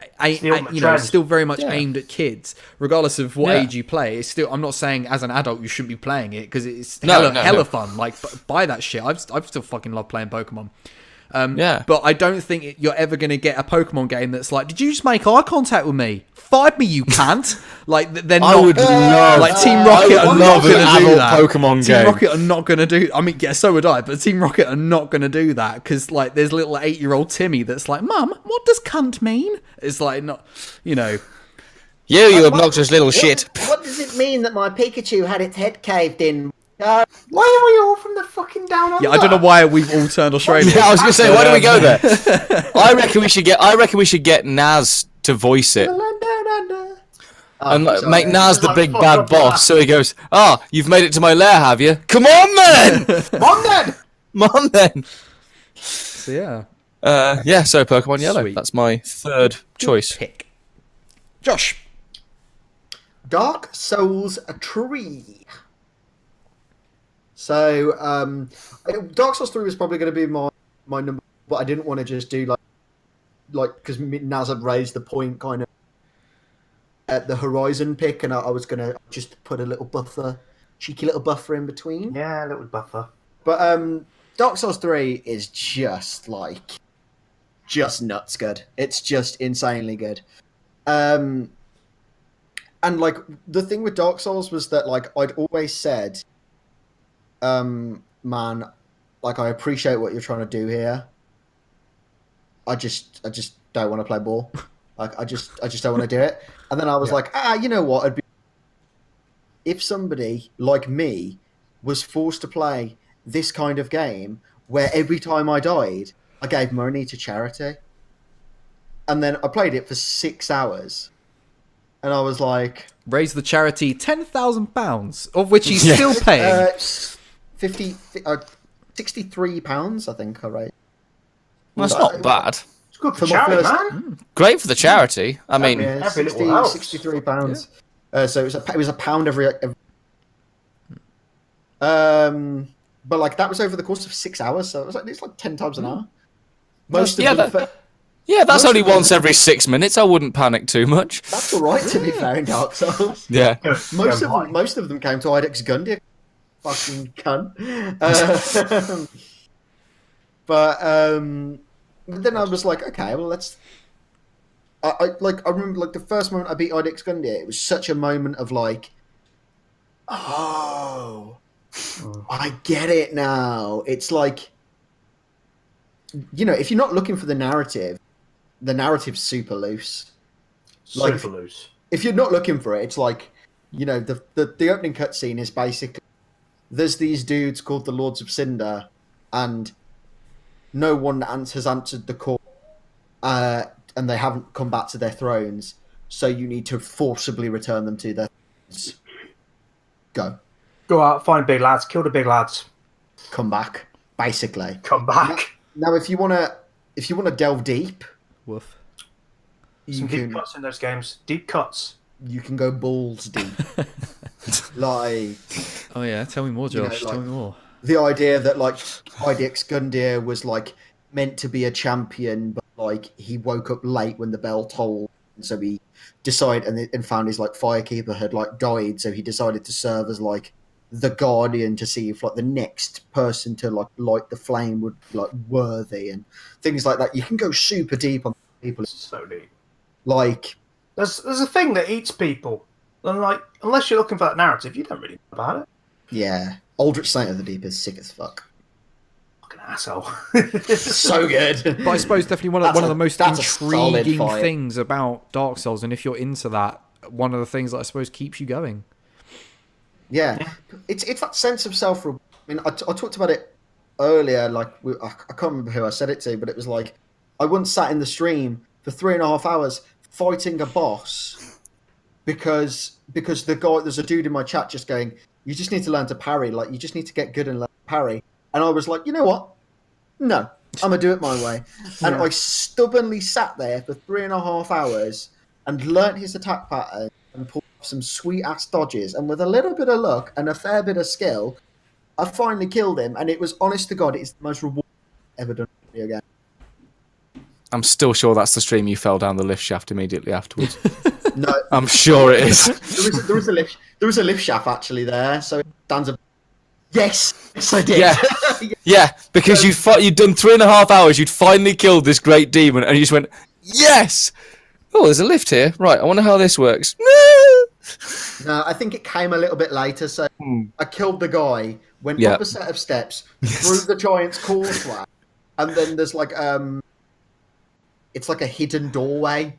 still very much aimed at kids, regardless of what age you play. It's still. I'm not saying as an adult you shouldn't be playing it because it's hella fun. Like buy that shit. I've still fucking love playing Pokemon. But I don't think you're ever going to get a Pokemon game that's like, did you just make eye contact with me? Fight me, you can't. Like, they're not. I would love. Like, Team Rocket are not going to do that. Pokemon Team game. Rocket are not going to do. I mean, yeah, so would I. But Team Rocket are not going to do that because, like, there's little 8-year-old Timmy that's like, Mum, what does cunt mean? It's like not, you know. You obnoxious little shit. What does it mean that my Pikachu had its head caved in? Why are we all from the fucking down under? Yeah, I don't know why we've all turned Australian. Yeah, I was gonna say, why do we go there? I reckon we should get Naz to voice it. And make Naz the big bad boss, so he goes, you've made it to my lair, have you? Come on then! Come on then! So, yeah. So Pokemon Yellow. Sweet. That's my third choice. Pick. Josh. Dark Souls Tree. So, Dark Souls 3 was probably going to be my number, but I didn't want to just do like because Naz had raised the point kind of at the Horizon pick, and I was going to just put a little buffer, cheeky little buffer in between. Yeah, a little buffer. But Dark Souls 3 is just nuts good. It's just insanely good. And like the thing with Dark Souls was that like I'd always said, man, like I appreciate what you're trying to do here. I just don't want to play ball. Like I just don't want to do it. And then I was like, you know what? It'd be if somebody like me was forced to play this kind of game where every time I died, I gave money to charity. And then I played it for 6 hours. And I was like... Raise the charity £10,000, of which he's still paying. 63 pounds, I think I raised. Well, that's not bad. It's good for charity, man. Great for the charity. I mean... Yeah, 63 pounds. So it was a pound every... But like that was over the course of 6 hours, so it's like 10 times an hour. Most that's only once every 6 minutes. I wouldn't panic too much. That's all right, to be fair, in Dark Souls. Yeah. Most of them came to Idex Gundy. Fucking cunt. But then I was like, okay, well let's. I remember like the first moment I beat Idex Gundy, it was such a moment of like, oh, I get it now. It's like, you know, if you're not looking for the narrative's super loose. Super loose. If you're not looking for it, it's like, you know, the opening cutscene is basically there's these dudes called the Lords of Cinder, and no one has answered the call, and they haven't come back to their thrones, so you need to forcibly return them to their thrones. Go out, find big lads, kill the big lads. Come back, basically. Come back. Now, if you wanna delve deep, woof. Some deep cuts in those games. Deep cuts. You can go balls deep. Like. Oh yeah, tell me more, Josh. Tell me more. The idea that like IDX Gundyr was like meant to be a champion, but like he woke up late when the bell tolled, and so he decided and found his like firekeeper had like died, so he decided to serve as like the guardian to see if like the next person to like light the flame would be like worthy and things like that. You can go super deep on people. So deep. Like there's a thing that eats people, and like unless you're looking for that narrative, you don't really know about it. Yeah, Aldrich Saint of the Deep is sick as fuck. Fucking asshole. So good. But I suppose definitely one of the most intriguing things about Dark Souls, and if you're into that, one of the things that I suppose keeps you going. Yeah. It's that sense of self. I mean, I talked about it earlier. Like I can't remember who I said it to, but it was like I once sat in the stream for 3.5 hours fighting a boss because there's a dude in my chat just going, you just need to learn to parry. Like you just need to get good and learn to parry. And I was like, you know what? No, I'm gonna do it my way. And I stubbornly sat there for 3.5 hours and learnt his attack pattern and pulled off some sweet ass dodges. And with a little bit of luck and a fair bit of skill, I finally killed him. And it was, honest to God, it's the most rewarding I've ever done in a video game. I'm still sure that's the stream you fell down the lift shaft immediately afterwards. No, I'm sure it is. there was a lift shaft actually there, so it stands a. Yes, I did. Yeah, yeah, because you'd done 3.5 hours, you'd finally killed this great demon, and you just went, yes! Oh, there's a lift here. Right, I wonder how this works. No, I think it came a little bit later, so I killed the guy, went up a set of steps, through the giant's causeway, and then there's like, it's like a hidden doorway,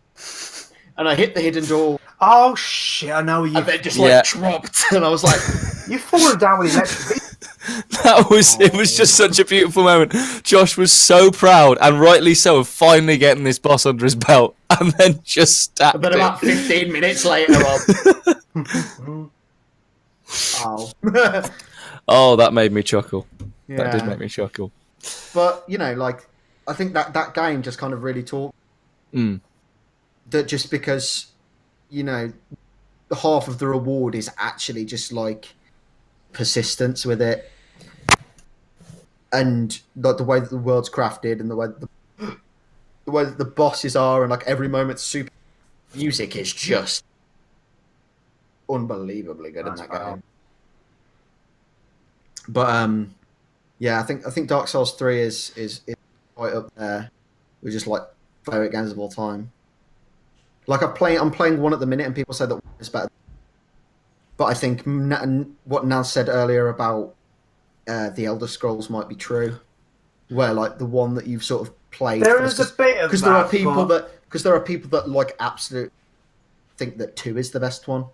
and I hit the hidden door. Oh shit! I know you. And then just like dropped, and I was like, "You fallen down with electric." It was just such a beautiful moment. Josh was so proud, and rightly so, of finally getting this boss under his belt, and then just stabbed But about 15 minutes later, oh, that made me chuckle. Yeah. That did make me chuckle. But you know, like, I think that game just kind of really taught that just because, you know, half of the reward is actually just like persistence with it, and like the way that the world's crafted, and the way that the bosses are, and like every moment's super. Music is just unbelievably good in that game. But yeah, I think Dark Souls 3 is quite up there with just like favorite games of all time. Like I'm playing one at the minute, and people say that one is better. But I think what Naz said earlier about the Elder Scrolls might be true, where like the one that you've sort of played. There is a bit of because there are people that like absolutely think that 2 is the best one,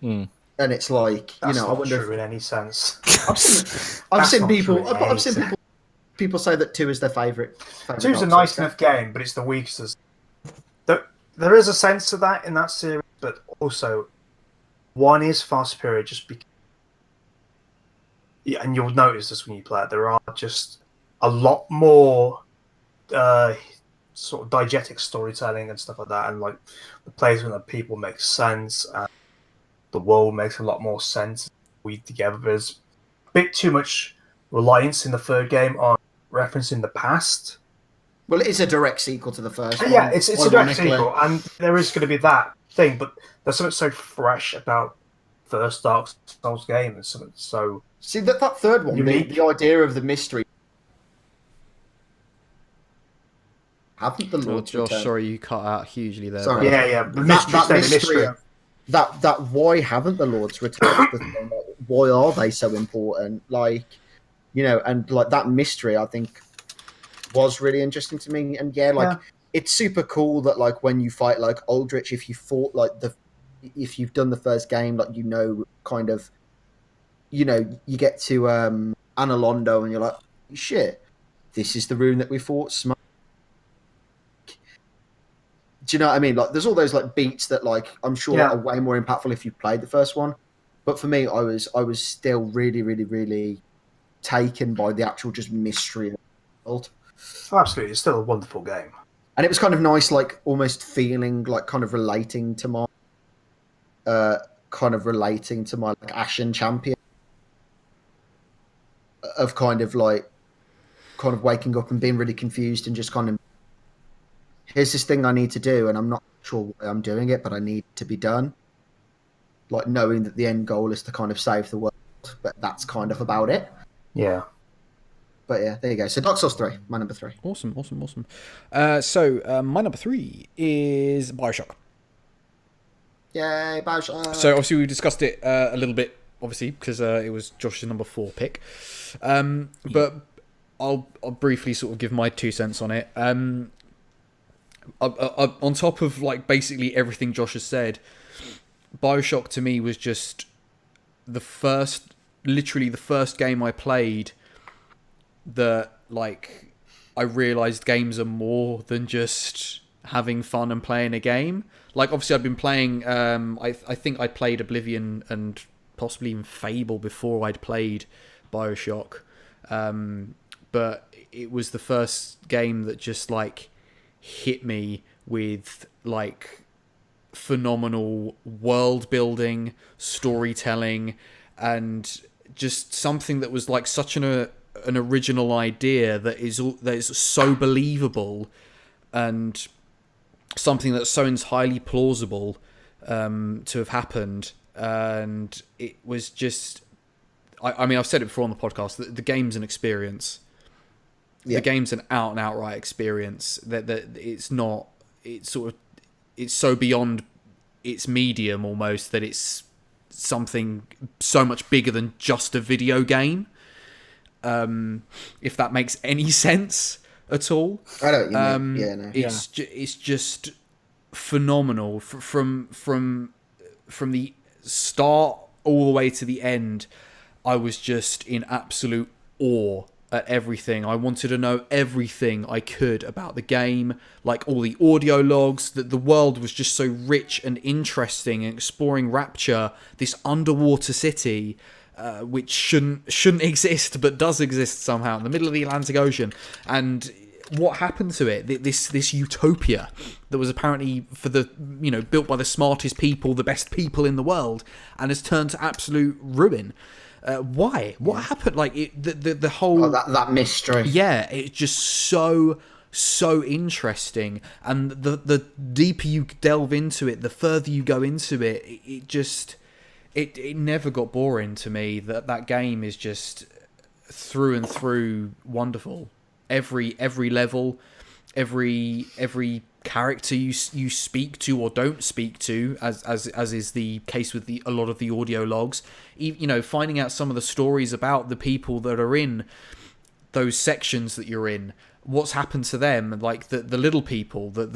and it's like that's I wonder true in any sense. I've seen people say that 2 is their favorite. 2's a nice enough game, but it's the weakest. There is a sense of that in that series, but also 1 is far superior just because. Yeah, and you'll notice this when you play it. There are just a lot more sort of diegetic storytelling and stuff like that, and like the placement of people makes sense, and the world makes a lot more sense. We together. There's a bit too much reliance in the third game on referencing the past. Well, it is a direct sequel to the first one. Yeah, it's a direct sequel, and there is going to be that thing, but there's something so fresh about first Dark Souls game, and something so. See that third one, the idea of the mystery. Haven't the Lord's Josh, returned? sorry, you cut out hugely there. Sorry. Yeah. The mystery. That why haven't the Lords returned? Why are they so important? Like, and like that mystery, I think, was really interesting to me. And it's super cool that like when you fight like Aldrich, if you fought like if you've done the first game, like kind of, you get to Analondo and you're like, shit, this is the room that we fought Smoke. Do you know what I mean? Like, there's all those like beats that like I'm sure are way more impactful if you played the first one. But for me, I was still really, really, really taken by the actual just mystery of the world. Oh, absolutely, it's still a wonderful game. And it was kind of nice, like almost feeling like kind of relating to my like Ashen champion of kind of waking up and being really confused and just kind of, here's this thing I need to do, and I'm not sure why I'm doing it, but I need to be done. Like knowing that the end goal is to kind of save the world, but that's kind of about it. Yeah. But yeah, there you go. So Dark Souls 3, my number 3. Awesome. So my number 3 is BioShock. Yay, BioShock. So obviously we discussed it a little bit, obviously, because it was Josh's number 4 pick. But I'll briefly sort of give my 2 cents on it. On top of like basically everything Josh has said, BioShock to me was just literally the first game I played that like I realized games are more than just having fun and playing a game. Like obviously I'd been playing I think I'd played Oblivion and possibly even Fable before I'd played BioShock, but it was the first game that just like hit me with like phenomenal world building, storytelling, and just something that was like such an original idea that is so believable, and something that's so entirely plausible to have happened. And it was just, I mean, I've said it before on the podcast, the game's an experience. The game's an out and outright experience. That it's not. It's sort of. It's so beyond its medium almost that it's something so much bigger than just a video game. If that makes any sense at all. I don't. Yeah, no. It's just phenomenal from the start all the way to the end. I was just in absolute awe at everything. I wanted to know everything I could about the game, like all the audio logs. That the world was just so rich and interesting, and exploring Rapture, this underwater city, which shouldn't exist but does exist somehow in the middle of the Atlantic Ocean. And what happened to it? This utopia that was apparently built by the smartest people, the best people in the world, and has turned to absolute ruin. Why? What happened? Like the whole that mystery. Yeah, it's just so interesting, and the deeper you delve into it, the further you go into it, it never got boring to me. That game is just through and through wonderful. Every level, every character you speak to or don't speak to, as is the case with a lot of the audio logs. Finding out some of the stories about the people that are in those sections that you're in, what's happened to them, like the little people, is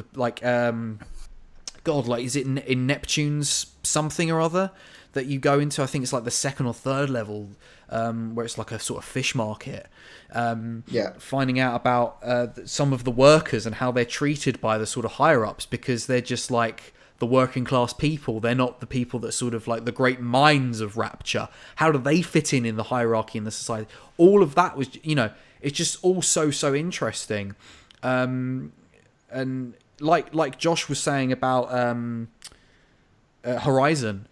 it in Neptune's something or other that you go into? I think it's like the second or third level, where it's like a sort of fish market. Finding out about some of the workers and how they're treated by the sort of higher ups, because they're just like the working class people. They're not the people that sort of like the great minds of Rapture. How do they fit in the hierarchy in the society? All of that was, it's just all so interesting. And like Josh was saying about Horizon,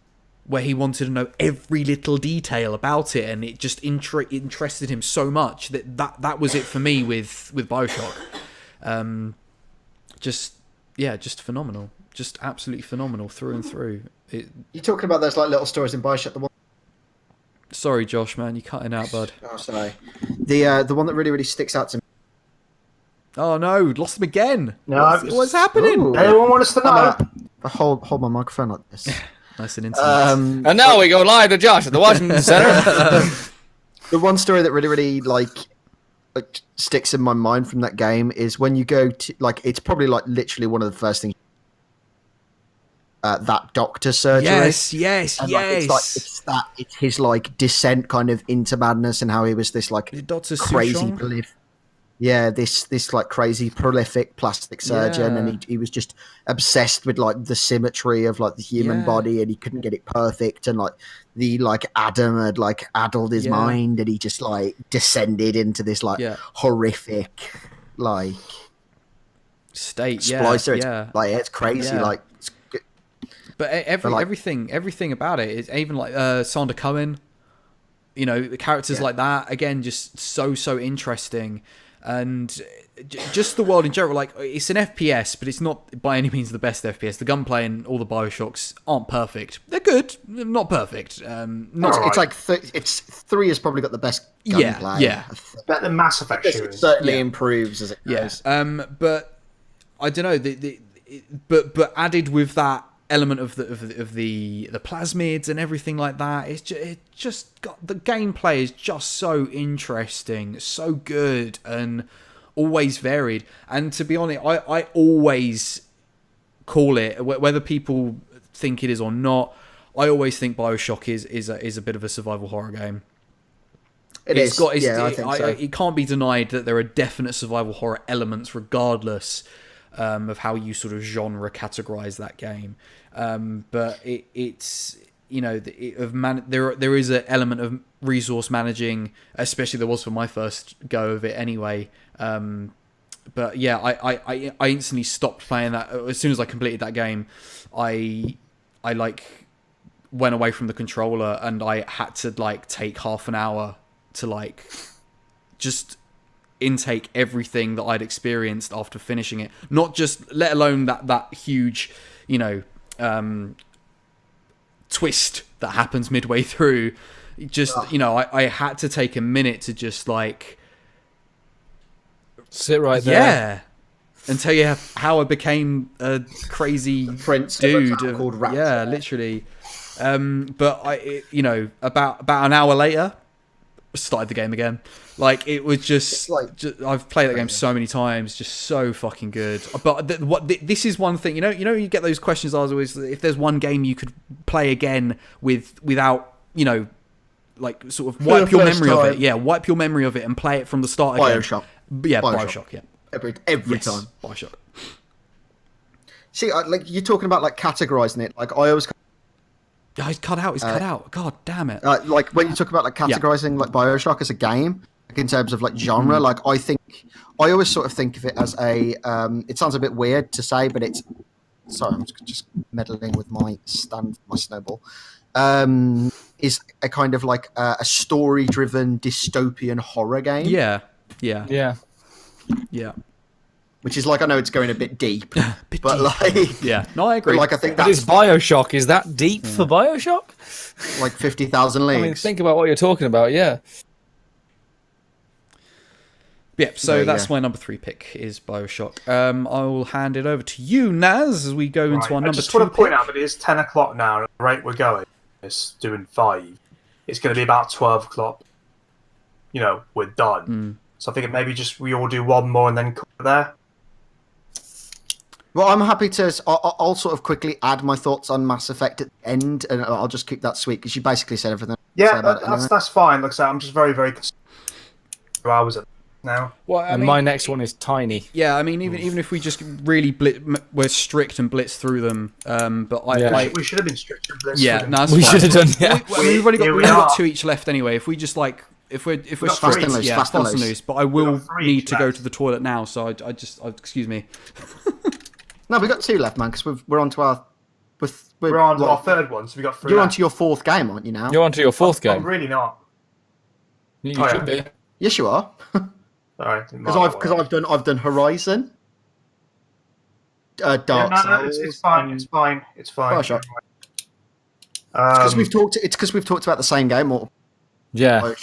where he wanted to know every little detail about it, and it just interested him so much that was it for me with BioShock. Just phenomenal, just absolutely phenomenal through and through. You're talking about those like little stories in BioShock. Sorry, Josh, man, you're cutting out, bud. Oh, sorry. The one that really sticks out to me. Oh no, lost him again. No, what's happening? Ooh. Anyone want us to know? Hold my microphone like this. Nice and intimate. And now we go live to Josh at the Washington Center. The one story that really like sticks in my mind from that game is when you go to it's probably like literally one of the first things. That doctor surgery. Yes. It's his like descent kind of into madness, and how he was this like crazy prolific. Yeah, this like crazy prolific plastic surgeon, and he was just obsessed with like the symmetry of like the human body, and he couldn't get it perfect, and like the like Adam had like addled his mind, and he just like descended into this like horrific like state. Splicer. It's crazy. Like, but everything about it is even like Sander Cohen. The characters like that again, just so interesting. And just the world in general, like it's an FPS, but it's not by any means the best FPS. The gunplay in all the BioShocks aren't perfect. They're good, not perfect. It's like it's 3 has probably got the best gunplay. Yeah. Better than Mass Effect. It certainly improves as it goes. But I don't know. But added with that element of the plasmids and everything like that, it just got the gameplay is just so interesting, so good, and always varied. And to be honest, I always call it, whether people think it is or not, I always think BioShock is a bit of a survival horror game. I think so. It can't be denied that there are definite survival horror elements, regardless of how you sort of genre categorize that game. But it's there is an element of resource managing, especially there was for my first go of it anyway. But yeah, I instantly stopped playing that as soon as I completed that game. I like went away from the controller and I had to like take half an hour to like just intake everything that I'd experienced after finishing it. Not just, let alone that huge, twist that happens midway through. Just, I had to take a minute to just like sit right there. Yeah. And tell you how I became a crazy Prince dude. called Raptor. Yeah, literally. But about an hour later, started the game again. Like, it was just I've played that game so many times, just so fucking good. But this is one thing, you get those questions I was always, if there's one game you could play again without, like sort of wipe your memory of it. Yeah, wipe your memory of it and play it from the start again. BioShock. Yeah, BioShock, yeah. Every time. BioShock. See, like you're talking about like categorizing it. Like I always. He's cut out. God damn it! Like when you talk about like categorizing like BioShock as a game, like in terms of like genre, like I always sort of think of it as a. It sounds a bit weird to say, but it's. Sorry, I'm just meddling with my snowball. Is a kind of like a story-driven dystopian horror game. Yeah. Which is like, I know it's going a bit deep, but like, yeah, no, I agree. Like, I think that's BioShock. Is that deep for BioShock? Like 50,000 leagues. I mean, think about what you're talking about. Yeah. Yeah. So that's my number 3 pick is BioShock. I will hand it over to you, Naz, as we go into our number 2 pick. I just want to point out that it is 10 o'clock now, and the rate we're going is doing 5. It's going to be about 12 o'clock. We're done. So I think maybe just we all do one more and then cut there. Well, I'm happy to. I'll sort of quickly add my thoughts on Mass Effect at the end, and I'll just keep that sweet because you basically said everything. Yeah, that's fine. Like I said, I'm just very, very concerned. 2 hours now. Well, and my next one is tiny. Yeah, I mean, even if we just really we're strict and blitz through them, but we should have been strict and blitz. Yeah, through them. no, we should have done. Yeah, we've only got 2 each left anyway. If we just like. If we're strict, fast and loose, fast and loose. But I will need to go to the toilet now, so I excuse me. No, we got 2 left, man, because we're on to our. We're on to our 3rd one, so we got 3. You're on to your 4th game, aren't you now? You're on to your 4th game. I'm really not. You should be. Yes, you are. Sorry, because I've done Horizon. Dark Souls. It's fine. BioShock. It's because we've talked about the same game, or. Yeah.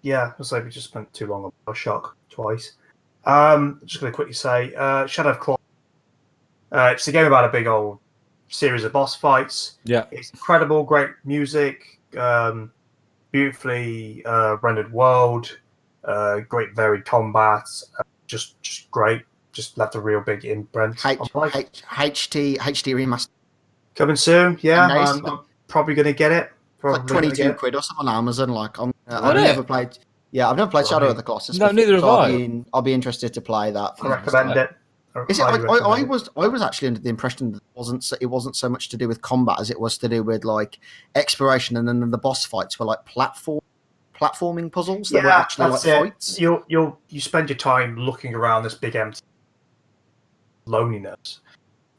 Yeah, I'll say we just spent too long on BioShock twice. I'm just going to quickly say, Shadow of Claw. It's a game about a big old series of boss fights. Yeah. It's incredible, great music, beautifully rendered world, great varied combat, just great. Just left a real big imprint. HD remaster. Coming soon, yeah. I'm probably going to get it. Like 22 quid or something on Amazon. Like I've never played. Yeah, I've never played Shadow of the Colossus. No, neither have I. I'll be interested to play that. I recommend it. I was actually under the impression that it wasn't so much to do with combat as it was to do with like exploration, and then the boss fights were like platforming puzzles that were actually like fights. You spend your time looking around this big empty loneliness.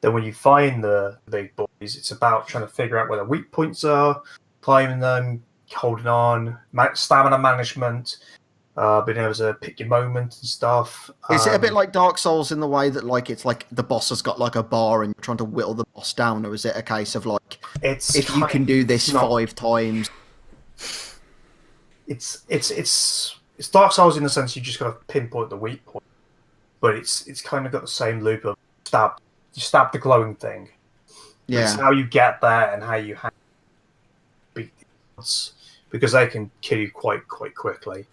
Then when you find the big boys, it's about trying to figure out where the weak points are, climbing them, holding on, stamina management, being able to pick your moment and stuff. Is it a bit like Dark Souls in the way that like it's like the boss has got like a bar and you're trying to whittle the boss down, or is it a case of like if you can do this 5 times? It's Dark Souls in the sense you just got to pinpoint the weak point, but it's kind of got the same loop of stab the glowing thing. Yeah, it's how you get there and how you beat the odds, because they can kill you quite quickly.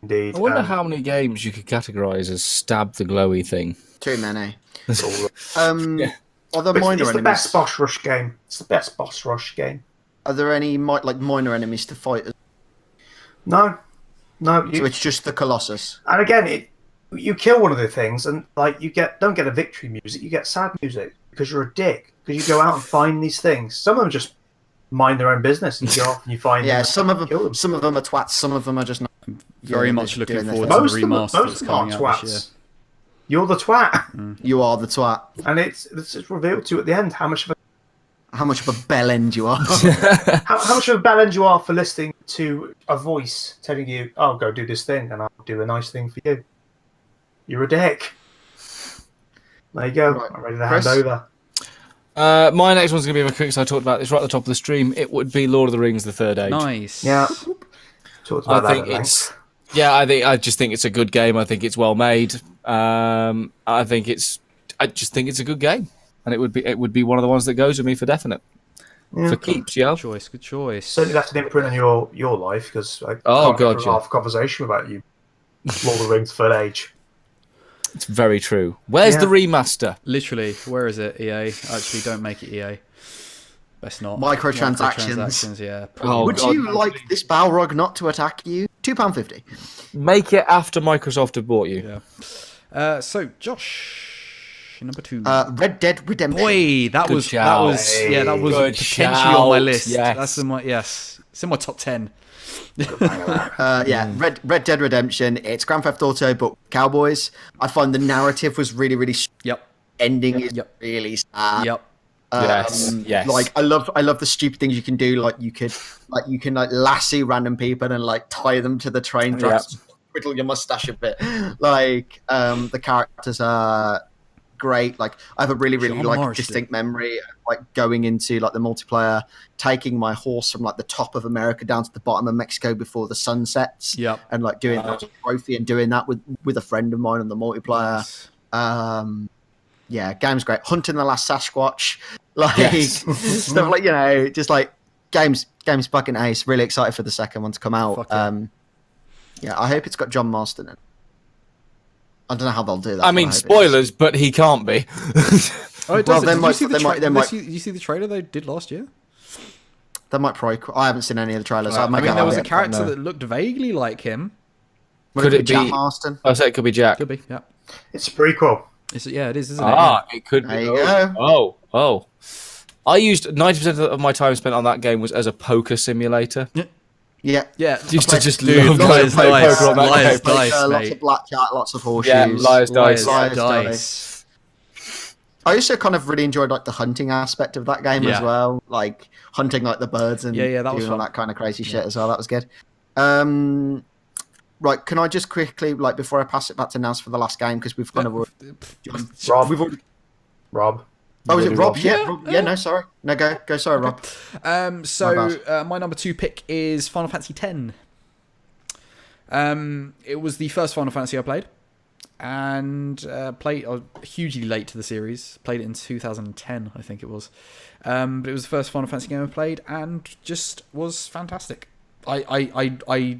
Indeed. I wonder how many games you could categorize as stab the glowy thing. Too many. Yeah. Are there minor it's enemies? The best boss rush game. It's the best boss rush game. Are there any minor enemies to fight? No. So it's just the Colossus. And again, you kill one of the things, and like don't get a victory music. You get sad music because you're a dick. Because you go out and find these things. Some of them just mind their own business, and you go off and you find them. Some of them are twats. Some of them are just not. Very much looking forward to the remaster most that's of them coming are out twats. this year. You're the twat. You are the twat. And it's revealed to you at the end how much of a bell end you are. how much of a bell end you are for listening to a voice telling you, "Oh, go do this thing, and I'll do a nice thing for you." You're a dick. There you go. Right. I'm ready to Chris? hand over. My next one's going to be my quick, because I talked about this right at the top of the stream. It would be Lord of the Rings: The Third Age. Nice. Yeah. Talked about I think that at it's. length. Yeah, I just think it's a good game. I think it's well made. I just think it's a good game, and it would be one of the ones that goes with me for definite. Yeah. For keeps, yeah. Good choice. Certainly left an imprint on your life, because I can't God, have yeah. half a conversation about you. Lord of the Rings: Third Age. It's very true. Where's the remaster? Literally, where is it? EA. Actually, don't make it EA. Best not. Microtransactions. Yeah. Would you like this Balrog not to attack you? £2.50. Make it after Microsoft have bought you. Yeah. So Josh, number 2. Red Dead Redemption. Boy, that was shout. that was Good potentially on my shout. list. Yes. That's in my It's in my top 10. Red Dead Redemption. It's Grand Theft Auto, but Cowboys. I find the narrative was really, really. Yep. Ending is really sad. Yep. Yes. Like I love the stupid things you can do. Like you can lassie random people and like tie them to the train tracks, twiddle your mustache a bit. Like the characters are great. Like I have a really distinct memory of, like going into like the multiplayer, taking my horse from like the top of America down to the bottom of Mexico before the sun sets. Yep. And like doing that trophy and doing that with a friend of mine on the multiplayer. Nice. Yeah, game's great. Hunting the Last Sasquatch, stuff like just like game's fucking ace. Really excited for the second one to come out. Yeah. I hope it's got John Marston in it. I don't know how they'll do that. I mean, spoilers, but he can't be. Oh, it Well, does. Did you see the trailer they did last year? They might probably. I haven't seen any of the trailers. I mean, there was a character that looked vaguely like him. Could it be Jack Marston? I said it could be Jack. Could be. Yeah. It's a prequel. It is, isn't it? Yeah. It could be. There you go. Oh. I used 90% of my time spent on that game was as a poker simulator. Yeah. Used to just Dude, love lies, play dice, poker on that lies, game. dice, lots mate. of blackjack, lots of horseshoes. Yeah, lies, dice. Dice. I also kind of really enjoyed like the hunting aspect of that game as well, like hunting like the birds and that was doing all fun. that kind of crazy shit as well. That was good. Right, can I just quickly, like, before I pass it back to Naz for the last game, because we've kind of Rob. we've already. Rob. Oh, is it Rob? Rob? Yeah. No, sorry. No, go. Sorry, Rob. My number 2 pick is Final Fantasy X. It was the first Final Fantasy I played, and I was hugely late to the series. Played it in 2010, I think it was. But it was the first Final Fantasy game I played, and just was fantastic. I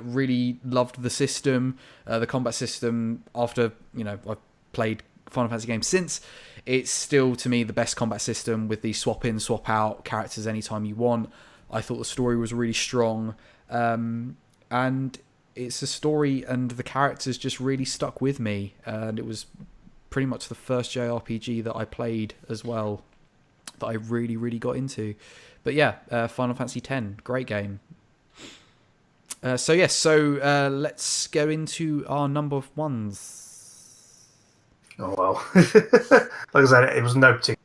really loved the system, the combat system. After I've played Final Fantasy games since, it's still to me the best combat system with the swap in, swap out characters anytime you want. I thought the story was really strong, and it's a story and the characters just really stuck with me. And it was pretty much the first JRPG that I played as well that I really, really got into. But yeah, Final Fantasy X, great game. So let's go into our number ones. Oh well, like I said, it was no particular.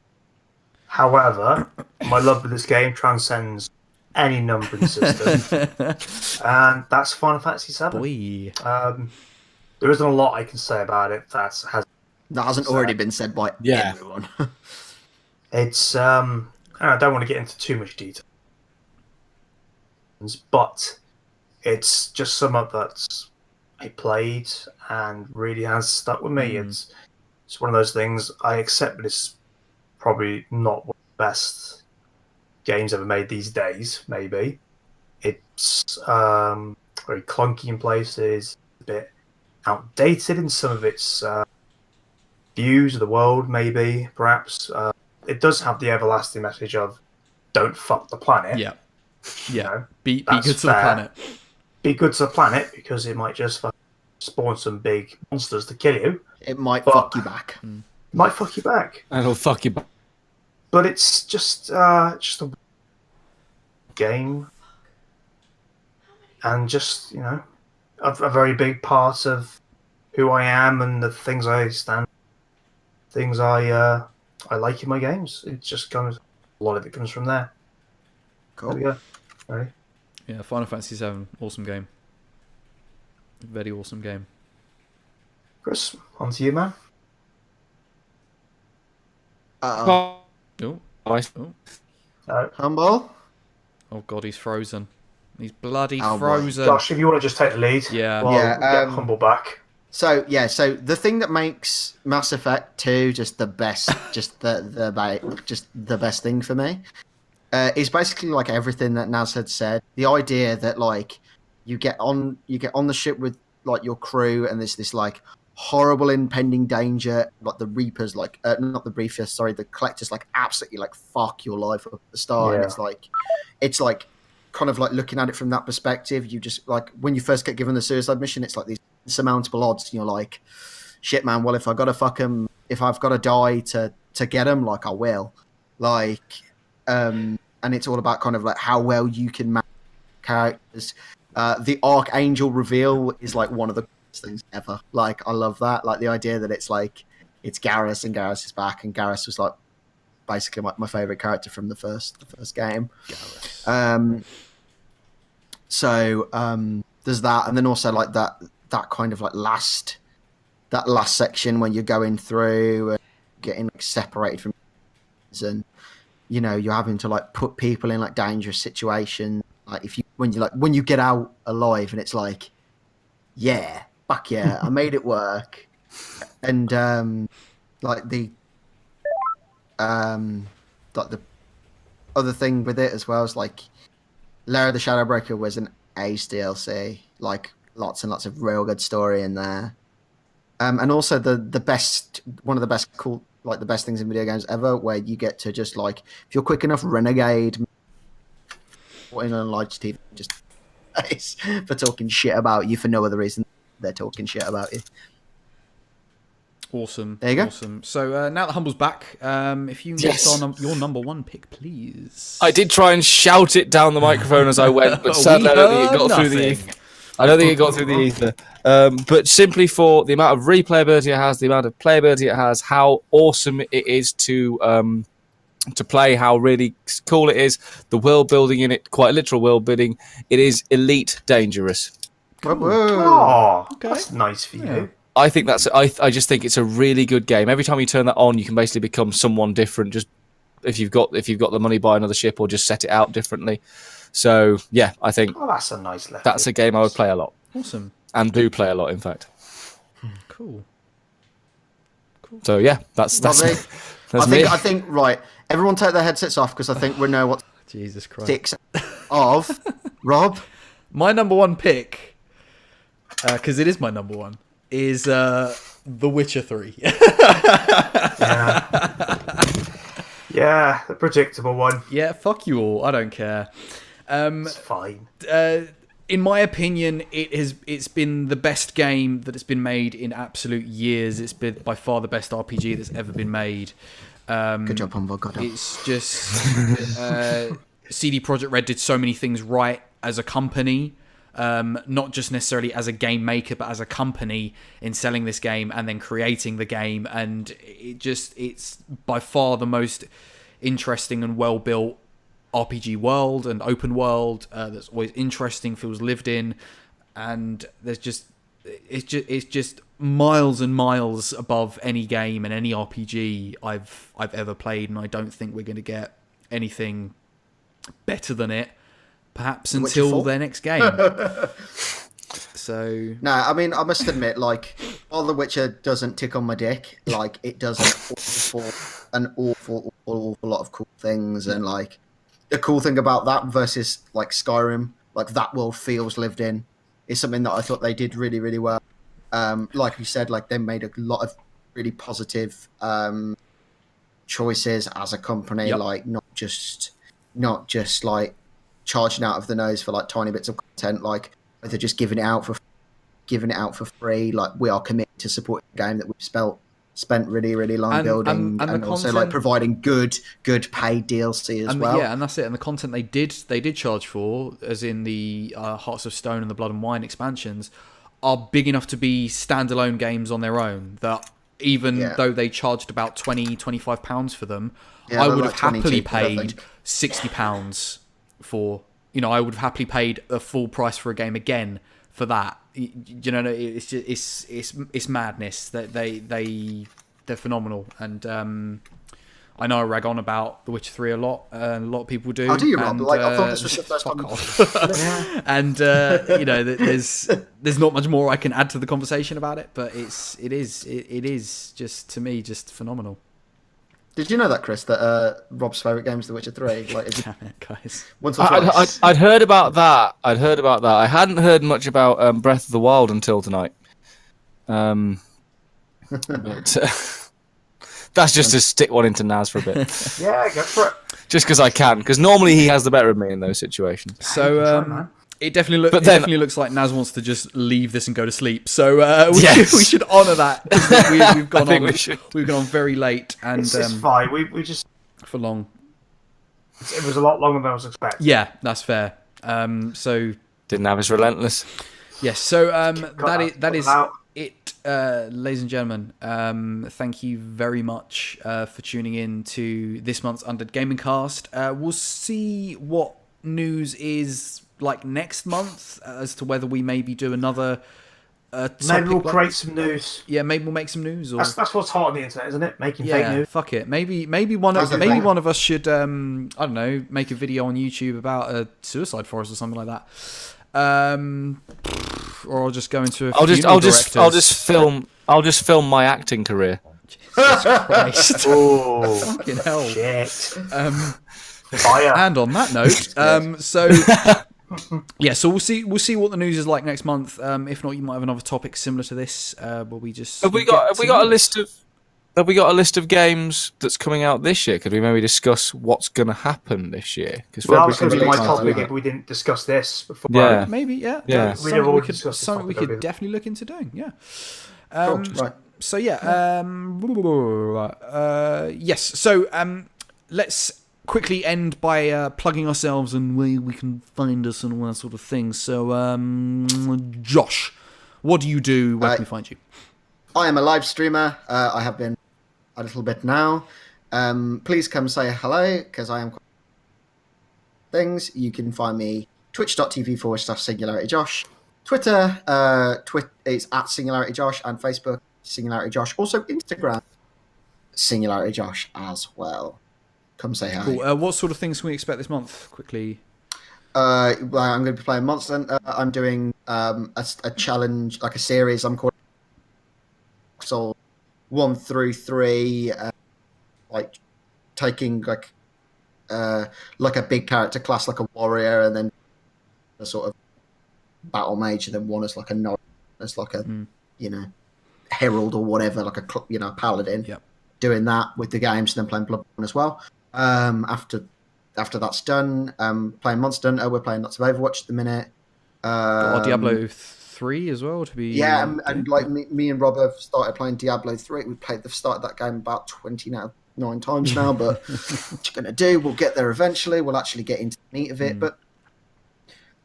However, my love for this game transcends any numbering system, and that's Final Fantasy VII. There isn't a lot I can say about it that hasn't already been said by everyone. It's I don't want to get into too much detail, but it's just something that I played and really has stuck with me. It's one of those things. I accept that it's probably not one of the best games ever made these days. Maybe it's very clunky in places, a bit outdated in some of its views of the world. Maybe, perhaps. it does have the everlasting message of don't fuck the planet. Yeah. Yeah. You know, be good to the planet. Be good to the planet, because it might just spawn some big monsters to kill you. It might fuck you back. Might fuck you back. And it'll fuck you back. But it's just a game. And just, a very big part of who I am and the things I stand, things I like in my games. It just comes, a lot of it comes from there. Cool. There we go. Ready? Yeah, Final Fantasy VII, awesome game. Very awesome game. Chris, on to you, man. Oh. Humble? Oh god, he's frozen. He's bloody Oh, boy. frozen. Josh, if you want to just take the lead, Yeah. while Yeah, we get Humble back. So the thing that makes Mass Effect 2 just the best, just the best thing for me, is basically like everything that Naz had said. The idea that like you get on the ship with like your crew, and there's this like horrible impending danger, like the Reapers, like not the Reapers, sorry, the Collectors, like absolutely like fuck your life up at the start, and it's like kind of like looking at it from that perspective. You just like when you first get given the suicide mission, it's like these insurmountable odds, and you're like, shit, man. Well, if I gotta fuck him, if I've gotta die to get him, like I will, like, and it's all about kind of like how well you can manage characters. The Archangel reveal is like one of the best things ever. Like, I love that. Like the idea that it's like it's Garrus and Garrus is back, and Garrus was like basically my favorite character from the first game. So there's that, and then also like that kind of like last section when you're going through and getting like separated from, and you're having to like put people in like dangerous situations. Like when you get out alive, and it's like, yeah, fuck yeah, I made it work. And like the other thing with it as well is like Lair of the Shadowbreaker was an ace DLC, like lots and lots of real good story in there. And also the best things in video games ever, where you get to just like, if you're quick enough, renegade in on live TV just for talking shit about you for no other reason. They're talking shit about you. Awesome. There you go. Awesome. So now that Humble's back, if you can get your number one pick, please. I did try and shout it down the microphone as I went, but sadly I don't think it got through the ether. I don't think it got through the ether. But simply for the amount of replayability it has, the amount of playability it has, how awesome it is to play, how really cool it is, the world building in it, quite literal world building, it is elite dangerous. Oh, okay. That's nice for you. I think I just think it's a really good game. Every time you turn that on, you can basically become someone different. Just if you've got the money, buy another ship, or just set it out differently. So yeah, I think that's a nice left. That's a game I would play a lot. Awesome. And do play a lot, in fact. Cool. So yeah, that's me. I think right. Everyone take their headsets off, because I think we know what Jesus Christ sticks of Rob. My number one pick, because it is my number one, is The Witcher 3. Yeah, the predictable one. Yeah, fuck you all. I don't care. It's fine. In my opinion, it's been the best game that has been made in absolute years. It's been by far the best RPG that's ever been made. Good job, Humble. God, it's just CD Projekt Red did so many things right as a company. Not just necessarily as a game maker, but as a company in selling this game and then creating the game. And it's by far the most interesting and well-built RPG world and open world that's always interesting, feels lived in. And it's just miles and miles above any game and any RPG I've ever played. And I don't think we're going to get anything better than it. Perhaps until their next game. So no, I mean, I must admit, like, while The Witcher doesn't tick on my dick, like, it does an awful lot of cool things, and like the cool thing about that versus like Skyrim, like that world feels lived in, is something that I thought they did really, really well. Like you said, like they made a lot of really positive choices as a company, Yep. like not just like charging out of the nose for like tiny bits of content, like they're just giving it out for free. Like we are committed to supporting a game that we've spent really, really long building, and also like providing good paid DLC as well. Yeah, and that's it. And the content they did charge for, as in the Hearts of Stone and the Blood and Wine expansions, are big enough to be standalone games on their own. That even though they charged about £20-25 for them, I would have happily paid £60 for. I would have happily paid a full price for a game again for that. It's just, it's madness. That they're phenomenal, and I know I rag on about The Witcher 3 a lot, and a lot of people do. Oh, do you, Rob? Like, I thought this was the first time. And there's not much more I can add to the conversation about it, but it is just, to me, just phenomenal. Did you know that, Chris? That Rob's favourite game is The Witcher 3. Like, damn it, guys! Once or twice. I'd heard about that. I hadn't heard much about Breath of the Wild until tonight. But, that's just to stick one into Naz for a bit. Yeah, go for it. Just because I can, because normally he has the better of me in those situations. So it definitely looks like Naz wants to just leave this and go to sleep. So we should honour that. We've gone on. We've gone on very late, and it's fine. We just for long. It was a lot longer than I was expecting. Yeah, that's fair. So didn't have his relentless. Yes. So that is it, ladies and gentlemen. Thank you very much for tuning in to this month's UndeadGamingCast. We'll see what news is like next month as to whether we maybe do another maybe we'll create some news. Yeah, maybe we'll make some news. Or... That's what's hot on the internet, isn't it? Making fake news. Fuck it. Maybe one of us should I don't know, make a video on YouTube about a suicide forest or something like that. Or I'll just go into I'll just film my acting career. Jesus Christ. Oh, fucking hell. Shit. Fire. And on that note, so so we'll see what the news is like next month. If not, you might have another topic similar to this, where we just have we got a list of games that's coming out this year? Could we maybe discuss what's going to happen this year? Because that was going to be my topic if we didn't discuss this before. Yeah, maybe. Yeah. Something we could definitely look into doing. Yeah. Cool. Right. So yeah. Yes. So let's quickly end by plugging ourselves and where we can find us and all that sort of thing. So, Josh, what do you do? Where can we find you? I am a live streamer. I have been a little bit now. Please come say hello, because I am quite things. You can find me twitch.tv/SingularityJosh. Twitter, it's at SingularityJosh, and Facebook, SingularityJosh. Also Instagram, SingularityJosh as well. Come say hi. Cool. What sort of things can we expect this month? Quickly. I'm going to be playing Monster Hunter. I'm doing a challenge, like a series. I'm calling Soul 1 through 3, like taking like a big character class, like a warrior, and then a sort of battle mage, and then one as like a knight, as like a herald or whatever, like a paladin. Yep. Doing that with the games, and then playing Bloodborne as well. After that's done, playing Monster Hunter. We're playing lots of Overwatch at the minute. Diablo 3 as well to be. Yeah, and like me and Rob have started playing Diablo 3. They've started that game about 29 times now, but what you gonna do? We'll get there eventually. We'll actually get into the meat of it, but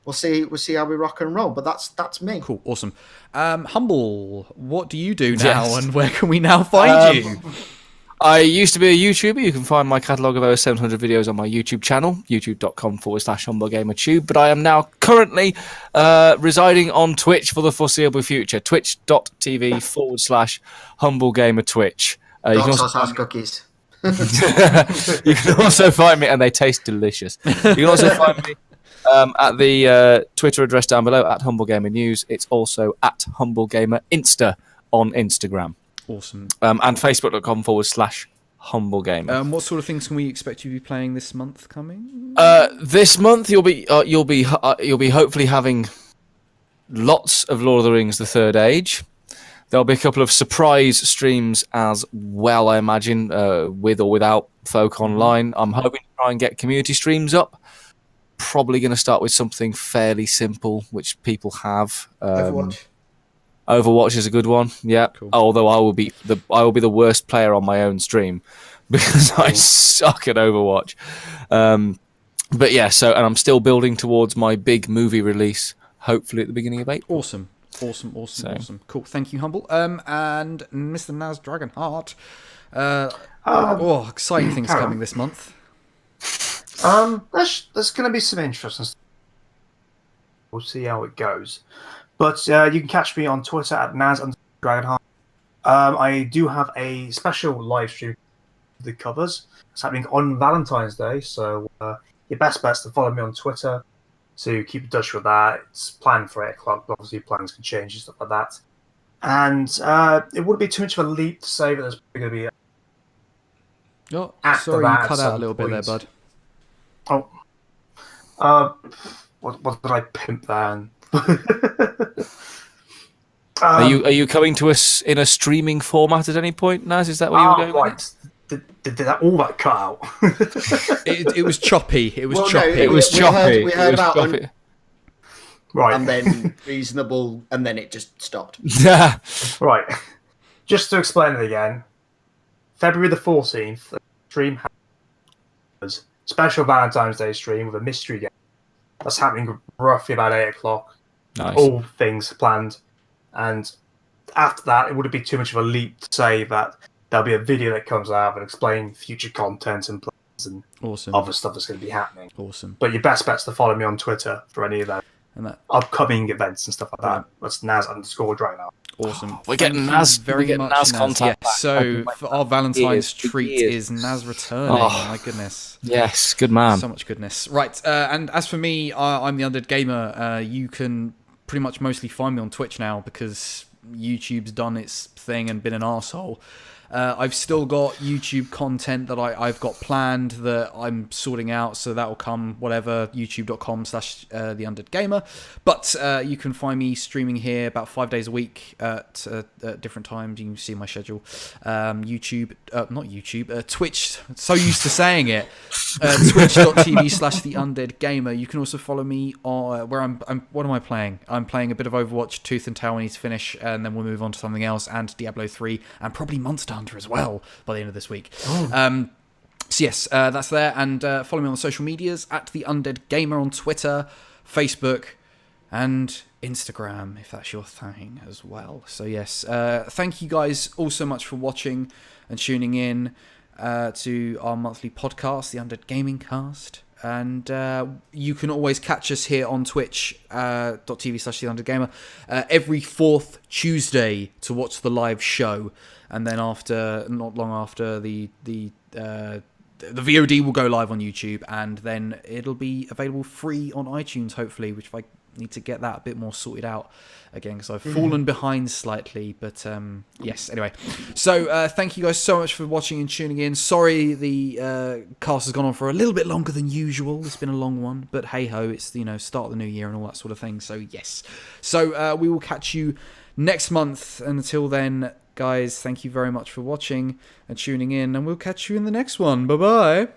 we'll see how we rock and roll. But that's me. Cool, awesome. Humble, what do you do now, and where can we now find you? I used to be a YouTuber. You can find my catalogue of over 700 videos on my YouTube channel, youtube.com/HumbleGamerTube. But I am now currently residing on Twitch for the foreseeable future. Twitch.tv/HumbleGamerTwitch. You can also cookies. You can also find me, and they taste delicious. You can also find me at the Twitter address down below, at HumbleGamerNews. It's also at HumbleGamerInsta on Instagram. Awesome. And facebook.com/HumbleGamer. What sort of things can we expect you to be playing this month coming? This month you'll be hopefully having lots of Lord of the Rings: The Third Age. There'll be a couple of surprise streams as well, I imagine, with or without folk online. I'm hoping to try and get community streams up. Probably going to start with something fairly simple, which people have. Overwatch is a good one, yeah. Cool. Although I will be the worst player on my own stream because I suck at Overwatch. But yeah, and I'm still building towards my big movie release, hopefully at the beginning of April. Awesome. Cool. Thank you, Humble. And Mr. Naz Dragonheart. Exciting things coming this month. There's going to be some interesting stuff. We'll see how it goes. But you can catch me on Twitter at Naz_Dragonheart. I do have a special live stream of the covers. It's happening on Valentine's Day, so your best bet's to follow me on Twitter to keep in touch with that. It's planned for 8 o'clock, but obviously plans can change and stuff like that. And it wouldn't be too much of a leap to say that there's going to be you cut out a little bit there, bud. What did I pimp there? Are you coming to us in a streaming format at any point, Naz? Is that where you were going? Right. Did that all that cut out? it was choppy. It was choppy. It was choppy. We heard about right, and then reasonable, and then it just stopped. Right. Just to explain it again, February the 14th, stream was special Valentine's Day stream with a mystery game. That's happening roughly about 8 o'clock. Nice. All things planned. And after that, it wouldn't be too much of a leap to say that there'll be a video that comes out and explain future content and plans and other stuff that's going to be happening. Awesome. But your best bet's to follow me on Twitter for any of that upcoming events and stuff like that. That's Naz_Dragonheart. Awesome. We're getting Naz content. Yes. So for our Valentine's treat is Naz returning. Oh my goodness. Yes, good man. So much goodness. Right. And as for me, I'm the Undead Gamer. You can pretty much mostly find me on Twitch now because YouTube's done its thing and been an arsehole. I've still got YouTube content that I've got planned that I'm sorting out, so that will come whatever, youtube.com/theundeadgamer. But you can find me streaming here about 5 days a week at different times. You can see my schedule. Twitch. So used to saying it. Twitch.tv/theundeadgamer. You can also follow me on where I'm. What am I playing? I'm playing a bit of Overwatch, Tooth and Tail. I need to finish, and then we'll move on to something else, and Diablo 3, and probably Monster Hunter as well by the end of this week. So yes, that's there, and follow me on the social medias at the Undead Gamer on Twitter, Facebook, and Instagram if that's your thing as well. So yes, thank you guys all so much for watching and tuning in to our monthly podcast, the Undead Gaming Cast. And you can always catch us here on twitch.tv/theundeadgamer every 4th Tuesday to watch the live show. And then not long after, the VOD will go live on YouTube, and then it'll be available free on iTunes, hopefully, which I need to get that a bit more sorted out again, because I've fallen behind slightly. But yes, anyway. So thank you guys so much for watching and tuning in. Sorry the cast has gone on for a little bit longer than usual. It's been a long one, but hey-ho, it's start of the new year and all that sort of thing. So yes. So we will catch you next month. And until then, guys, thank you very much for watching and tuning in, and we'll catch you in the next one. Bye-bye.